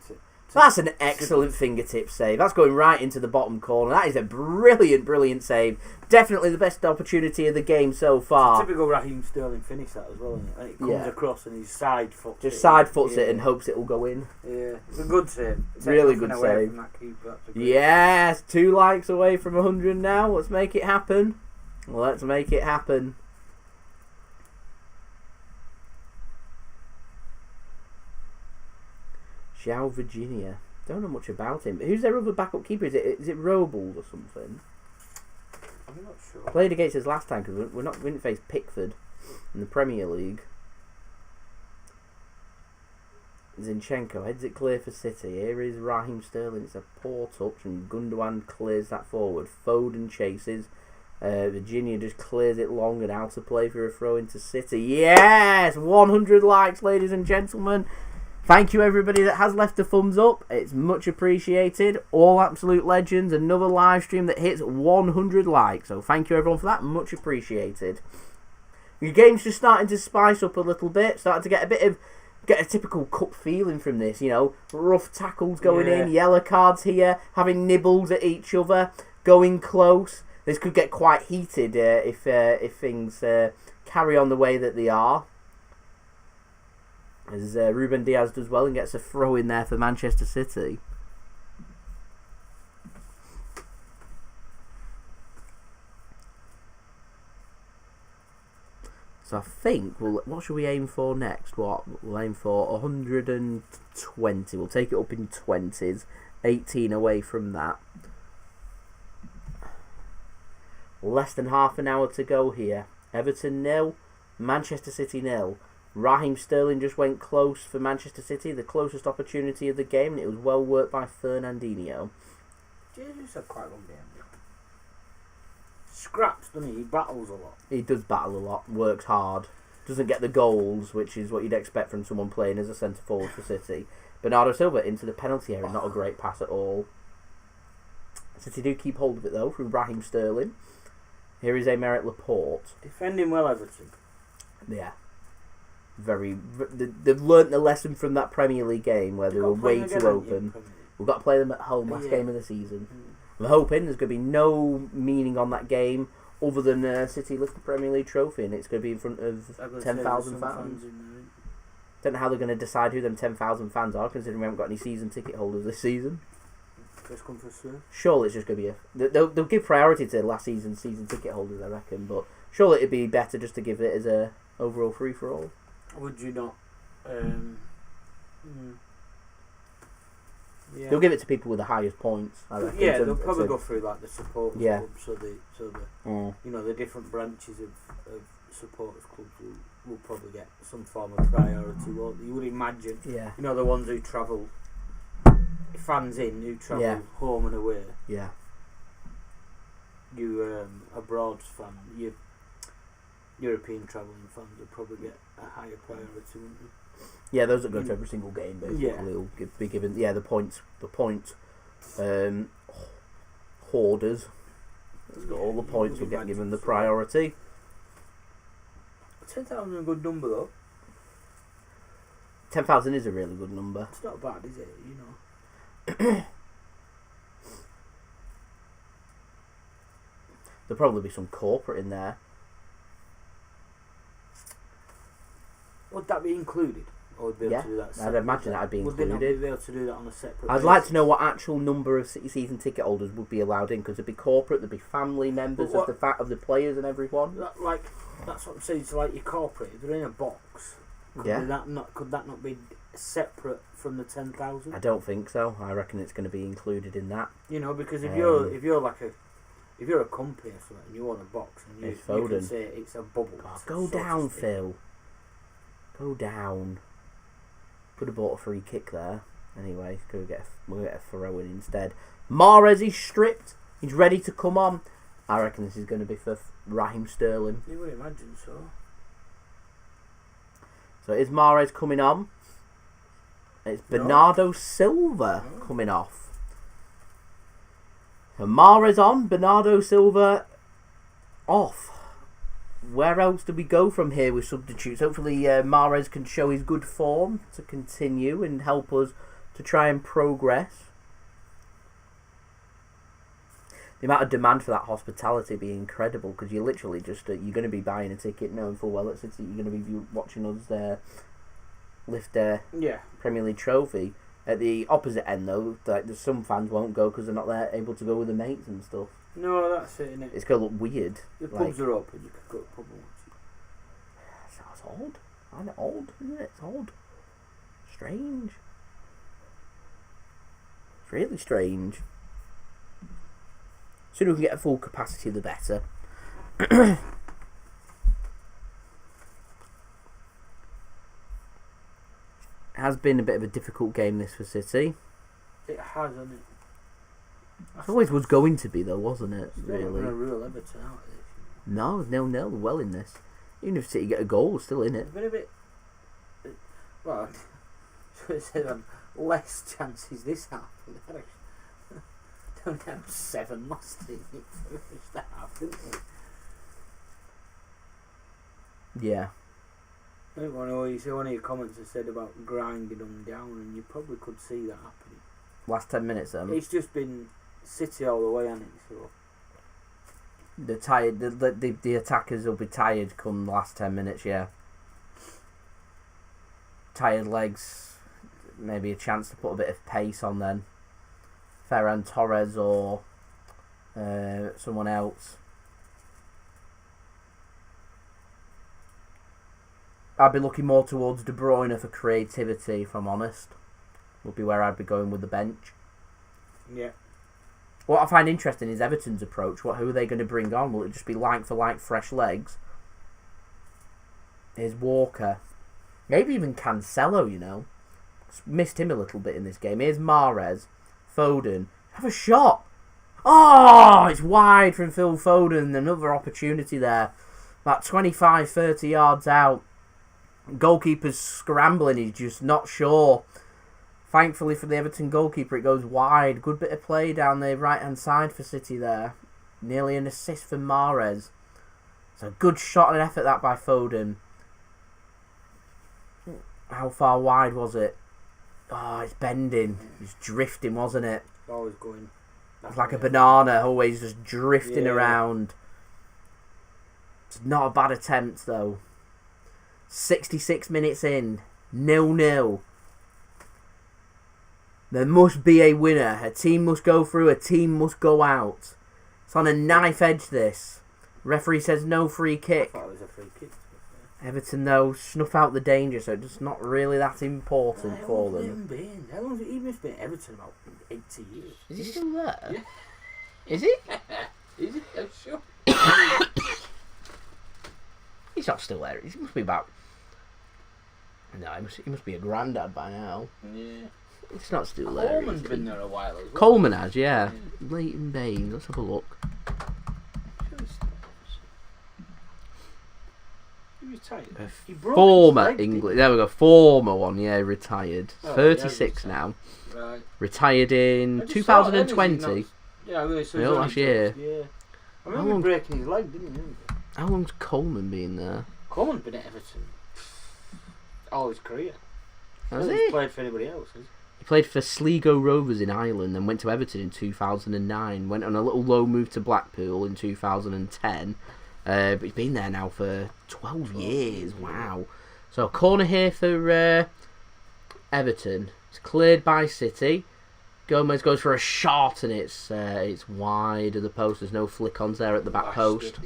That's an excellent fingertip save. That's going right into the bottom corner. That is a brilliant, brilliant save. Definitely the best opportunity of the game so far. Typical Raheem Sterling finish that as well, isn't it? And it comes across and he side foots it. Just side foots it and hopes it will go in. Yeah, it's a good save. Really good save. Yes, 2 likes away from 100 now. Let's make it happen. Let's make it happen. Joao Virginia. Don't know much about him. Who's their other backup keeper? Is it Robles or something? I'm not sure. Played against us last time because we didn't face Pickford in the Premier League. Zinchenko heads it clear for City. Here is Raheem Sterling. It's a poor touch and Gundogan clears that forward. Foden chases. Virginia just clears it long and out of play for a throw into City. Yes! 100 likes, ladies and gentlemen. Thank you everybody that has left a thumbs up. It's much appreciated. All absolute legends. Another live stream that hits 100 likes. So thank you everyone for that. Much appreciated. Your game's just starting to spice up a little bit. Starting to get a typical cup feeling from this. Rough tackles going in. Yellow cards here. Having nibbles at each other. Going close. This could get quite heated if things carry on the way that they are. As Ruben Dias does well and gets a throw in there for Manchester City. So I think what should we aim for next? We'll aim for 120. We'll take it up in 20s. 18 away from that. Less than half an hour to go here. Everton 0, Manchester City 0. Raheem Sterling just went close for Manchester City, the closest opportunity of the game, and it was well worked by Fernandinho. Jesus had quite a good game. Scraps, doesn't he? He battles a lot. He does battle a lot, works hard, doesn't get the goals, which is what you'd expect from someone playing as a centre forward for City. Bernardo Silva into the penalty area, not a great pass at all. City do keep hold of it though, through Raheem Sterling. Here is Aymeric Laporte. Defending well, Everton. Yeah. They've learnt the lesson from that Premier League game where they were way too open. We've got to play them at home, last game of the season. We're hoping there's going to be no meaning on that game other than City lift the Premier League trophy, and it's going to be in front of 10,000 fans. Don't know how they're going to decide who them 10,000 fans are, considering we haven't got any season ticket holders this season. First come, first serve. Surely it's just going to be they'll give priority to last season's season ticket holders, I reckon, but surely it'd be better just to give it as a overall free-for-all. Would you not? Yeah. They'll give it to people with the highest points, I reckon. Yeah, they'll probably go through like the supporters clubs, so Mm. you know, the different branches of supporters clubs will probably get some form of priority. Won't they? You would imagine. Yeah. You know, the ones who travel, fans who travel home and away. Yeah. You abroad fan, you European travelling fans will probably get a higher priority, wouldn't they? Yeah, those that go to every single game basically will be given the points hoarders. All the points will get given the priority. 10,000 is a good number though. 10,000 is a really good number. It's not bad, is it? You know. There'll probably be some corporate in there. Would that be included? Or would be able to do that I'd imagine that'd be included. Would they not be able to do that on a separate I'd like to know what actual number of City season ticket holders would be allowed in, because there'd be corporate, there'd be family members of the players and everyone. That's what I'm saying. So like your corporate, if they're in a box, could that not be separate from the 10,000? I don't think so. I reckon it's going to be included in that. You know, because if you're a company or something and you own a box and you can say it's a bubble. Oh, go down, Phil. Go down. Could have bought a free kick there. Anyway, we'll get a throw in instead. Mahrez is stripped. He's ready to come on. I reckon this is going to be for Raheem Sterling. You would imagine so. So is Mahrez coming on? It's Bernardo Silva coming off. So Mahrez on, Bernardo Silva off. Where else do we go from here with substitutes? Hopefully Mahrez can show his good form to continue and help us to try and progress. The amount of demand for that hospitality be incredible, because you're literally just you're going to be buying a ticket knowing full well that City you're going to be watching us lift their Premier League trophy. At the opposite end though, like some fans won't go because they're not there able to go with their mates and stuff. No, that's it, innit? It's going to look weird. The pubs are open, you could go to the pub and watch it. Sounds odd. Kind of odd, isn't it? It's odd. Strange. It's really strange. The sooner we can get a full capacity, the better. It has been a bit of a difficult game, this, for City. It has, hasn't it? It always was going to be, though, wasn't it? It's really. Not going to rule Everton out of this. No, 0-0, well in this. Even if City get a goal, still in it. It's been a bit. Well, I said less chances this half. Don't have 7 last half, didn't we? Yeah. I don't know. You see, one of your comments has said about grinding them down, and you probably could see that happening. Last 10 minutes, then. It's just been City all the way, hasn't it? So they're tired. The attackers will be tired come the last 10 minutes. Yeah. Tired legs. Maybe a chance to put a bit of pace on then. Ferran Torres or someone else. I'd be looking more towards De Bruyne for creativity, if I'm honest. Would be where I'd be going with the bench. Yeah. What I find interesting is Everton's approach. Who are they going to bring on? Will it just be like for like fresh legs? Here's Walker. Maybe even Cancelo, you know. Missed him a little bit in this game. Here's Mahrez. Foden. Have a shot. Oh, it's wide from Phil Foden. Another opportunity there. About 25-30 yards out. Goalkeeper's scrambling. He's just not sure. Thankfully for the Everton goalkeeper, it goes wide. Good bit of play down the right-hand side for City there. Nearly an assist for Mahrez. It's a good shot and effort that by Foden. How far wide was it? Oh, it's bending. It's drifting, wasn't it? Always going. It's like a banana, always just drifting around. It's not a bad attempt, though. 66 minutes in. 0-0. There must be a winner. A team must go through. A team must go out. It's on a knife edge, this. Referee says no free kick. I thought it was a free kick. Everton, though, snuff out the danger, so it's not really that important for them. How long has he been at Everton? About 80 years. Is he still there? Yeah. Is he? Is he? I'm sure. He's not still there. He must be about... No, he must be a granddad by now. Yeah. It's not still there. Coleman's been there a while as well. Coleman has, yeah. Leighton Baines. Let's have a look. Former English. There we go. Former one, yeah, retired. 36 now. Right. Retired in 2020. Yeah, really. So last year. Yeah. I remember breaking his leg, didn't you? How long's Coleman been there? Coleman's been at Everton all his career. Has he? He's played for anybody else, has he? He played for Sligo Rovers in Ireland, then went to Everton in 2009. Went on a little loan move to Blackpool in 2010. But he's been there now for 12 years. Wow. So, corner here for Everton. It's cleared by City. Gomez goes for a shot, and it's wide of the post. There's no flick-ons there at the back post.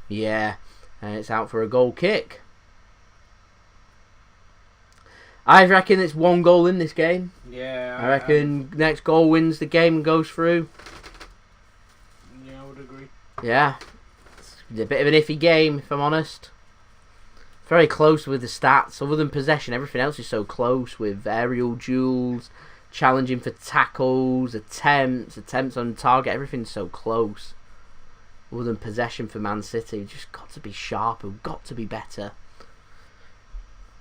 Yeah. It's out for a goal kick. I reckon it's 1 goal in this game. Yeah. I reckon next goal wins the game and goes through. Yeah, I would agree. Yeah. It's a bit of an iffy game, if I'm honest. Very close with the stats. Other than possession, everything else is so close with aerial duels, challenging for tackles, attempts on target. Everything's so close. Other than possession for Man City, we've just got to be sharper. We've got to be better.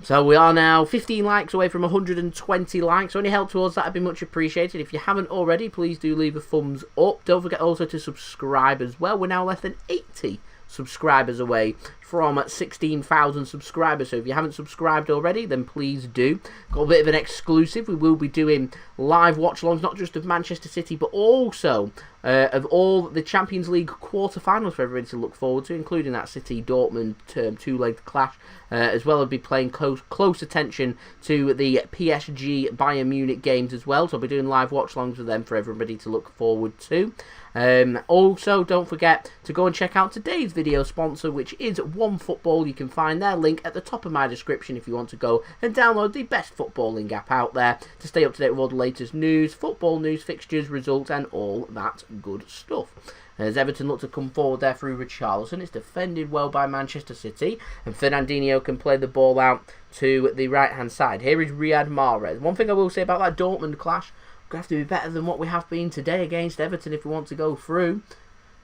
So we are now 15 likes away from 120 likes. So any help towards that would be much appreciated. If you haven't already, please do leave a thumbs up. Don't forget also to subscribe as well. We're now less than 80 subscribers away from 16,000 subscribers. So if you haven't subscribed already, then please do. Got a bit of an exclusive. We will be doing live watch-alongs, not just of Manchester City, but also of all the Champions League quarter-finals for everybody to look forward to, including that City-Dortmund two-legged clash, as well as be paying close attention to the PSG-Bayern Munich games as well. So I'll be doing live watch-alongs with them for everybody to look forward to. Also, don't forget to go and check out today's video sponsor, which is OneFootball. You can find their link at the top of my description if you want to go and download the best footballing app out there to stay up to date with all the latest news, football news, fixtures, results, and all that good stuff. As Everton look to come forward there through Richarlison, it's defended well by Manchester City, and Fernandinho can play the ball out to the right-hand side. Here is Riyad Mahrez. One thing I will say about that Dortmund clash, we're going to have to be better than what we have been today against Everton if we want to go through.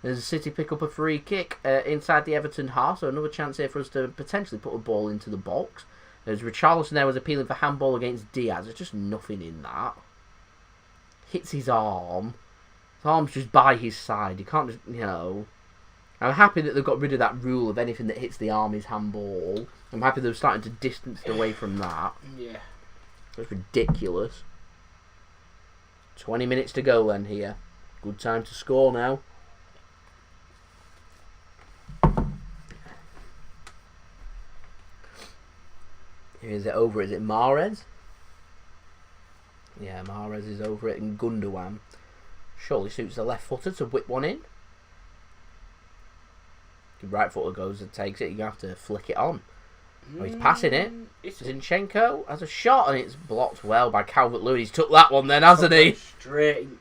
As City pick up a free kick inside the Everton half, so another chance here for us to potentially put a ball into the box. As Richarlison there was appealing for handball against Diaz, there's just nothing in that. Hits his arm. His arm's just by his side. You can't just, I'm happy that they've got rid of that rule of anything that hits the arm is handball. I'm happy they're starting to distance away from that. Yeah. It's ridiculous. 20 minutes to go then here. Good time to score now. Is it over? Is it Mahrez? Yeah, Mahrez is over it, and Gundogan surely suits the left footer to whip one in. The right footer goes and takes it. You have to flick it on. Oh, he's passing it. Zinchenko has a shot, and it's blocked well by Calvert-Lewin. He's took that one then, hasn't he? Straight in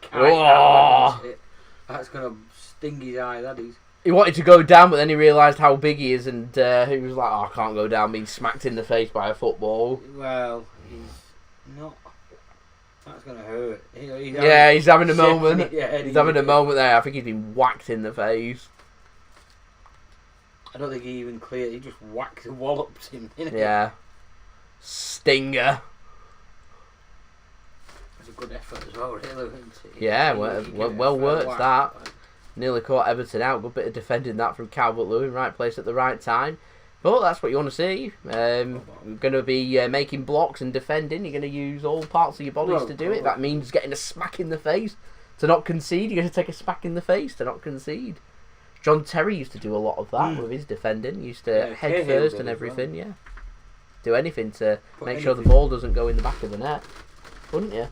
That's going to sting his eye, that is. He wanted to go down, but then he realised how big he is, and he was like, I can't go down, being smacked in the face by a football. Well, he's not... That's going to hurt. He's having a moment. He's having a moment there. I think he's been whacked in the face. I don't think he even cleared. He just walloped him. Yeah. Stinger. It's a good effort as well, really, isn't it? Yeah, well worked that. Nearly caught Everton out. Good bit of defending that from Calvert-Lewin. Right place at the right time. But that's what you want to see. You're going to be making blocks and defending. You're going to use all parts of your bodies to do it. That means getting a smack in the face to not concede. You're going to take a smack in the face to not concede. John Terry used to do a lot of that with his defending. He used to head first and everything, do anything to make sure the ball doesn't go in the back of the net. Wouldn't you?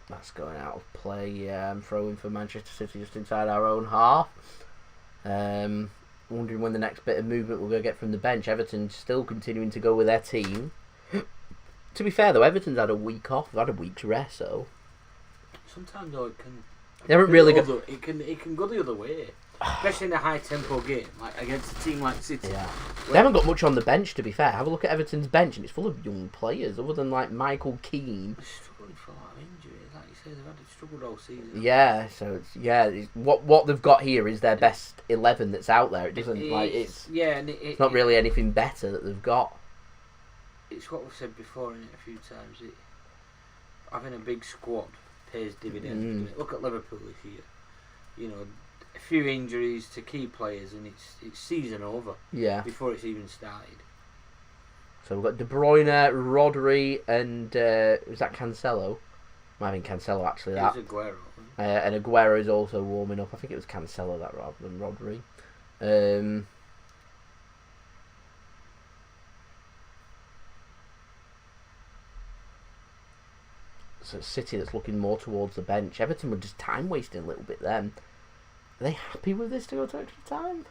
That's going out of play. Throwing for Manchester City just inside our own half. Wondering when the next bit of movement we're going to get from the bench. Everton still continuing to go with their team. To be fair though, Everton's had a week off. They've had a week's rest, so sometimes though it can. They haven't really got. It can go the other way, especially in a high tempo game like against a team like City. Yeah, they haven't got much on the bench. To be fair, have a look at Everton's bench, and it's full of young players. Other than like Michael Keane. They're struggling for a lot of injuries, like you say, they've had struggled all season. Yeah, so it's what they've got here is their best 11 that's out there. It doesn't it's not really anything better that they've got. It's what we've said before in it a few times. Having a big squad pays dividends. Look at Liverpool this year. You know, a few injuries to key players, and it's season over. Yeah. Before it's even started. So we've got De Bruyne, Rodri, and was that Cancelo? Might have been Cancelo actually. That. It was Aguero. And Aguero is also warming up. I think it was Cancelo that rather than Rodri. So it's City that's looking more towards the bench. Everton were just time wasting a little bit then. Are they happy with this to go to extra time?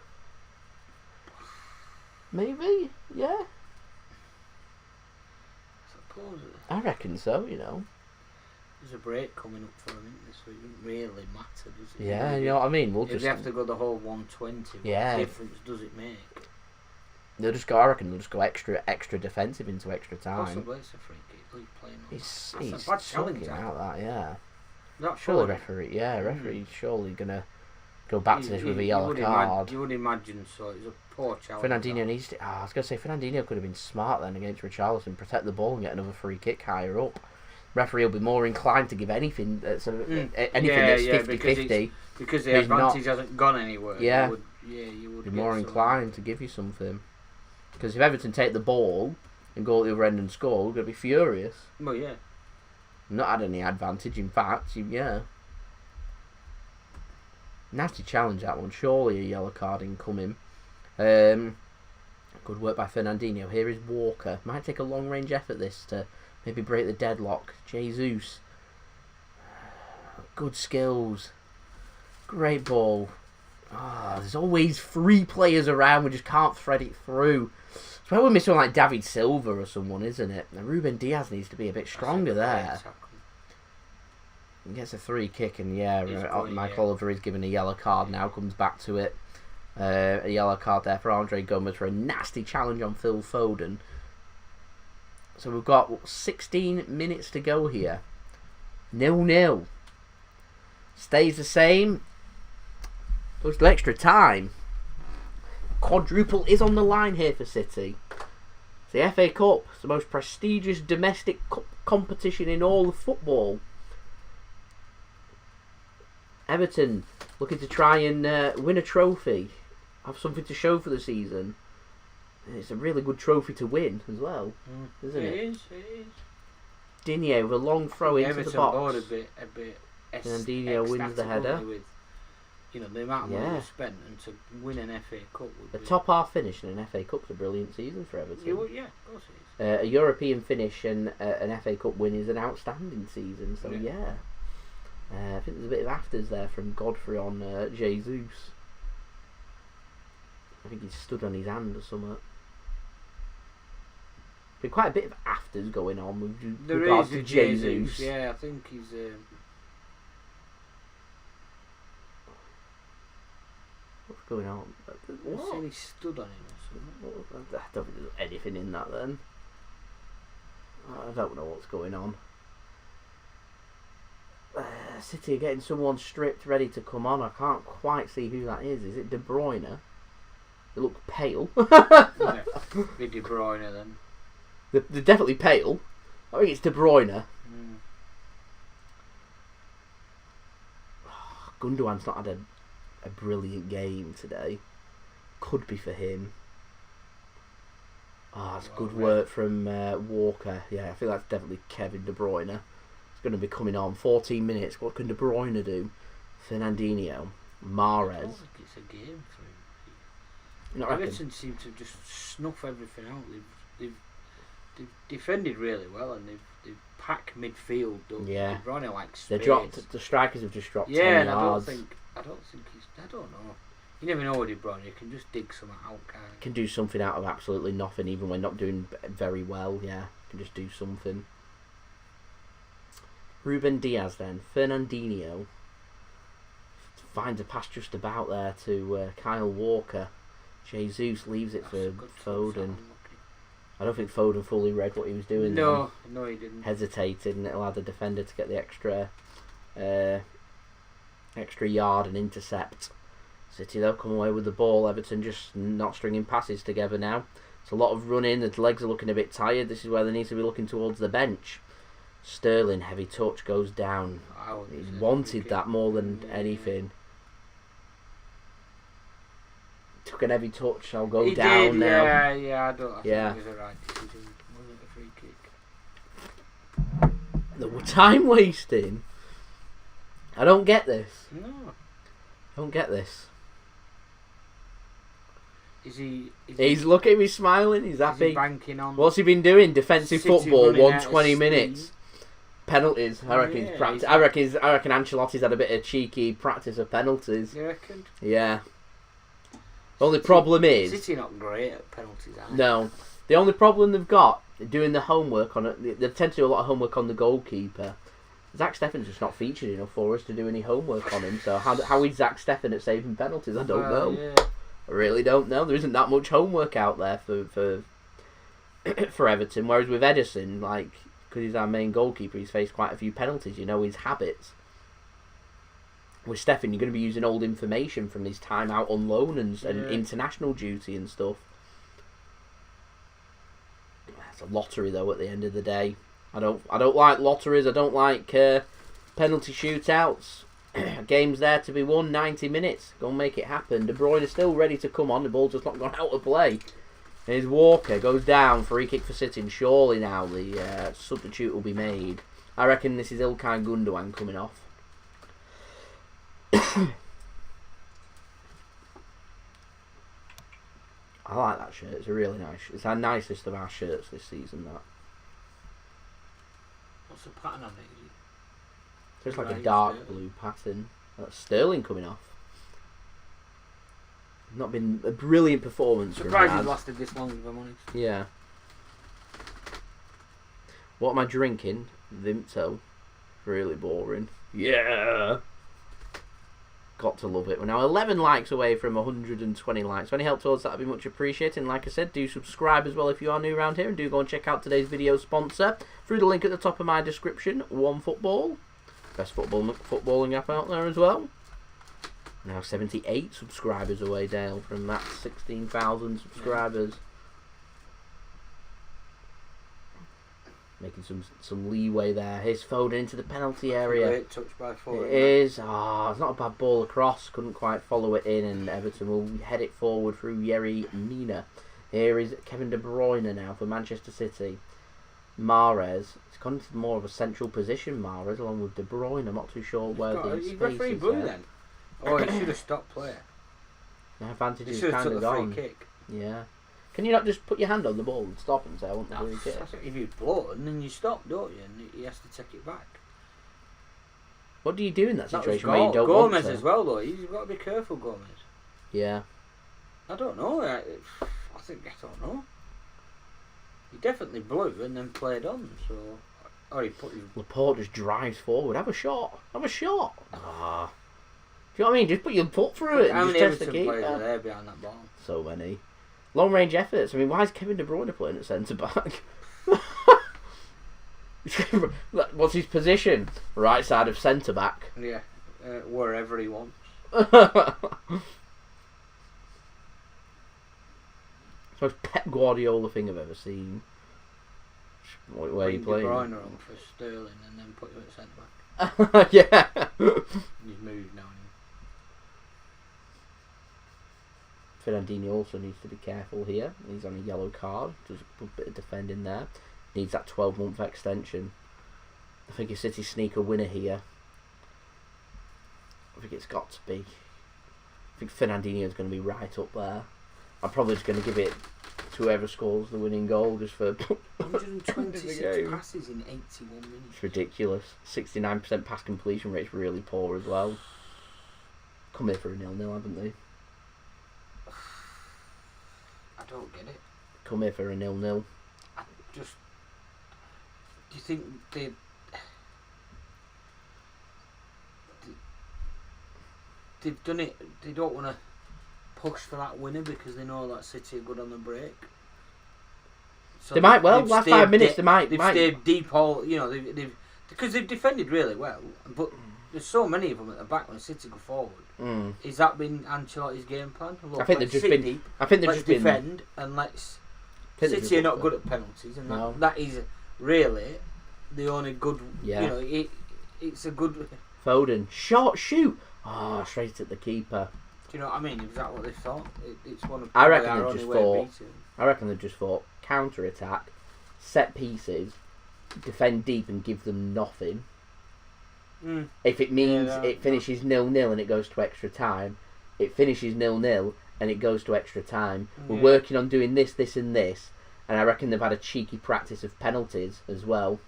Maybe, yeah. Suppose. I reckon so, you know. There's a break coming up for them, isn't there? So it doesn't really matter, does it? Yeah, you know what I mean? If they have to go the whole 120, what difference does it make? They'll just go. I reckon they'll just go extra defensive into extra time. Possibly it's a free kick. He's playing. He's a bad challenge out that, yeah. Not surely referee, referee's surely gonna go back to this with a yellow card. You would imagine so. It's a poor challenge. Fernandinho needs to. I was gonna say Fernandinho could have been smart then against Richarlison, protect the ball and get another free kick higher up. Referee will be more inclined to give anything that's anything that's 50-50 because the advantage hasn't gone anywhere. Yeah, you would be more inclined to give you something. Because if Everton take the ball and go at the other end and score, we're going to be furious. Well, yeah. Not had any advantage, in fact. Yeah. Nasty challenge, that one. Surely a yellow card incoming. Good work by Fernandinho. Here is Walker. Might take a long-range effort, this, to maybe break the deadlock. Jesus. Good skills. Great ball. There's always 3 players around. We just can't thread it through. It's where we miss someone like David Silva or someone, isn't it? Now, Ruben Dias needs to be a bit stronger there. He gets a free kick, and Michael Oliver is given a yellow card now. Comes back to it. A yellow card there for Andre Gomes for a nasty challenge on Phil Foden. So we've got 16 minutes to go here. 0-0. Stays the same. Goes to extra time. Quadruple is on the line here for City. It's the FA Cup. It's the most prestigious domestic competition in all of football. Everton looking to try and win a trophy. Have something to show for the season. And it's a really good trophy to win as well, isn't it? It is. Digne with a long throw into the box. A bit Fernandinho wins the header. With, the amount of money they spent and to win an FA Cup. A top half finish in an FA Cup's a brilliant season for Everton. Yeah, of course it is. A European finish and an FA Cup win is an outstanding season. So I think there's a bit of afters there from Godfrey on Jesus. I think he's stood on his hand or something. Been quite a bit of afters going on with regards to Jesus. Yeah, I think he's. What's going on? What? Saying he stood on him or something. I don't think there's anything in that then. I don't know what's going on. City are getting someone stripped, ready to come on. I can't quite see who that is. Is it De Bruyne? They look pale. Yeah, be De Bruyne then. They're definitely pale. I think it's De Bruyne. Gundogan's not had a brilliant game today. Could be for him. It's good work from Walker. Yeah, I think that's definitely Kevin De Bruyne. He's going to be coming on. 14 minutes. What can De Bruyne do? Fernandinho. Mahrez. I don't think it's a game for him. Everton seem to just snuff everything out. They've defended really well, and they've packed midfield. Yeah. De Bruyne likes space. The strikers have just dropped 10 yards. I don't think he's. I don't know. You never know with De Bruyne. You can just dig something out. Can do something out of absolutely nothing, even when not doing very well. Yeah, can just do something. Ruben Dias then. Fernandinho finds a pass just about there to Kyle Walker. Jesus leaves it for Foden. I don't think Foden fully read what he was doing. No, he didn't. Hesitated, and it allowed the defender to get the extra yard and intercept. City though come away with the ball. Everton just not stringing passes together now. It's a lot of running. The legs are looking a bit tired. This is where they need to be looking towards the bench. Sterling, heavy touch, goes down. He wanted that more than anything. Took an heavy touch. I'll go down now. I think it was a right decision. It wasn't a free kick. The time wasting. I don't get this. No. I don't get this. He's looking at me smiling. He's happy. Is he banking on? What's he been doing? Defensive City football. 120 speed. minutes. Penalties. I reckon he's practice. I reckon Ancelotti's had a bit of cheeky practice of penalties. You reckon? Yeah. The only problem is City not great at penalties, are they? No. The only problem they've got doing the homework on it. They tend to do a lot of homework on the goalkeeper. Zack Steffen's just not featured enough for us to do any homework on him. So how is Zack Steffen at saving penalties? I don't know. Yeah. I really don't know. There isn't that much homework out there for for Everton. Whereas with Ederson, because he's our main goalkeeper, he's faced quite a few penalties. You know his habits. With Steffen, you're going to be using old information from his time out on loan and international duty and stuff. It's a lottery though. At the end of the day, I don't like lotteries. I don't like penalty shootouts. Game's there to be won. 90 minutes. Go and make it happen. De Bruyne is still ready to come on. The ball's just not gone out of play. Here's Walker. Goes down. Free kick for City. And surely now the substitute will be made. I reckon this is Ilkay Gundogan coming off. I like that shirt. It's a really nice. It's our nicest of our shirts this season. That. What's the pattern on it? It's like a dark blue pattern. That's Sterling coming off. Not been a brilliant performance. Surprised he's lasted this long, if I'm honest. Yeah. What am I drinking? Vimto. Really boring. Yeah. Got to love it. We're now 11 likes away from 120 likes. So any help towards that would be much appreciated. And like I said, do subscribe as well if you are new around here. And do go and check out today's video sponsor through the link at the top of my description. OneFootball. Best footballing app out there as well. Now 78 subscribers away, Dale, from that 16,000 subscribers. Making some leeway there. Here's Foden into the penalty area. Great touch by Foden. It is. It's not a bad ball across. Couldn't quite follow it in, and Everton will head it forward through Yerry Mina. Here is Kevin De Bruyne now for Manchester City. Mahrez. It's gone into more of a central position, Mahrez, along with De Bruyne. I'm not too sure where the space is blue then. Oh, he should have stopped play. The advantage is kind of gone. Free kick. Yeah. Can you not just put your hand on the ball and stop and say, I want the free kick? If you blow it, then you stop, don't you? And he has to take it back. What do you do in that situation where you don't want to? Gomez as well, though. You've got to be careful, Gomez. Yeah. I don't know. I don't know. He definitely blew and then played on, so... Or he put his... Laporte just drives forward. Have a shot. Have a shot. Do you know what I mean? Just put your foot through it. How and many just test Everton players are there behind that ball? So many. Long range efforts. I mean, why is Kevin De Bruyne playing at centre back? What's his position? Right side of centre back. Yeah, wherever he wants. Most Pep Guardiola thing I've ever seen. Where you playing? De Bruyne on for Sterling and then put him at centre back. Yeah. He's moved now. Fernandinho also needs to be careful here. He's on a yellow card. Does a good bit of defending there. Needs that 12-month extension. I think if City sneak a winner here, I think it's got to be. I think Fernandinho is going to be right up there. I'm probably just going to give it to whoever scores the winning goal just for 126 passes in 81 minutes. It's ridiculous. 69% pass completion rate's really poor as well. Come here for a 0-0, haven't they? I don't get it. Come here for a 0-0. I just... Do you think they've done it? They don't want to push for that winner because they know that City are good on the break. So they might well. Last 5 minutes, they might. They've stayed deep all. You know, because they've defended really well, but there's so many of them at the back when City go forward. Has that been Ancelotti's game plan? Look, I think they've just been. Deep, I think they've just defend been, and let's. City are not good at penalties, and that is really the only good. Yeah. You know, it's a good. Foden, short shoot. Oh, straight at the keeper. Do you know what I mean? Is that what they thought? It's one of. I reckon they just thought. I reckon they just thought counter attack, set pieces, defend deep and give them nothing. If it means it finishes 0-0 and it goes to extra time, it finishes 0-0 and it goes to extra time. We're working on doing this, this and this, and I reckon they've had a cheeky practice of penalties as well.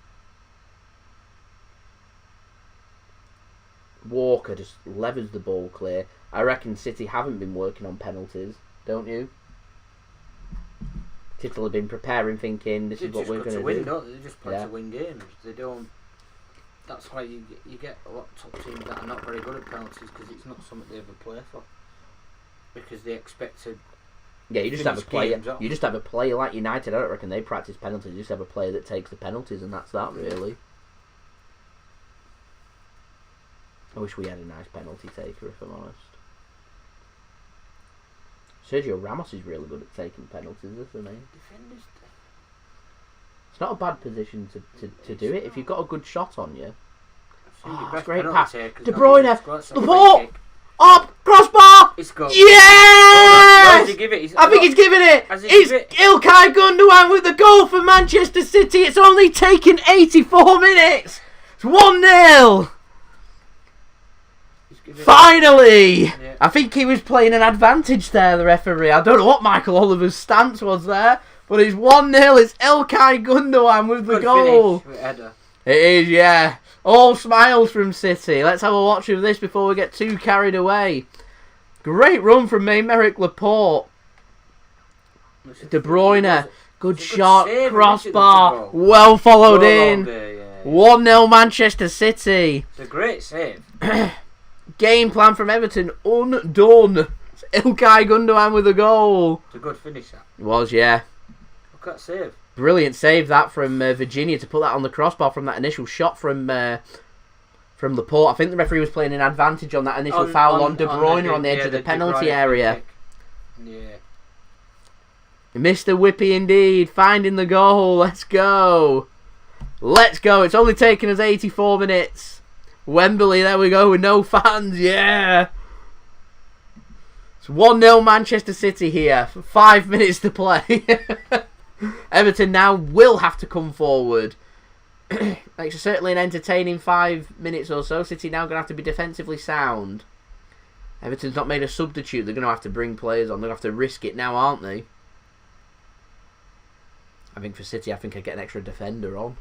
Walker just levers the ball clear. I reckon City haven't been working on penalties, don't you? City have been preparing, thinking this is what we're going to do. Don't they? They just play to win games. They don't. That's why you get a lot of top teams that are not very good at penalties because it's not something they ever play for. Because they expect to. Yeah, you just have a player. You just have a player like United. I don't reckon they practice penalties. You just have a player that takes the penalties, and that's that really. I wish we had a nice penalty taker, if I'm honest. Sergio Ramos is really good at taking penalties, isn't he? Defenders. It's not a bad position to do it if you've got a good shot on you. Oh, great pass. De Bruyne, Laporte, up, crossbar. It's good. Yes! He give it? I think he's giving it. It's Ilkay Gundogan with the goal for Manchester City. It's only taken 84 minutes. It's 1-0. Finally! Yeah. I think he was playing an advantage there, the referee. I don't know what Michael Oliver's stance was there, but it's 1-0. It's Ilkay Gundogan with the goal. With it is, yeah. All smiles from City. Let's have a watch of this before we get too carried away. Great run from Aymeric Laporte. De Bruyne. Good shot. Crossbar. Well followed in. 1-0 Manchester City. It's a great save. Game plan from Everton undone. It's Ilkay Gundogan with a goal. It's a good finish, that. It was, yeah. Look at that save. Brilliant save that from Virginia to put that on the crossbar from that initial shot from Laporte. I think the referee was playing an advantage on that initial foul on De Bruyne on the edge of the penalty area. Yeah. Mr. Whippy indeed, finding the goal. Let's go. Let's go. It's only taken us 84 minutes. Wembley, there we go, with no fans, yeah! It's 1-0 Manchester City here, 5 minutes to play. Everton now will have to come forward. It's certainly an entertaining 5 minutes or so. City now going to have to be defensively sound. Everton's not made a substitute, they're going to have to bring players on, they're going to have to risk it now, aren't they? I think for City, I think I'd get an extra defender on.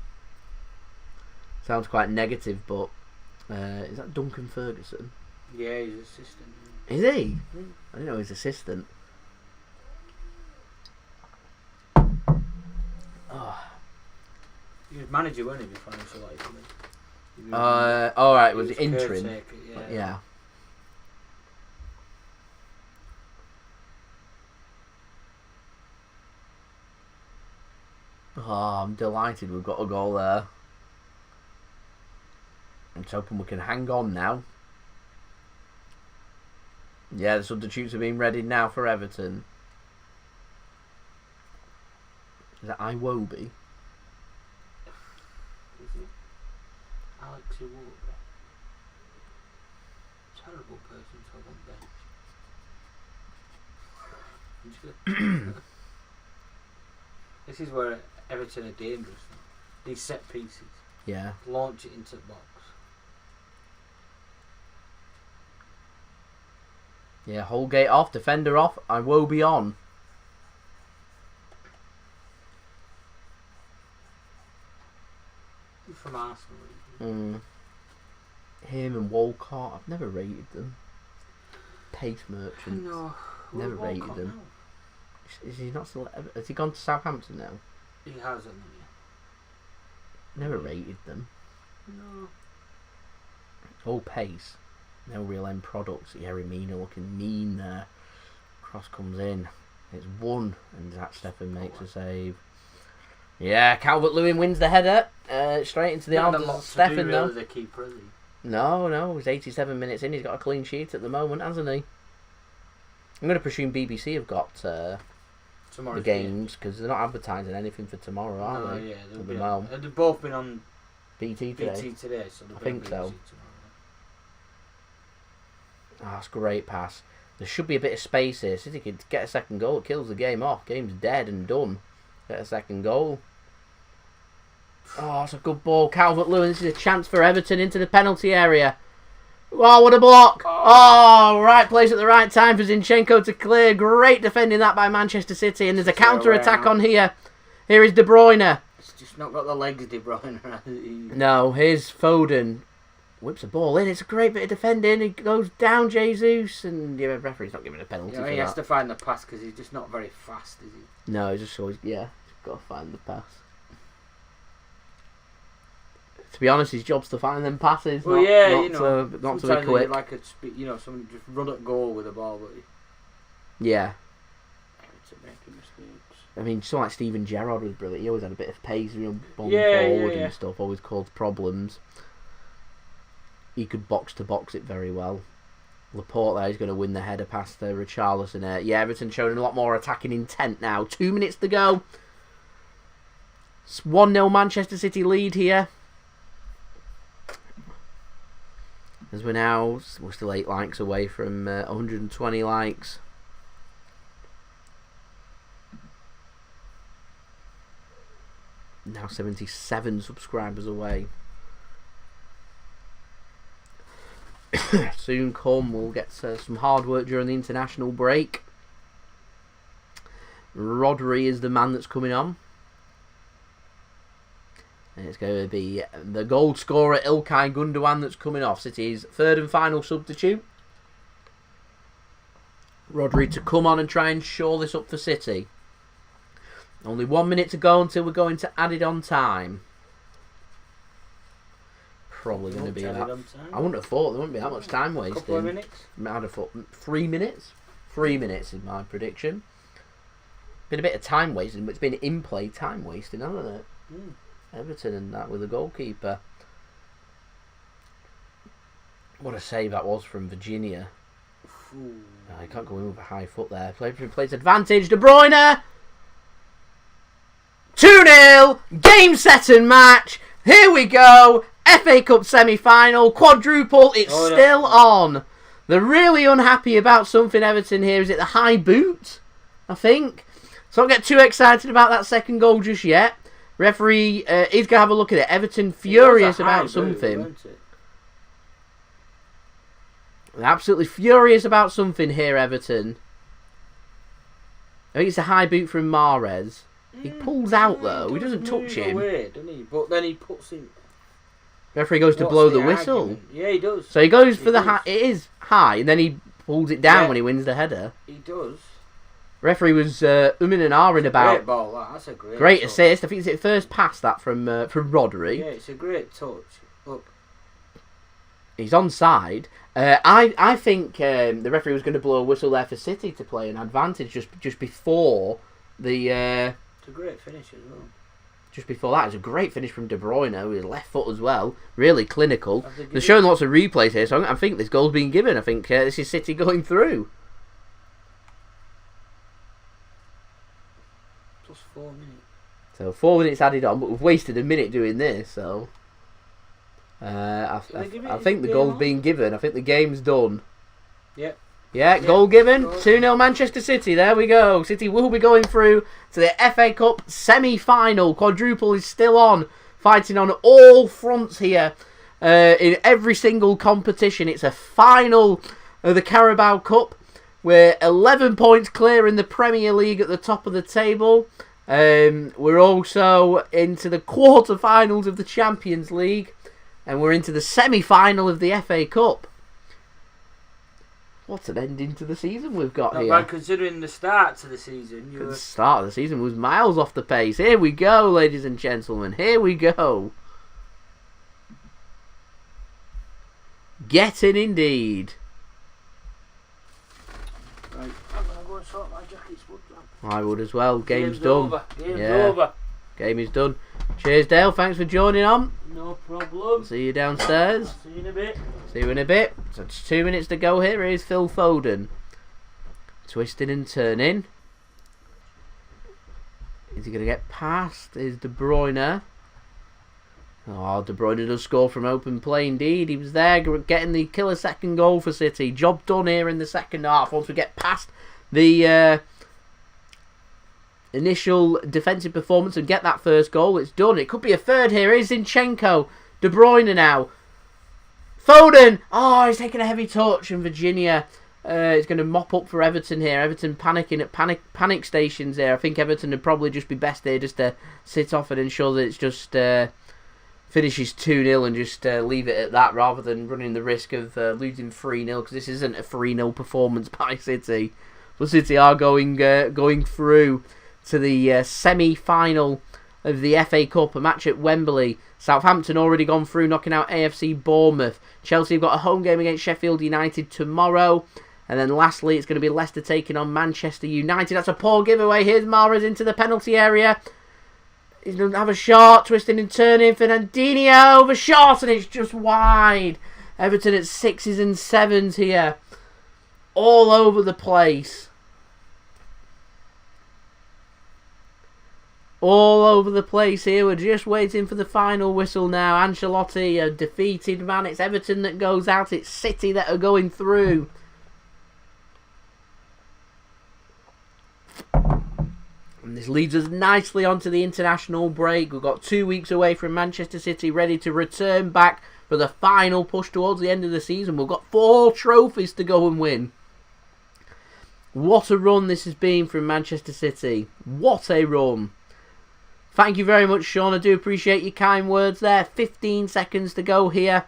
Sounds quite negative, but... is that Duncan Ferguson? Yeah, he's assistant. Is he? I didn't know he's assistant. Oh. He was manager, wasn't he, before Ancelotti come in? Alright, was it interim? Yeah. Oh, I'm delighted we've got a goal there. I'm just hoping we can hang on now. Yeah, the substitutes are being readied now for Everton. Is that Iwobi? Is it? Alex Iwobi. Terrible person to have on bench. This is where Everton are dangerous. These set pieces. Yeah. Launch it into the box. Yeah, Holgate off, defender off, Iwobi on. From Arsenal. Him and Walcott, I've never rated them. Pace merchants. No. Never rated them. Is he not still? Has he gone to Southampton now? He hasn't. Never rated them. No. All pace. No real end products. Yerry Mina looking mean there. Cross comes in. It's 1 and Zack Steffen makes a save. Yeah, Calvert-Lewin wins the header. Straight into the arms of Steffen though. The keeper, is he? No, he's 87 minutes in. He's got a clean sheet at the moment, hasn't he? I'm going to presume BBC have got the games because they're not advertising anything for tomorrow, are they? Yeah, they've both been on BT today. So I think so. That's a great pass. There should be a bit of space here. City could get a second goal. It kills the game off. Game's dead and done. Get a second goal. Oh, that's a good ball. Calvert-Lewin. This is a chance for Everton into the penalty area. Oh, what a block. Oh, right place at the right time for Zinchenko to clear. Great defending that by Manchester City. And there's a counter-attack on here. Here is De Bruyne. It's just not got the legs, De Bruyne. No, here's Foden. Whips a ball in. It's a great bit of defending. He goes down Jesus. And the referee's not giving a penalty for that. He has to find the pass because he's just not very fast, is he? No, he's just always... Yeah, he's got to find the pass. To be honest, his job's to find them passes. Well, not to be quick. Like someone just run at goal with a ball, but yeah. Everton making mistakes. I mean, someone like Steven Gerrard was brilliant. He always had a bit of pace, forward and stuff. Always caused problems. He could box to box it very well. Laporte there is going to win the header past Richarlison. Yeah, Everton showing a lot more attacking intent now. 2 minutes to go. It's 1-0 Manchester City lead here. As we're still 8 likes away from 120 likes. Now 77 subscribers away. Soon come, we'll get some hard work during the international break. Rodri is the man that's coming on. And it's going to be the goal scorer Ilkay Gundogan that's coming off. City's third and final substitute. Rodri to come on and try and shore this up for City. Only 1 minute to go until we're going to added on time. Probably going to be about... I wouldn't have thought there wouldn't be that much time wasting. A couple of minutes? I'd have thought 3 minutes. 3 minutes is my prediction. Been a bit of time wasting, but it's been in-play time wasting, hasn't it? Everton and that with the goalkeeper. What a save that was from Virginia. He can't go in with a high foot there. Plays advantage. De Bruyne! 2-0. Game, set and match. Here we go. FA Cup semi-final. Quadruple. It's still on. They're really unhappy about something, Everton here. Is it the high boot? I think. So don't get too excited about that second goal just yet. Referee is going to have a look at it. Everton furious about something. They're absolutely furious about something here, Everton. I think it's a high boot from Mahrez. He pulls out though. He doesn't touch him. Away, doesn't he? But then he puts him. Referee goes to blow the whistle. Argument? Yeah, he does. So he goes for the high. It is high, and then he pulls it down when he wins the header. He does. Referee was umming and ahhing about. Great ball, that's a great assist. I think it's the first pass that from Rodri. Yeah, it's a great touch. Look, he's onside. I think the referee was going to blow a whistle there for City to play an advantage just before the. It's a great finish as well. Just before that, it was a great finish from De Bruyne with his left foot as well. Really clinical. They're showing lots of replays here, so I think this goal's been given. I think this is City going through. Plus 4 minutes. So 4 minutes added on, but we've wasted a minute doing this. So I think the goal's been given. I think the game's done. Yep. Yeah, goal given. 2-0 Manchester City. There we go. City will be going through to the FA Cup semi-final. Quadruple is still on. Fighting on all fronts here. In every single competition. It's a final of the Carabao Cup. We're 11 points clear in the Premier League at the top of the table. We're also into the quarter-finals of the Champions League. And we're into the semi-final of the FA Cup. What an ending to the season we've got here. Not bad considering the start to the season. The start of the season was miles off the pace. Here we go, ladies and gentlemen. Here we go. Getting indeed. Right, I'm going to go and sort my jackets. I would as well. Game's done. Game's over. Game is done. Cheers, Dale. Thanks for joining on. No problem. See you downstairs. See you in a bit. See you in a bit. So it's 2 minutes to go here. Here's Phil Foden. Twisting and turning. Is he going to get past? Is De Bruyne. Oh, De Bruyne does score from open play indeed. He was there getting the killer second goal for City. Job done here in the second half. Once we get past the initial defensive performance and get that first goal, it's done. It could be a third here. Here's Zinchenko. De Bruyne now. Foden! Oh, he's taking a heavy touch, and Virginia is going to mop up for Everton here. Everton panicking at panic stations here. I think Everton would probably just be best there just to sit off and ensure that it's just finishes 2-0 and just leave it at that rather than running the risk of losing 3-0, because this isn't a 3-0 performance by City. But City are going through to the semi-final of the FA Cup, a match at Wembley. Southampton already gone through, knocking out AFC Bournemouth. Chelsea have got a home game against Sheffield United tomorrow. And then lastly, it's going to be Leicester taking on Manchester United. That's a poor giveaway. Here's Mahrez into the penalty area. He's going to have a shot, twisting and turning. Fernandinho, the shot, and it's just wide. Everton at 6s and 7s here. All over the place. All over the place here. We're just waiting for the final whistle now. Ancelotti, a defeated man. It's Everton that goes out. It's City that are going through. And this leads us nicely onto the international break. We've got 2 weeks away from Manchester City, ready to return back for the final push towards the end of the season. We've got 4 trophies to go and win. What a run this has been from Manchester City. What a run. Thank you very much, Sean. I do appreciate your kind words there. 15 seconds to go here.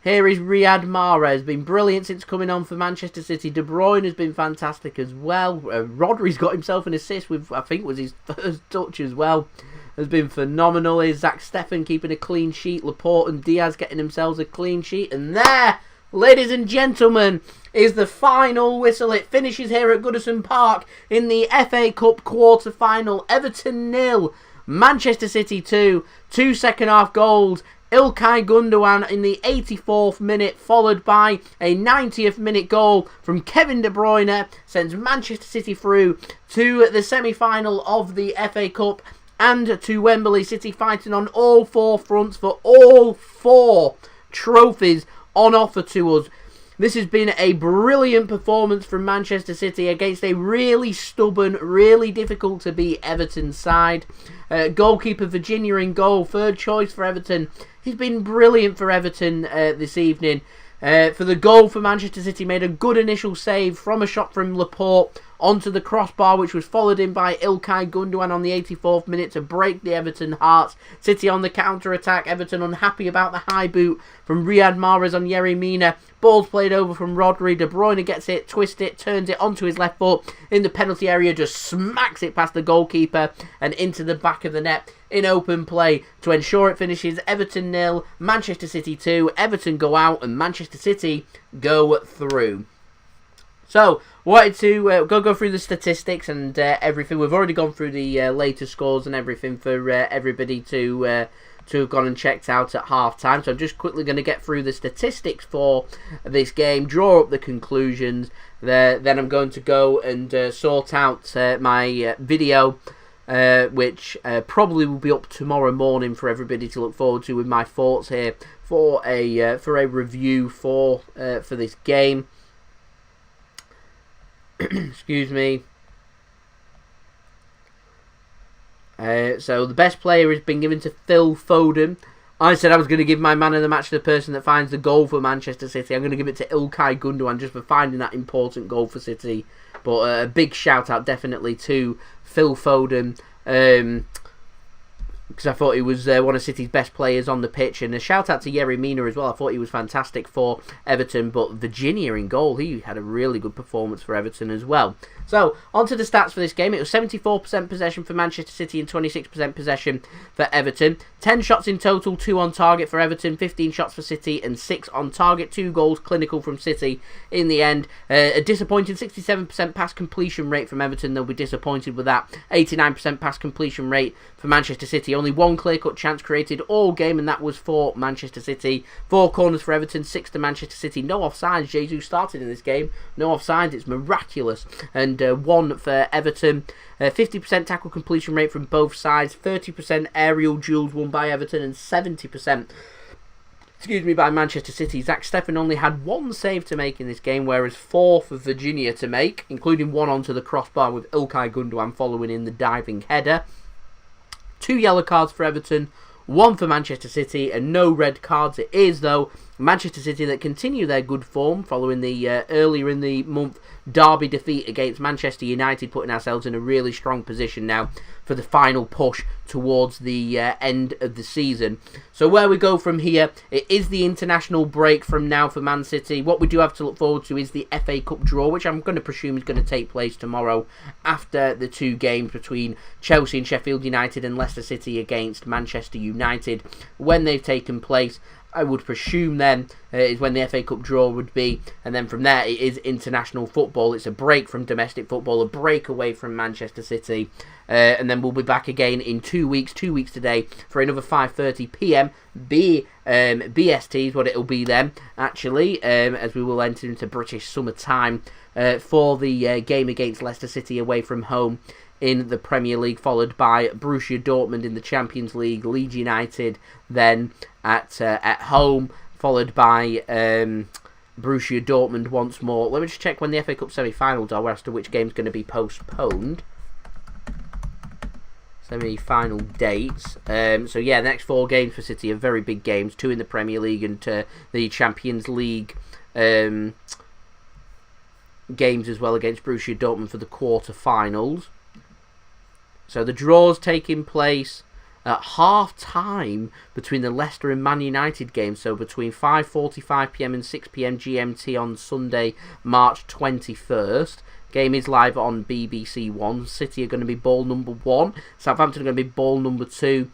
Here is Riyad Mahrez. Been brilliant since coming on for Manchester City. De Bruyne has been fantastic as well. Rodri's got himself an assist with, I think, was his first touch as well. Has been phenomenal. Here's Zack Steffen keeping a clean sheet. Laporte and Dias getting themselves a clean sheet. And there, ladies and gentlemen, is the final whistle. It finishes here at Goodison Park in the FA Cup quarter-final. Everton 0, Manchester City 2. 2 second-half goals. Ilkay Gundogan in the 84th minute, followed by a 90th minute goal from Kevin De Bruyne, sends Manchester City through to the semi-final of the FA Cup and to Wembley. City fighting on all 4 fronts for all 4 trophies on offer to us. This has been a brilliant performance from Manchester City against a really stubborn, really difficult to beat Everton side. Goalkeeper Virginia in goal, third choice for Everton. He's been brilliant for Everton this evening. For the goal for Manchester City, made a good initial save from a shot from Laporte onto the crossbar, which was followed in by Ilkay Gundogan on the 84th minute to break the Everton hearts. City on the counter-attack. Everton unhappy about the high boot from Riyad Mahrez on Yerry Mina. Ball's played over from Rodri. De Bruyne gets it, twists it, turns it onto his left foot in the penalty area, just smacks it past the goalkeeper and into the back of the net in open play to ensure it finishes Everton 0, Manchester City 2. Everton go out and Manchester City go through. So, wanted to go through the statistics and everything. We've already gone through the later scores and everything for everybody to have gone and checked out at half-time. So I'm just quickly going to get through the statistics for this game, draw up the conclusions. Then I'm going to go and sort out my video, which probably will be up tomorrow morning for everybody to look forward to with my thoughts here for a review for this game. Excuse me. So the best player has been given to Phil Foden. I said I was going to give my man of the match to the person that finds the goal for Manchester City. I'm going to give it to Ilkay Gundogan just for finding that important goal for City. But a big shout out definitely to Phil Foden. Because I thought he was one of City's best players on the pitch. And a shout out to Yerry Mina as well. I thought he was fantastic for Everton. But Virginia in goal, he had a really good performance for Everton as well. So, on to the stats for this game. It was 74% possession for Manchester City and 26% possession for Everton. 10 shots in total, 2 on target for Everton, 15 shots for City and 6 on target. 2 goals clinical from City in the end. A disappointing 67% pass completion rate from Everton. They'll be disappointed with that. 89% pass completion rate for Manchester City. Only 1 clear-cut chance created all game, and that was for Manchester City. 4 corners for Everton, 6 to Manchester City. No offsides. Jesus started in this game. No offsides. It's miraculous. And 1 for Everton. 50% tackle completion rate from both sides. 30% aerial duels won by Everton, and 70% by Manchester City. Zack Steffen only had 1 save to make in this game, whereas 4 for Virginia to make, including 1 onto the crossbar with Ilkay Gundogan following in the diving header. 2 yellow cards for Everton, 1 for Manchester City, and no red cards. It is, though, Manchester City that continue their good form following the earlier in the month derby defeat against Manchester United, putting ourselves in a really strong position now for the final push towards the end of the season. So where we go from here, it is the international break from now for Man City. What we do have to look forward to is the FA Cup draw, which I'm going to presume is going to take place tomorrow after the 2 games between Chelsea and Sheffield United and Leicester City against Manchester United. When they've taken place, I would presume then is when the FA Cup draw would be, and then from there it is international football. It's a break from domestic football, a break away from Manchester City, and then we'll be back again in 2 weeks today for another 5:30 PM BST is what it'll be then, actually, as we will enter into British summer time for the game against Leicester City away from home in the Premier League, followed by Borussia Dortmund in the Champions League, Leeds United then at home, followed by Borussia Dortmund once more. Let me just check when the FA Cup semi-finals are, as to which game's going to be postponed. Semi-final dates. So yeah, the next 4 games for City are very big games, 2 in the Premier League and the Champions League games as well against Borussia Dortmund for the quarter-finals. So the draw's taking place at half-time between the Leicester and Man United games, so between 5:45 PM and 6 PM GMT on Sunday, March 21st. Game is live on BBC One. City are going to be ball number 1. Southampton are going to be ball number 2.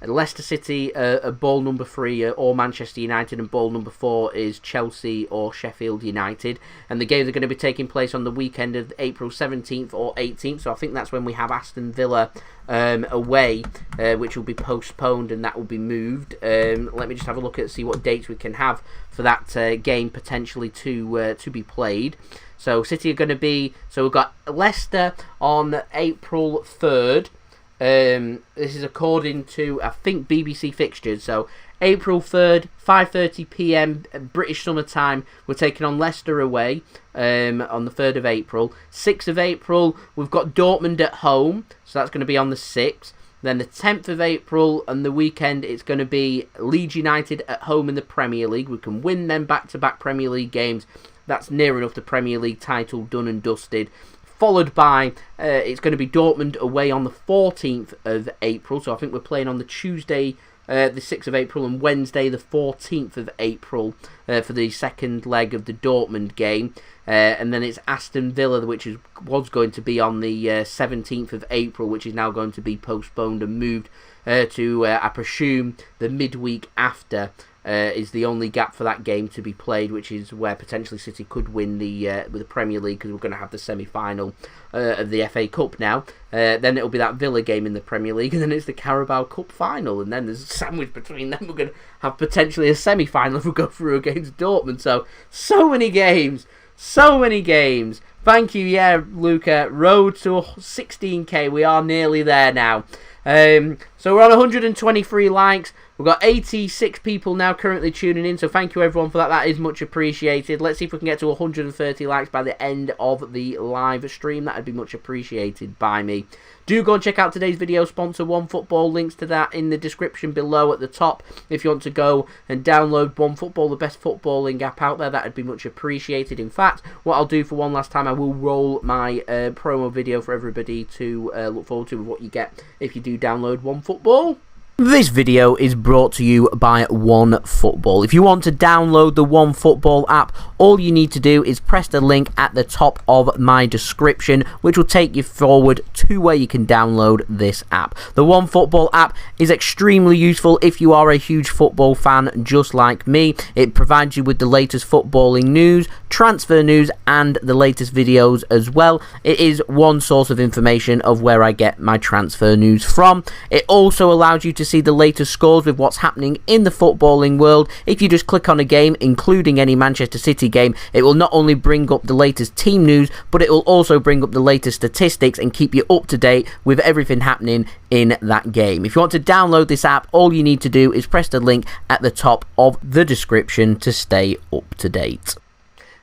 Leicester City are ball number 3, or Manchester United, and ball number 4 is Chelsea or Sheffield United. And the games are going to be taking place on the weekend of April 17th or 18th, so I think that's when we have Aston Villa away, which will be postponed and that will be moved. Let me just have a look at see what dates we can have for that game potentially to be played. So City are going to be, so we've got Leicester on April 3rd. This is according to, I think, BBC fixtures. So April 3rd, 5:30 PM British summer time, we're taking on Leicester away on the 3rd of April. 6th of April, we've got Dortmund at home, so that's going to be on the 6th. Then the 10th of April, and the weekend, it's going to be Leeds United at home in the Premier League. We can win them back-to-back Premier League games. That's near enough the Premier League title done and dusted. Followed by, it's going to be Dortmund away on the 14th of April. So I think we're playing on the Tuesday, the 6th of April, and Wednesday, the 14th of April, for the second leg of the Dortmund game. And then it's Aston Villa, which was going to be on the 17th of April, which is now going to be postponed and moved to, I presume, the midweek after. Is the only gap for that game to be played, which is where potentially City could win with the Premier League, because we're going to have the semi-final of the FA Cup now. Then it'll be that Villa game in the Premier League, and then it's the Carabao Cup final, and then there's a sandwich between them. We're going to have potentially a semi-final if we go through against Dortmund. So many games. Thank you, Luca. Road to 16k. We are nearly there now. So we're on 123 likes. We've got 86 people now currently tuning in, so thank you everyone for that. That is much appreciated. Let's see if we can get to 130 likes by the end of the live stream. That would be much appreciated by me. Do go and check out today's video sponsor, OneFootball. Links to that in the description below at the top. If you want to go and download OneFootball, the best footballing app out there, that would be much appreciated. In fact, what I'll do for one last time, I will roll my promo video for everybody to look forward to with what you get if you do download OneFootball. This video is brought to you by OneFootball. If you want to download the OneFootball app, all you need to do is press the link at the top of my description, which will take you forward to where you can download this app. The OneFootball app is extremely useful if you are a huge football fan just like me. It provides you with the latest footballing news, transfer news, and the latest videos as well. It is one source of information of where I get my transfer news from. It also allows you to see the latest scores with what's happening in the footballing world. If you just click on a game, including any Manchester City game, it will not only bring up the latest team news, but it will also bring up the latest statistics and keep you up to date with everything happening in that game. If you want to download this app, all you need to do is press the link at the top of the description to stay up to date.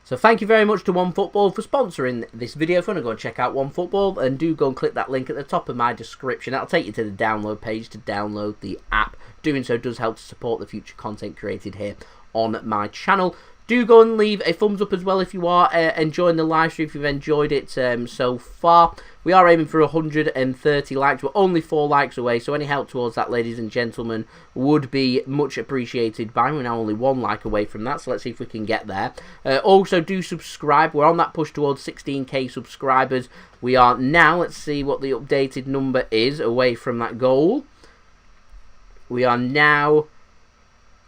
So thank you very much to OneFootball for sponsoring this video. If you want to go and check out OneFootball, and do go and click that link at the top of my description. That'll take you to the download page to download the app. Doing so does help to support the future content created here on my channel. Do go and leave a thumbs up as well if you are enjoying the live stream, if you've enjoyed it so far. We are aiming for 130 likes. We're only 4 likes away, so any help towards that, ladies and gentlemen, would be much appreciated by me. We're now only 1 like away from that, so let's see if we can get there. Also, do subscribe. We're on that push towards 16k subscribers. We are now, let's see what the updated number is away from that goal. We are now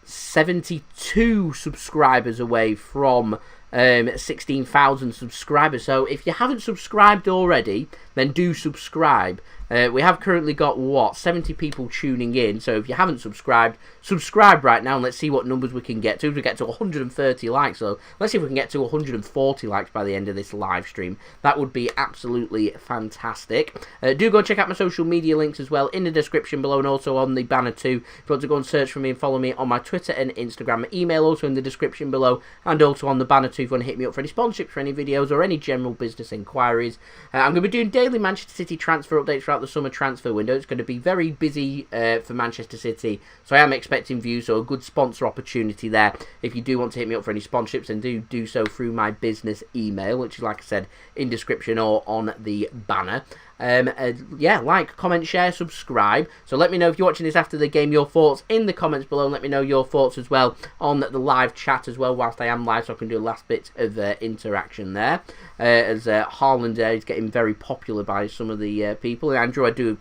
72 subscribers away from 16,000 subscribers. So if you haven't subscribed already, then do subscribe. We have currently got, 70 people tuning in. So if you haven't subscribed, subscribe right now and let's see what numbers we can get to. If we get to 130 likes, so let's see if we can get to 140 likes by the end of this live stream. That would be absolutely fantastic. Do go check out my social media links as well in the description below and also on the banner too. If you want to go and search for me and follow me on my Twitter and Instagram, my email also in the description below and also on the banner too if you want to hit me up for any sponsorships, for any videos or any general business inquiries. I'm going to be doing daily Manchester City transfer updates throughout the summer transfer window. It's going to be very busy for Manchester City, so I am expecting views, so a good sponsor opportunity there. If you do want to hit me up for any sponsorships, then do so through my business email, which is, like I said, in description or on the banner. Yeah, like, comment, share, subscribe. So let me know if you're watching this after the game, your thoughts in the comments below. Let me know your thoughts as well on the live chat as well whilst I am live, so I can do a last bit of interaction there. As Haaland is getting very popular by some of the people. And Andrew, I do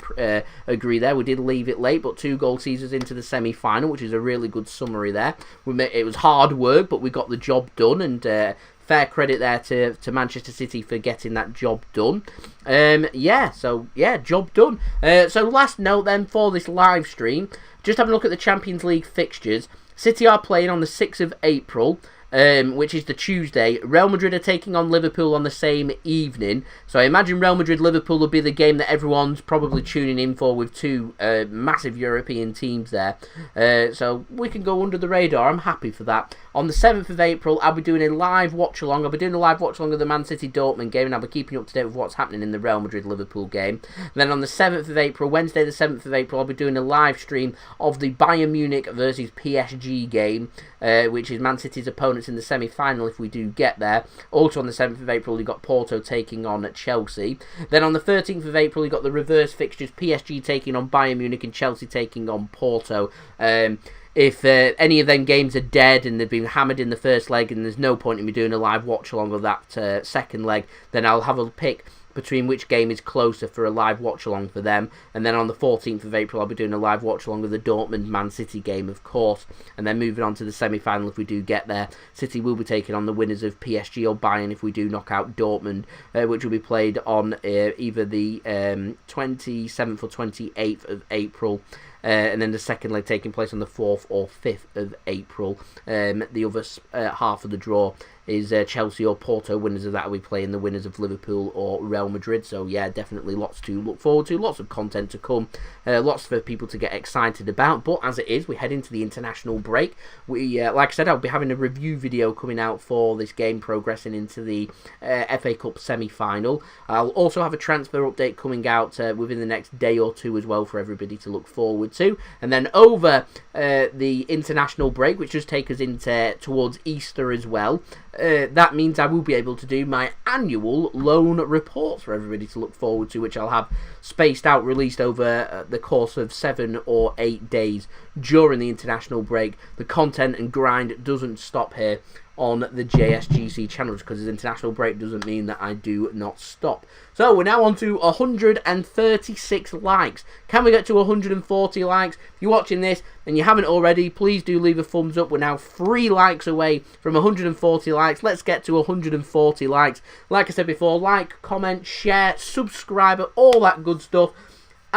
agree there. We did leave it late, but 2 goal seasons into the semi-final, which is a really good summary there. It was hard work, but we got the job done, and fair credit there to Manchester City for getting that job done. Job done. So last note then for this live stream, just having a look at the Champions League fixtures. City are playing on the 6th of April. Which is the Tuesday. Real Madrid are taking on Liverpool on the same evening. So I imagine Real Madrid-Liverpool will be the game that everyone's probably tuning in for, with 2 massive European teams there. So we can go under the radar. I'm happy for that. On the 7th of April, I'll be doing a live watch-along. I'll be doing a live watch-along of the Man City-Dortmund game, and I'll be keeping you up to date with what's happening in the Real Madrid-Liverpool game. And then on the 7th of April, Wednesday the 7th of April, I'll be doing a live stream of the Bayern Munich versus PSG game, which is Man City's opponents in the semi-final if we do get there. Also on the 7th of April, you've got Porto taking on Chelsea. Then on the 13th of April, you've got the reverse fixtures, PSG taking on Bayern Munich and Chelsea taking on Porto. If any of them games are dead and they've been hammered in the first leg and there's no point in me doing a live watch-along of that second leg, then I'll have a pick between which game is closer for a live watch-along for them. And then on the 14th of April, I'll be doing a live watch-along of the Dortmund-Man City game, of course. And then moving on to the semi-final if we do get there. City will be taking on the winners of PSG or Bayern if we do knock out Dortmund, which will be played on either the 27th or 28th of April. And then the second leg taking place on the 4th or 5th of April. The other half of the draw is Chelsea or Porto. Winners of that will be playing the winners of Liverpool or Real Madrid. So yeah, definitely lots to look forward to, lots of content to come, lots for people to get excited about. But as it is, we head into the international break. We, like I said, I'll be having a review video coming out for this game progressing into the FA Cup semi-final. I'll also have a transfer update coming out within the next day or two as well for everybody to look forward to. And then over the international break, which does take us into towards Easter as well, that means I will be able to do my annual loan reports for everybody to look forward to, which I'll have spaced out, released over the course of 7 or 8 days during the international break. The content and grind doesn't stop here on the JSGC channels, because the international break doesn't mean that I do not stop. So we're now on to 136 likes. Can we get to 140 likes? If you're watching this and you haven't already, please do leave a thumbs up. We're now 3 likes away from 140 likes. Let's get to 140 likes. Like I said before, like, comment, share, subscribe, all that good stuff.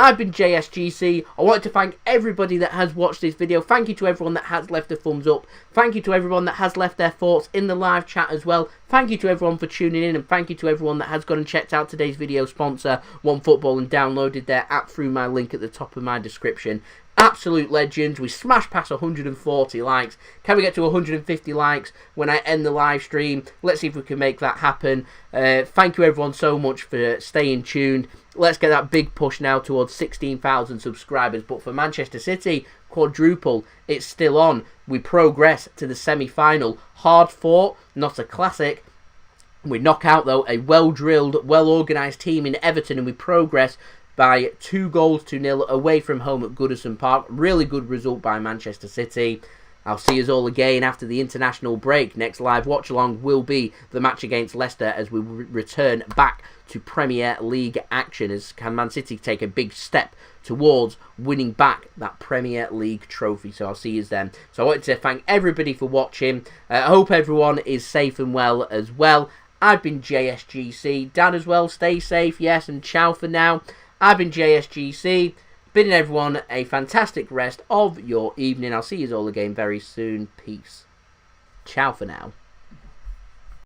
I've been JSGC. I wanted to thank everybody that has watched this video. Thank you to everyone that has left a thumbs up. Thank you to everyone that has left their thoughts in the live chat as well. Thank you to everyone for tuning in, and thank you to everyone that has gone and checked out today's video sponsor, OneFootball, and downloaded their app through my link at the top of my description. Absolute legends. We smashed past 140 likes. Can we get to 150 likes when I end the live stream? Let's see if we can make that happen. Thank you everyone so much for staying tuned. Let's get that big push now towards 16,000 subscribers. But for Manchester City, quadruple, it's still on. We progress to the semi-final. Hard fought, not a classic. We knock out, though, a well-drilled, well-organised team in Everton, and we progress by 2-0 away from home at Goodison Park. Really good result by Manchester City. I'll see us all again after the international break. Next live watch-along will be the match against Leicester as we return back to Premier League action, as can Man City take a big step towards winning back that Premier League trophy. So I'll see you then. So I wanted to thank everybody for watching. I hope everyone is safe and well as well. I've been JSGC. Dan as well, stay safe, yes, and ciao for now. I've been JSGC, bidding everyone a fantastic rest of your evening. I'll see you all again very soon. Peace. Ciao for now.